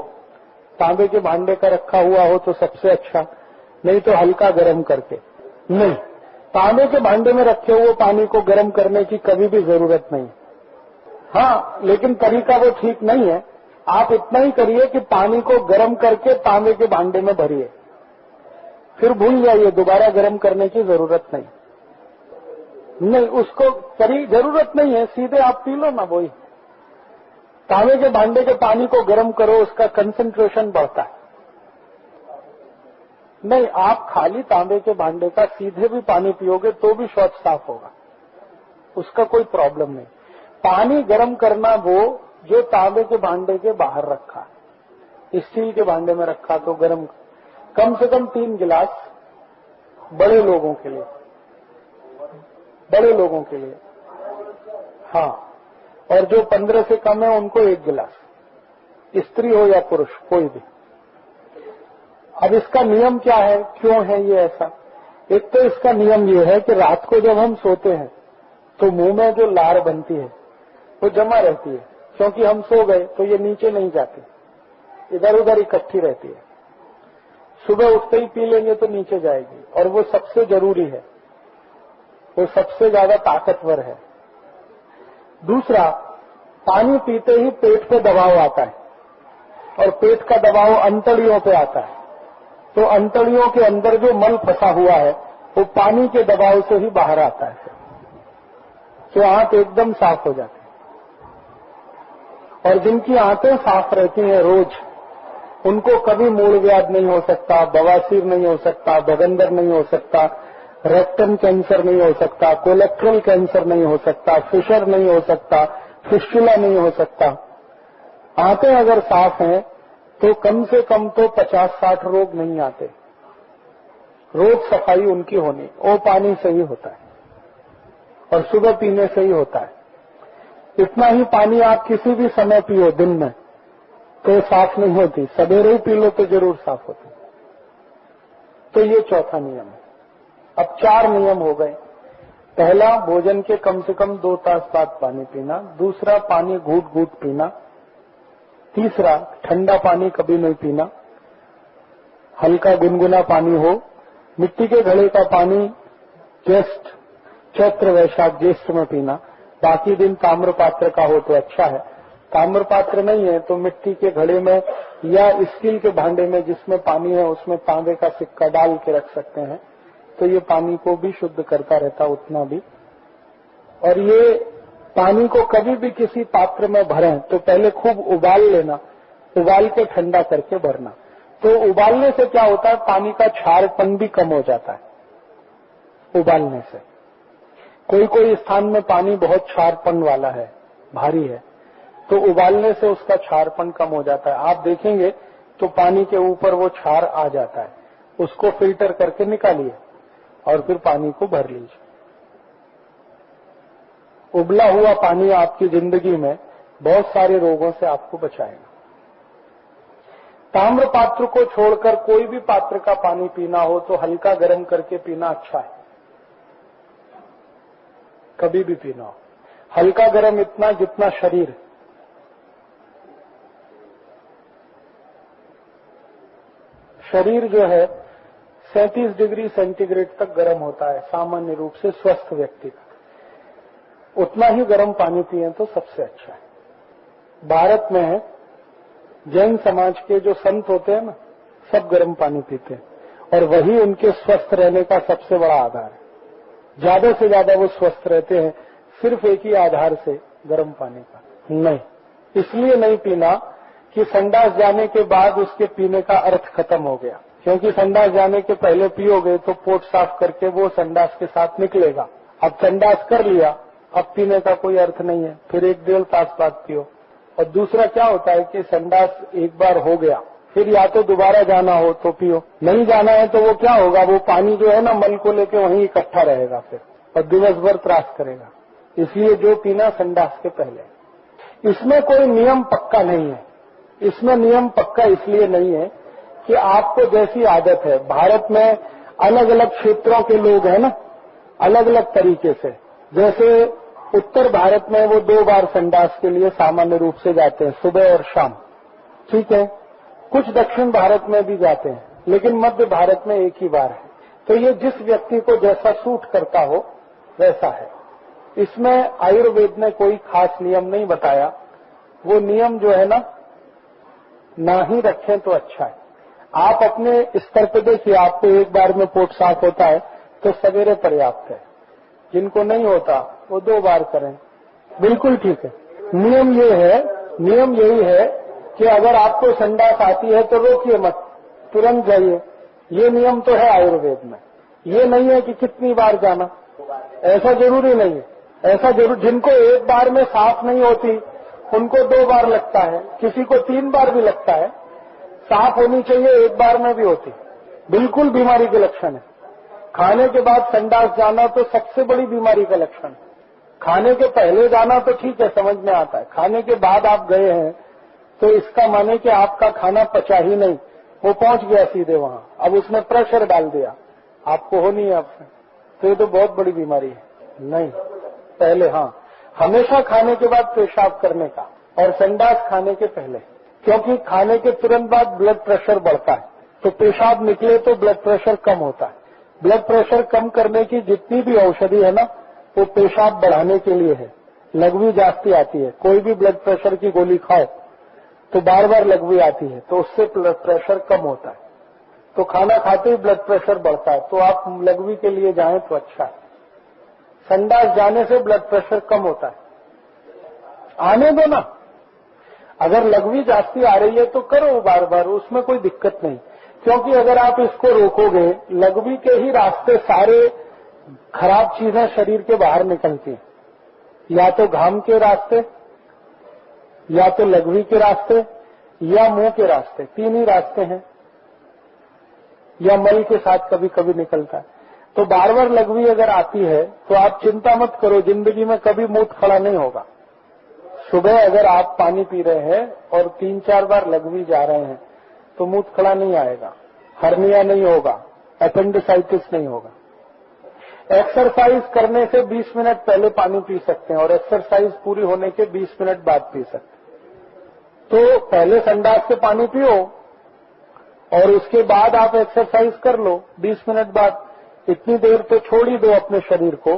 तांबे के भांडे का रखा हुआ हो तो सबसे अच्छा, नहीं तो हल्का गर्म करके। नहीं, तांबे के भांडे में रखे हुए पानी को गर्म करने की कभी भी जरूरत नहीं। हाँ, लेकिन तरीका वो ठीक नहीं है। आप इतना ही करिए कि पानी को गर्म करके तांबे के भांडे में भरिए, फिर भूल जाइए, दोबारा गर्म करने की जरूरत नहीं। नहीं, उसको जरूरत नहीं है, सीधे आप पी लो ना। वही तांबे के भांडे के पानी को गर्म करो, उसका कंसंट्रेशन बढ़ता है। नहीं, आप खाली तांबे के भांडे का सीधे भी पानी पियोगे तो भी शौच साफ होगा, उसका कोई प्रॉब्लम नहीं। पानी गर्म करना वो जो तांबे के भांडे के बाहर रखा, स्टील के भांडे में रखा तो गर्म, कम से कम 3 गिलास बड़े लोगों के लिए, बड़े लोगों के लिए। हाँ, और जो 15 से कम है उनको 1 गिलास, स्त्री हो या पुरुष कोई भी। अब इसका नियम क्या है, क्यों है ये ऐसा? एक तो इसका नियम ये है कि रात को जब हम सोते हैं तो मुंह में जो लार बनती है वो जमा रहती है, क्योंकि हम सो गए तो ये नीचे नहीं जाती, इधर उधर इकट्ठी रहती है। सुबह उठते ही पी लेंगे तो नीचे जाएगी, और वो सबसे जरूरी है, वो सबसे ज्यादा ताकतवर है। दूसरा, पानी पीते ही पेट पे दबाव आता है, और पेट का दबाव अंतड़ियों पे आता है, तो अंतड़ियों के अंदर जो मल फंसा हुआ है वो पानी के दबाव से ही बाहर आता है, तो आंत एकदम साफ हो जाती है। और जिनकी आंतें साफ रहती हैं रोज, उनको कभी मूल व्याध नहीं हो सकता, बवासीर नहीं हो सकता, बगंदर नहीं हो सकता, रेक्टम कैंसर नहीं हो सकता, कोलेक्ट्रल कैंसर नहीं हो सकता, फिशर नहीं हो सकता, फिस्टुला नहीं हो सकता। आंतें अगर साफ हैं तो कम से कम तो 50-60 रोग नहीं आते। रोज सफाई उनकी होनी, वो पानी से ही होता है। और सुबह पीने से ही होता है। इतना ही पानी आप किसी भी समय पियो दिन में तो साफ नहीं होती, सवेरे ही पी लो तो जरूर साफ होती। तो ये चौथा नियम है। अब 4 नियम हो गए। पहला, भोजन के कम से कम 2 तास बाद पानी पीना। दूसरा, पानी घूट घूट पीना। तीसरा, ठंडा पानी कभी नहीं पीना, हल्का गुनगुना पानी हो। मिट्टी के घड़े का पानी ज्येष्ठ, चैत्र, वैशाख, ज्येष्ठ में पीना। बाकी दिन ताम्र पात्र का हो तो अच्छा है। ताम्र पात्र नहीं है तो मिट्टी के घड़े में या स्टील के भांडे में जिसमें पानी है उसमें तांबे का सिक्का डाल के रख सकते हैं, तो ये पानी को भी शुद्ध करता रहता उतना भी। और ये पानी को कभी भी किसी पात्र में भरें तो पहले खूब उबाल लेना, उबाल के ठंडा करके भरना। तो उबालने से क्या होता है, पानी का क्षारपन भी कम हो जाता है उबालने से। कोई कोई स्थान में पानी बहुत क्षारपन वाला है, भारी है, तो उबालने से उसका क्षारपन कम हो जाता है। आप देखेंगे तो पानी के ऊपर वो क्षार आ जाता है, उसको फिल्टर करके निकालिए और फिर पानी को भर लीजिए। उबला हुआ पानी आपकी जिंदगी में बहुत सारे रोगों से आपको बचाएगा। ताम्र पात्र को छोड़कर कोई भी पात्र का पानी पीना हो तो हल्का गर्म करके पीना अच्छा है, कभी भी पीना हो। हल्का गर्म इतना जितना शरीर। शरीर जो है 37 डिग्री सेंटीग्रेड तक गर्म होता है सामान्य रूप से स्वस्थ व्यक्ति का। उतना ही गर्म पानी पिए तो सबसे अच्छा है। भारत में जैन समाज के जो संत होते हैं ना, सब गर्म पानी पीते हैं और वही उनके स्वस्थ रहने का सबसे बड़ा आधार है। ज्यादा से ज्यादा वो स्वस्थ रहते हैं सिर्फ एक ही आधार से, गर्म पानी का। नहीं, इसलिए नहीं पीना कि संडास जाने के बाद उसके पीने का अर्थ खत्म हो गया, क्योंकि संडास जाने के पहले पियोगे तो पोट साफ करके वो संडास के साथ निकलेगा। अब संडास कर लिया, अब पीने का कोई अर्थ नहीं है, फिर 1-1.5 तास बाद पियो। और दूसरा क्या होता है कि संडास एक बार हो गया, फिर या तो दोबारा जाना हो तो पियो, नहीं जाना है तो वो क्या होगा, वो पानी जो है ना मल को लेके वहीं इकट्ठा रहेगा फिर और दिवस भर त्रास करेगा। इसलिए जो पीना संडास के पहले। इसमें कोई नियम पक्का नहीं है। इसमें नियम पक्का इसलिए नहीं है कि आपको जैसी आदत है। भारत में अलग अलग क्षेत्रों के लोग हैं ना, अलग अलग तरीके से। जैसे उत्तर भारत में वो 2 बार संडास के लिए सामान्य रूप से जाते हैं, सुबह और शाम, ठीक है। कुछ दक्षिण भारत में भी जाते हैं, लेकिन मध्य भारत में एक ही बार है। तो ये जिस व्यक्ति को जैसा सूट करता हो वैसा है। इसमें आयुर्वेद ने कोई खास नियम नहीं बताया। वो नियम जो है ना ही रखें तो अच्छा है। आप अपने स्तर पर देखिए, आपको एक बार में पोट साफ होता है तो सवेरे पर्याप्त है, जिनको नहीं होता वो 2 बार करें, बिल्कुल ठीक है। नियम यही है कि अगर आपको संडास आती है तो रोकिए मत, तुरंत जाइए। ये नियम तो है आयुर्वेद में। ये नहीं है कि कितनी बार जाना, ऐसा जरूरी नहीं है। ऐसा जरूर, जिनको एक बार में साफ नहीं होती उनको 2 बार लगता है, किसी को 3 बार भी लगता है। साफ होनी चाहिए, एक बार में भी होती, बिल्कुल बीमारी के लक्षण है। खाने के बाद संडास जाना तो सबसे बड़ी बीमारी का लक्षण है। खाने के पहले जाना तो ठीक है, समझ में आता है। खाने के बाद आप गए हैं तो इसका माने कि आपका खाना पचा ही नहीं, वो पहुंच गया सीधे वहां, अब उसने प्रेशर डाल दिया, आपको होनी है आपसे, तो ये तो बहुत बड़ी बीमारी है। नहीं, पहले हमेशा खाने के बाद पेशाब करने का और संडास खाने के पहले, क्योंकि खाने के तुरंत बाद ब्लड प्रेशर बढ़ता है, तो पेशाब निकले तो ब्लड प्रेशर कम होता है। ब्लड प्रेशर कम करने की जितनी भी औषधि है ना, वो पेशाब बढ़ाने के लिए है। लघवी जास्ती आती है, कोई भी ब्लड प्रेशर की गोली खाओ तो बार बार लघवी आती है, तो उससे ब्लड प्रेशर कम होता है। तो खाना खाते ही ब्लड प्रेशर बढ़ता है, तो आप लघवी के लिए जाएं तो अच्छा है। संडास जाने से ब्लड प्रेशर कम होता है। आने दो ना, अगर लघवी जास्ती आ रही है तो करो बार बार, उसमें कोई दिक्कत नहीं। क्योंकि अगर आप इसको रोकोगे, लघवी के ही रास्ते सारे खराब चीजें शरीर के बाहर निकलती हैं, या तो घाम के रास्ते, या तो लघवी के रास्ते, या मुंह के रास्ते, 3 ही रास्ते हैं, या मल के साथ कभी कभी निकलता है। तो बार बार लघवी अगर आती है तो आप चिंता मत करो, जिंदगी में कभी मूत खड़ा नहीं होगा। सुबह अगर आप पानी पी रहे हैं और 3-4 बार लघवी जा रहे हैं तो मूत खड़ा नहीं आएगा, हर्निया नहीं होगा, एपेंडिसाइटिस नहीं होगा। एक्सरसाइज करने से 20 मिनट पहले पानी पी सकते हैं और एक्सरसाइज पूरी होने के 20 मिनट बाद पी सकते हैं। तो पहले संडास से पानी पियो और उसके बाद आप एक्सरसाइज कर लो 20 मिनट बाद। इतनी देर तो छोड़ ही दो अपने शरीर को,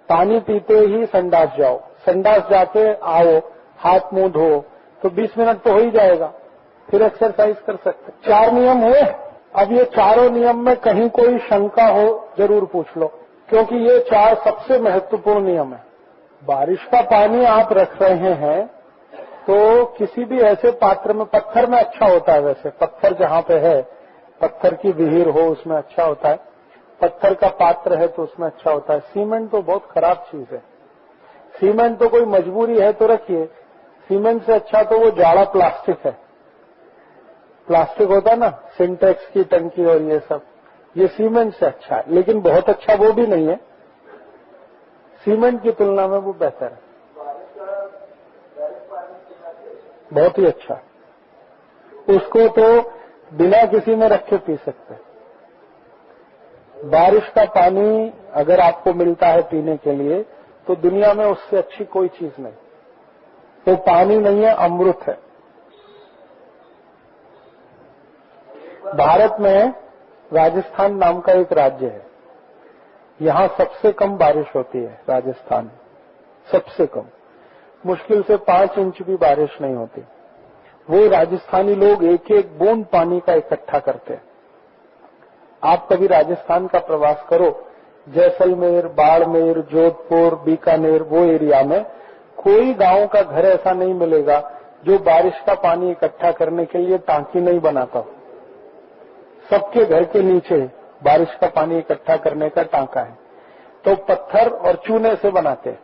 पानी पीते ही संडास जाओ, संडास जाके आओ, हाथ मुंह धो, तो 20 मिनट तो हो ही जाएगा, फिर एक्सरसाइज कर सकते। 4 नियम हुए। अब ये चारों नियम में कहीं कोई शंका हो जरूर पूछ लो, क्योंकि ये 4 सबसे महत्वपूर्ण नियम है। बारिश का पानी आप रख रहे हैं तो किसी भी ऐसे पात्र में, पत्थर में अच्छा होता है, वैसे पत्थर जहां पे है, पत्थर की विहीर हो उसमें अच्छा होता है, पत्थर का पात्र है तो उसमें अच्छा होता है। सीमेंट तो बहुत खराब चीज है। सीमेंट तो कोई मजबूरी है तो रखिए, सीमेंट से अच्छा तो वो जाड़ा प्लास्टिक है। प्लास्टिक होता है ना, सिंटेक्स की टंकी और ये सब, ये सीमेंट से अच्छा है, लेकिन बहुत अच्छा वो भी नहीं है, सीमेंट की तुलना में वो बेहतर है, बहुत ही अच्छा। उसको तो बिना किसी में रख के पी सकते हैं। बारिश का पानी अगर आपको मिलता है पीने के लिए तो दुनिया में उससे अच्छी कोई चीज नहीं। तो पानी नहीं है, अमृत है। भारत में राजस्थान नाम का एक राज्य है, यहां सबसे कम बारिश होती है। राजस्थान सबसे कम, मुश्किल से 5 इंच भी बारिश नहीं होती। वो राजस्थानी लोग एक एक बूंद पानी का इकट्ठा करते हैं। आप कभी राजस्थान का प्रवास करो, जैसलमेर, बाड़मेर, जोधपुर, बीकानेर, वो एरिया में कोई गांव का घर ऐसा नहीं मिलेगा जो बारिश का पानी इकट्ठा करने के लिए टांकी नहीं बनाता। सबके घर के नीचे बारिश का पानी इकट्ठा करने का टांका है, तो पत्थर और चूने से बनाते हैं।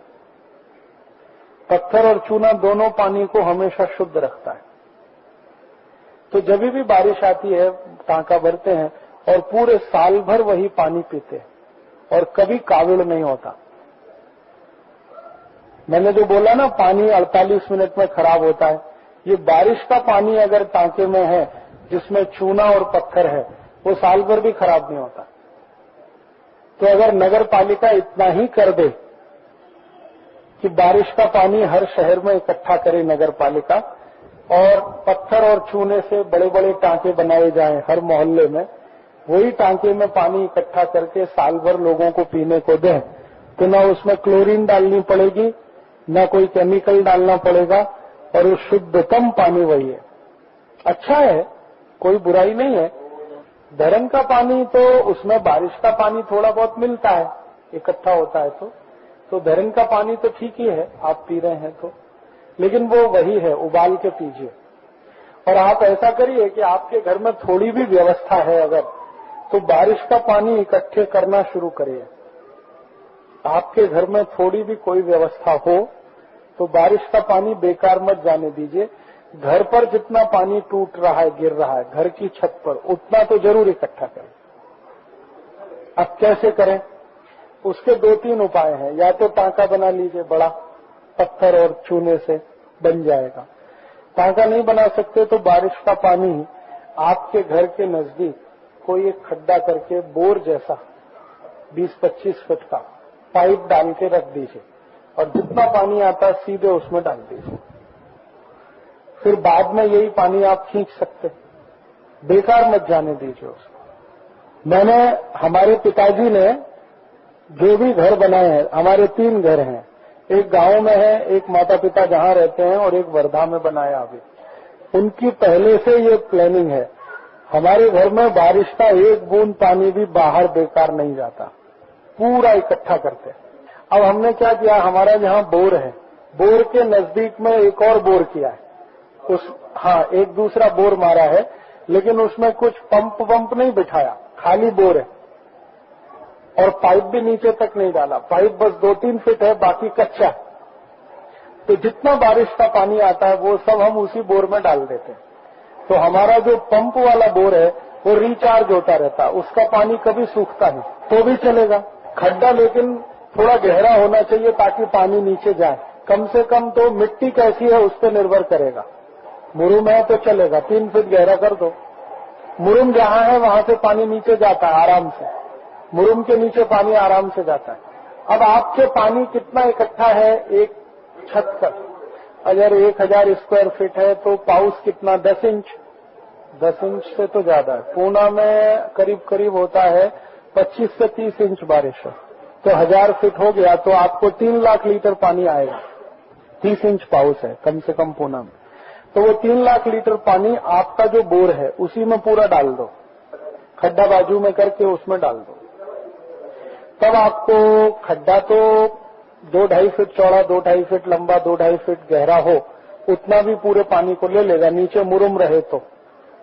पत्थर और चूना दोनों पानी को हमेशा शुद्ध रखता है। तो जब भी बारिश आती है टांका भरते हैं और पूरे साल भर वही पानी पीते हैं और कभी काविड़ नहीं होता। मैंने जो बोला ना पानी 48 मिनट में खराब होता है, ये बारिश का पानी अगर टांके में है जिसमें चूना और पत्थर है, वो साल भर भी खराब नहीं होता। तो अगर नगर पालिका इतना ही कर दे कि बारिश का पानी हर शहर में इकट्ठा करे नगर पालिका, और पत्थर और चूने से बड़े बड़े टांके बनाए जाएं हर मोहल्ले में, वही टांके में पानी इकट्ठा करके साल भर लोगों को पीने को दें, तो ना उसमें क्लोरीन डालनी पड़ेगी, ना कोई केमिकल डालना पड़ेगा, और वो शुद्धतम पानी वही है। अच्छा है, कोई बुराई नहीं है। धरण का पानी तो उसमें बारिश का पानी थोड़ा बहुत मिलता है, इकट्ठा होता है, तो धरण का पानी तो ठीक ही है, आप पी रहे हैं तो, लेकिन वो वही है, उबाल के पीजिए। और आप ऐसा करिए कि आपके घर में थोड़ी भी व्यवस्था है अगर, तो बारिश का पानी इकट्ठे करना शुरू करिए। आपके घर में थोड़ी भी कोई व्यवस्था हो तो बारिश का पानी बेकार मत जाने दीजिए। घर पर जितना पानी टूट रहा है, गिर रहा है घर की छत पर, उतना तो जरूर इकट्ठा करें। अब कैसे करें? उसके 2-3 उपाय हैं। या तो टांका बना लीजिए बड़ा, पत्थर और चूने से बन जाएगा। टांका नहीं बना सकते तो बारिश का पानी आपके घर के नजदीक कोई एक खड्डा करके बोर जैसा 20-25 फुट का पाइप डाल के रख दीजिए, और जितना पानी आता है सीधे उसमें डाल दीजिए। फिर बाद में यही पानी आप खींच सकते, बेकार मत जाने दीजिए उसको। मैंने, हमारे पिताजी ने जो भी घर बनाए हैं, हमारे 3 घर हैं, एक गांव में है, एक माता पिता जहां रहते हैं, और एक वर्धा में बनाया अभी। उनकी पहले से ये प्लानिंग है। हमारे घर में बारिश का एक बूंद पानी भी बाहर बेकार नहीं जाता, पूरा इकट्ठा करते हैं। अब हमने क्या किया, हमारा जहां बोर है, बोर के नजदीक में एक और बोर किया है। एक दूसरा बोर मारा है, लेकिन उसमें कुछ पंप नहीं बिठाया, खाली बोर है, और पाइप भी नीचे तक नहीं डाला। पाइप बस 2-3 फीट है, बाकी कच्चा है। तो जितना बारिश का पानी आता है वो सब हम उसी बोर में डाल देते हैं। तो हमारा जो पंप वाला बोर है वो रिचार्ज होता रहता, उसका पानी कभी सूखता नहीं, तो भी चलेगा। खड्डा लेकिन थोड़ा गहरा होना चाहिए ताकि पानी नीचे जाए, कम से कम तो मिट्टी कैसी है उस पर निर्भर करेगा। मुरुम है तो चलेगा, 3 फीट गहरा कर दो। मुरुम जहां है वहां से पानी नीचे जाता है आराम से, मुरुम के नीचे पानी आराम से जाता है। अब आपके पानी कितना इकट्ठा है एक छत पर, अगर 1000 स्क्वायर फीट है तो पाउस कितना, 10 इंच, 10 इंच से तो ज्यादा है। पूना में करीब करीब होता है 25 से 30 इंच बारिश है, तो 1000 फीट हो गया तो आपको 3 लाख लीटर पानी आएगा। 30 इंच पाउस है कम से कम पूना में, तो वो 3 लाख लीटर पानी आपका जो बोर है उसी में पूरा डाल दो, खड्डा बाजू में करके उसमें डाल दो। तब आपको खड्डा तो 2-2.5 फीट चौड़ा, 2-2.5 फीट लंबा, 2-2.5 फीट गहरा हो, उतना भी पूरे पानी को ले लेगा। नीचे मुरुम रहे तो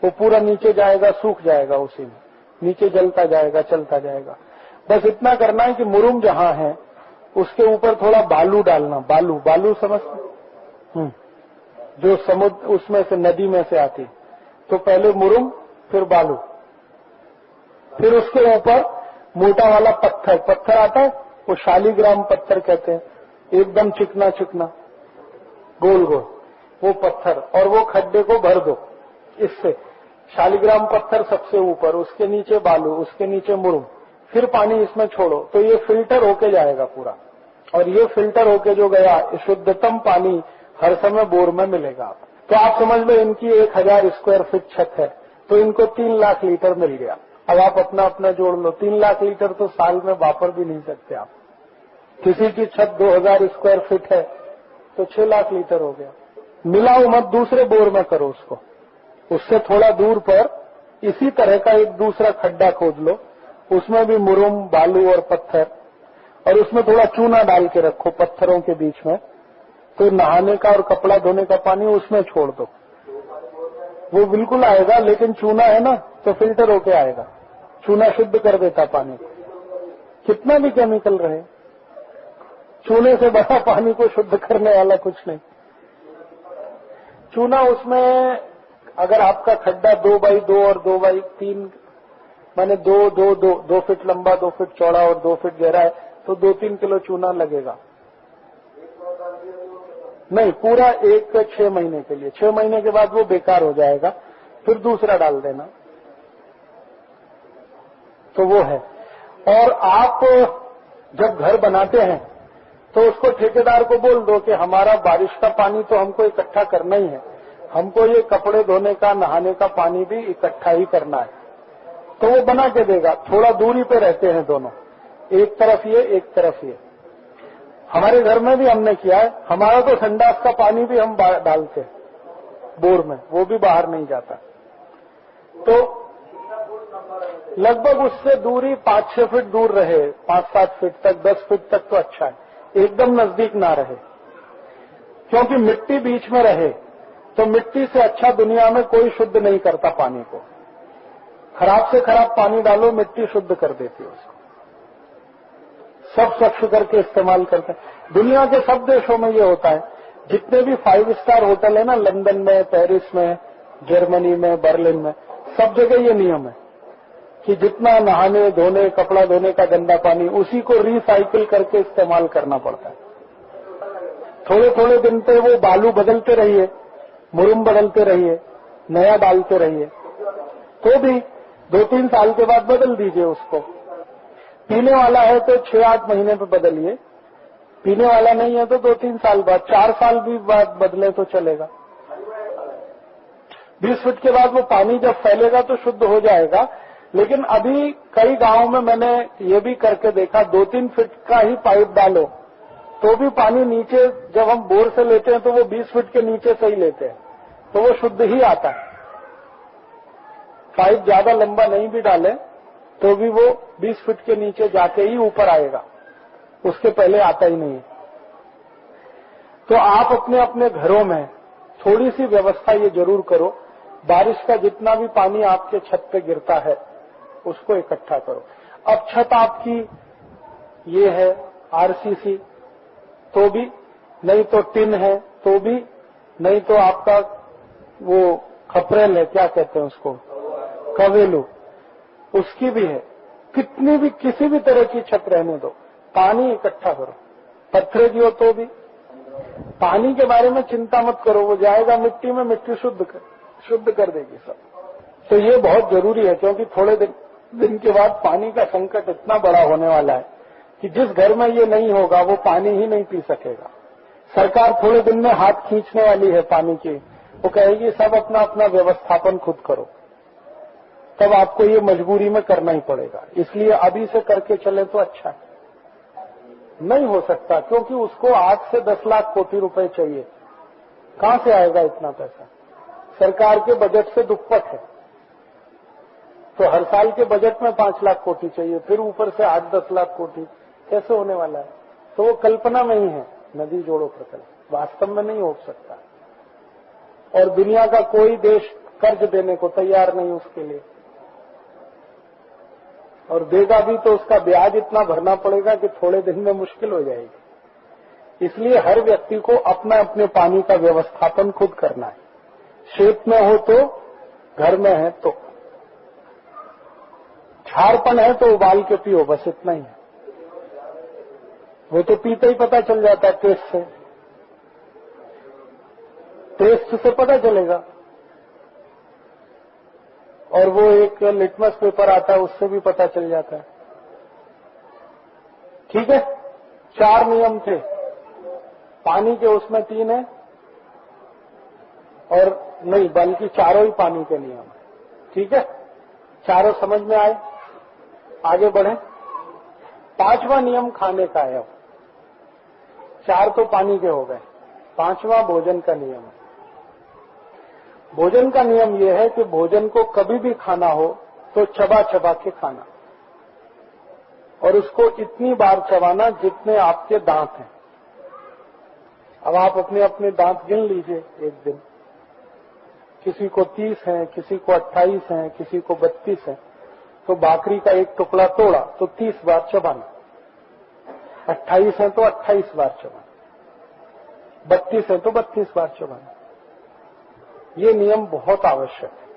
वो पूरा नीचे जाएगा, सूख जाएगा, उसी में नीचे जलता जाएगा, चलता जाएगा। बस इतना करना है कि मुरुम जहां है उसके ऊपर थोड़ा बालू डालना। बालू, बालू समझते, जो समुद्र उसमें से नदी में से आती, तो पहले मुरुम फिर बालू, फिर उसके ऊपर मोटा वाला पत्थर, पत्थर आता है वो शालीग्राम पत्थर कहते हैं, एकदम चिकना चिकना गोल गोल वो पत्थर, और वो खड्डे को भर दो इससे। शालीग्राम पत्थर सबसे ऊपर, उसके नीचे बालू, उसके नीचे मुरुम, फिर पानी इसमें छोड़ो तो ये फिल्टर होके जाएगा पूरा। और ये फिल्टर होके जो गया शुद्धतम पानी हर समय बोर में मिलेगा। तो आप समझ लो इनकी 1000 स्क्वायर फीट छत है तो इनको 3 लाख लीटर मिल गया। अब आप अपना अपना जोड़ लो, 3 लाख लीटर तो साल में वापर भी नहीं सकते आप। किसी की छत 2000 स्क्वायर फीट है तो 6 लाख लीटर हो गया। मिलाओ मत, दूसरे बोर में करो उसको, उससे थोड़ा दूर पर इसी तरह का एक दूसरा खड्डा खोद लो, उसमें भी मुरुम, बालू और पत्थर, और उसमें थोड़ा चूना डाल के रखो पत्थरों के बीच में, तो नहाने का और कपड़ा धोने का पानी उसमें छोड़ दो, वो बिल्कुल आएगा। लेकिन चूना है ना तो फिल्टर होके आएगा, चूना शुद्ध कर देता पानी को, कितना भी केमिकल रहे, चूने से बड़ा पानी को शुद्ध करने वाला कुछ नहीं। चूना उसमें अगर आपका खड्डा 2x2 और 2x3 माने 2 फीट लंबा, 2 फीट चौड़ा और 2 फीट गहरा है तो 2-3 किलो चूना लगेगा। नहीं, पूरा 6 महीने के लिए, 6 महीने के बाद वो बेकार हो जाएगा, फिर दूसरा डाल देना, तो वो है। और आप जब घर बनाते हैं तो उसको ठेकेदार को बोल दो कि हमारा बारिश का पानी तो हमको इकट्ठा करना ही है, हमको ये कपड़े धोने का, नहाने का पानी भी इकट्ठा ही करना है, तो वो बना के देगा। थोड़ा दूरी पे रहते हैं दोनों, एक तरफ ये एक तरफ ये। हमारे घर में भी हमने किया है, हमारा तो संडास का पानी भी हम डालते हैं बोर में, वो भी बाहर नहीं जाता। तो लगभग उससे दूरी 5-6 फीट दूर रहे, 5-7 फीट तक, 10 फीट तक तो अच्छा है, एकदम नजदीक ना रहे, क्योंकि मिट्टी बीच में रहे तो मिट्टी से अच्छा दुनिया में कोई शुद्ध नहीं करता पानी को। खराब से खराब पानी डालो, मिट्टी शुद्ध कर देती है उसको, सब स्वच्छ करके इस्तेमाल करते हैं। दुनिया के सब देशों में ये होता है, जितने भी 5 स्टार होटल है ना, लंदन में, पेरिस में, जर्मनी में, बर्लिन में, सब जगह ये नियम है कि जितना नहाने धोने, कपड़ा धोने का गंदा पानी, उसी को रिसाइकिल करके इस्तेमाल करना पड़ता है। थोड़े थोड़े दिन पे वो बालू बदलते रहिए, मुरुम बदलते रहिए, नया डालते रहिए, तो भी 2-3 साल के बाद बदल दीजिए उसको। पीने वाला है तो 6-8 महीने पे बदलिए, पीने वाला नहीं है तो 2-3 साल बाद, 4 साल भी बाद बदले तो चलेगा। 20 फीट के बाद वो पानी जब फैलेगा तो शुद्ध हो जाएगा। लेकिन अभी कई गांवों में मैंने ये भी करके देखा, 2-3 फीट का ही पाइप डालो तो भी पानी नीचे, जब हम बोर से लेते हैं तो वो 20 फीट के नीचे से ही लेते हैं, तो वो शुद्ध ही आता है। पाइप ज्यादा लंबा नहीं भी डाले तो भी वो 20 फीट के नीचे जाके ही ऊपर आएगा, उसके पहले आता ही नहीं है। तो आप अपने अपने घरों में थोड़ी सी व्यवस्था ये जरूर करो, बारिश का जितना भी पानी आपके छत पे गिरता है उसको इकट्ठा करो। अब छत आपकी ये है आरसीसी तो भी, नहीं तो टिन है तो भी, नहीं तो आपका वो खपरेल है, क्या कहते हैं उसको, कवेलू, उसकी भी है। कितनी भी किसी भी तरह की छत रहने दो, पानी इकट्ठा करो। पत्थर की हो तो भी पानी के बारे में चिंता मत करो, वो जाएगा मिट्टी में, मिट्टी शुद्ध कर देगी सब। तो ये बहुत जरूरी है, क्योंकि थोड़े दिन के बाद पानी का संकट इतना बड़ा होने वाला है कि जिस घर में ये नहीं होगा वो पानी ही नहीं पी सकेगा। सरकार थोड़े दिन में हाथ खींचने वाली है पानी की, वो कहेगी सब अपना अपना व्यवस्थापन खुद करो। तब आपको ये मजबूरी में करना ही पड़ेगा, इसलिए अभी से करके चले तो अच्छा है। नहीं हो सकता, क्योंकि उसको 8 से 10 लाख कोटि रुपए चाहिए। कहां से आएगा इतना पैसा? सरकार के बजट से दुप्पट है। तो हर साल के बजट में 5 लाख कोटि चाहिए, फिर ऊपर से 8-10 लाख कोटि, कैसे होने वाला है? तो वो कल्पना में ही है, नदी जोड़ो प्रकल्प, वास्तव में नहीं हो सकता। और दुनिया का कोई देश कर्ज देने को तैयार नहीं उसके लिए, और देगा भी तो उसका ब्याज इतना भरना पड़ेगा कि थोड़े दिन में मुश्किल हो जाएगी। इसलिए हर व्यक्ति को अपना अपने पानी का व्यवस्थापन खुद करना है। खेत में हो तो, घर में है तो, छारपन है तो उबाल के पियो, बस इतना ही है। वो तो पीते ही पता चल जाता है टेस्ट से, टेस्ट से पता चलेगा। और वो एक लिटमस पेपर आता है, उससे भी पता चल जाता है। ठीक है, 4 नियम थे पानी के, उसमें 3 है, और नहीं बल्कि चारों ही पानी के नियम है। ठीक है, चारों समझ में आए? आगे बढ़े। 5वां नियम खाने का है। 4 तो पानी के हो गए, 5वां भोजन का नियम है। भोजन का नियम यह है कि भोजन को कभी भी खाना हो तो चबा चबा के खाना, और उसको इतनी बार चबाना जितने आपके दांत हैं। अब आप अपने अपने दांत गिन लीजिए एक दिन, किसी को 30 है, किसी को 28 है, किसी को 32 है, तो भाकरी का एक टुकड़ा तोड़ा तो 30 बार चबाना। 28 है तो 28 बार चबाना, 32 है तो 32 बार चबाना। ये नियम बहुत आवश्यक है,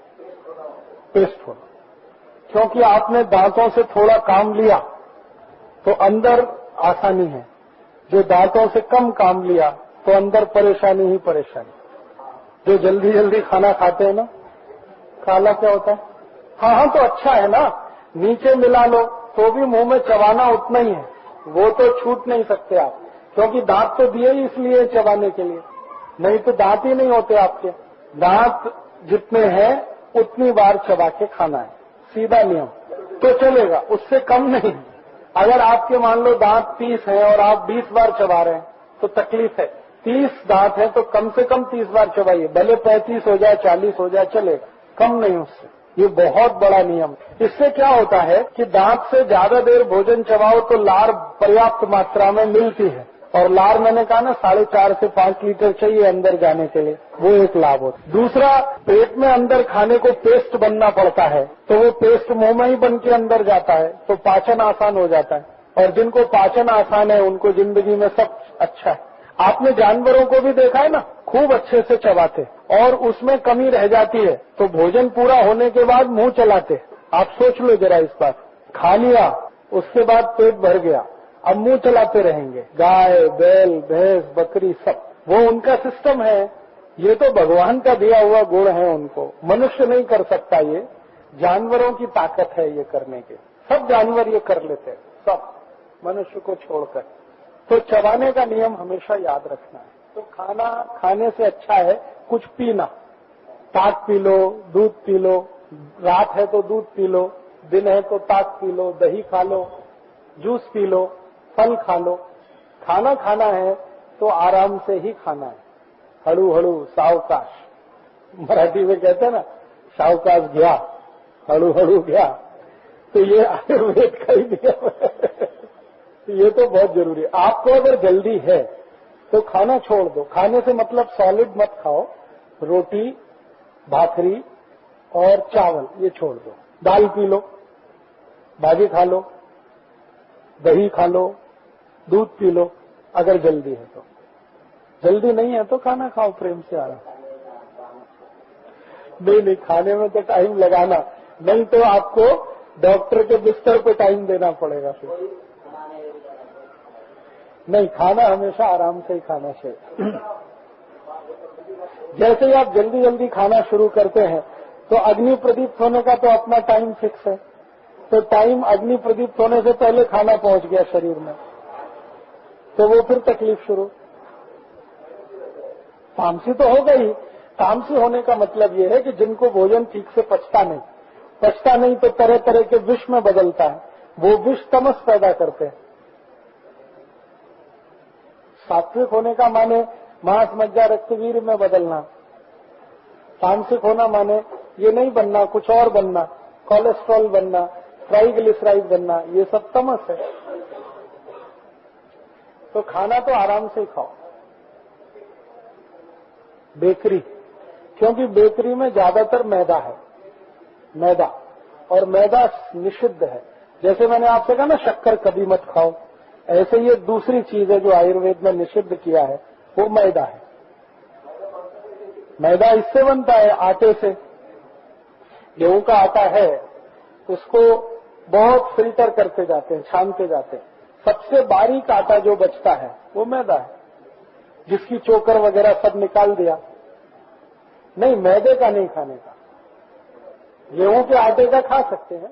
पेस्ट होना। क्योंकि आपने दांतों से थोड़ा काम लिया तो अंदर आसानी है, जो दांतों से कम काम लिया तो अंदर परेशानी ही परेशानी। जो जल्दी जल्दी खाना खाते हैं ना, काला क्या होता है? हाँ तो अच्छा है ना, नीचे मिला लो तो भी मुंह में चबाना उतना ही है, वो तो छूट नहीं सकते आप, क्योंकि दांत तो दिए ही इसलिए चबाने के लिए, नहीं तो दांत ही नहीं होते आपके। दांत जितने हैं उतनी बार चबा के खाना है, सीधा नियम तो चलेगा, उससे कम नहीं। अगर आपके मान लो दांत 30 है और आप 20 बार चबा रहे हैं तो तकलीफ है। 30 दांत है तो कम से कम 30 बार चबाइए, भले 35 हो जाए, 40 हो जाए, चलेगा, कम नहीं उससे। ये बहुत बड़ा नियम। इससे क्या होता है कि दांत से ज्यादा देर भोजन चबाओ तो लार पर्याप्त मात्रा में मिलती है, और लार मैंने कहा ना 4.5 से 5 लीटर चाहिए अंदर जाने के लिए, वो एक लाभ होता है। दूसरा, पेट में अंदर खाने को पेस्ट बनना पड़ता है, तो वो पेस्ट मुंह में ही बन के अंदर जाता है, तो पाचन आसान हो जाता है, और जिनको पाचन आसान है उनको जिंदगी में सब अच्छा है। आपने जानवरों को भी देखा है ना, खूब अच्छे से चबाते और उसमें कमी रह जाती है तो भोजन पूरा होने के बाद मुंह चलाते। आप सोच लो जरा इस बात, खा लिया उसके बाद पेट भर गया, अब मुंह चलाते रहेंगे। गाय, बैल, भैंस, बकरी सब, वो उनका सिस्टम है। ये तो भगवान का दिया हुआ गुण है उनको, मनुष्य नहीं कर सकता, ये जानवरों की ताकत है ये करने के। सब जानवर ये कर लेते हैं, सब, मनुष्य को छोड़कर। तो चबाने का नियम हमेशा याद रखना है। तो खाना खाने से अच्छा है कुछ पीना, ताक पी लो, दूध पी लो, रात है तो दूध पी लो, दिन है तो ताक पी लो, दही खा लो, जूस पी लो, फल खा लो। खाना खाना है तो आराम से ही खाना है, हड़ू हड़ू, सावकाश। मराठी में कहते हैं ना, सावकाश गया, हड़ू हड़ू गया। तो ये आयुर्वेद का ही नियम है। ये तो बहुत जरूरी है। आपको अगर जल्दी है तो खाना छोड़ दो। खाने से मतलब सॉलिड मत खाओ, रोटी, भाखरी और चावल ये छोड़ दो। दाल पी लो, भाजी खा लो, दही खा लो, दूध पी लो अगर जल्दी है तो। जल्दी नहीं है तो खाना खाओ प्रेम से, आराम। नहीं, खाने में तो टाइम लगाना, नहीं तो आपको डॉक्टर के बिस्तर पे टाइम देना पड़ेगा फिर। नहीं, खाना हमेशा आराम से ही खाना चाहिए। जैसे ही आप जल्दी जल्दी खाना शुरू करते हैं तो अग्नि प्रदीप्त होने का तो अपना टाइम फिक्स है, तो टाइम अग्नि प्रदीप्त होने से पहले खाना पहुंच गया शरीर में, तो वो फिर तकलीफ शुरू। तामसी तो हो गई। तामसी होने का मतलब ये है कि जिनको भोजन ठीक से पचता नहीं तो तरह तरह के विष में बदलता है, वो विष तमस पैदा करते हैं। सात्विक होने का माने मांस मज्जा रक्तवीर में बदलना, तामसिक होना माने ये नहीं बनना, कुछ और बनना, कोलेस्ट्रॉल बनना, ट्राइग्लिसराइड बनना, ये सब तमस है। तो खाना तो आराम से खाओ। बेकरी, क्योंकि बेकरी में ज्यादातर मैदा है, मैदा, और मैदा निषिद्ध है। जैसे मैंने आपसे कहा ना शक्कर कभी मत खाओ, ऐसे ये दूसरी चीज है जो आयुर्वेद में निषिद्ध किया है, वो मैदा है। मैदा इससे बनता है, आटे से। गेहूं का आटा है, उसको बहुत फिल्टर करते जाते हैं, छानते जाते हैं। सबसे बारीक आटा जो बचता है वो मैदा है, जिसकी चोकर वगैरह सब निकाल दिया। नहीं, मैदे का नहीं खाने का। गेहूं के आटे का खा सकते हैं।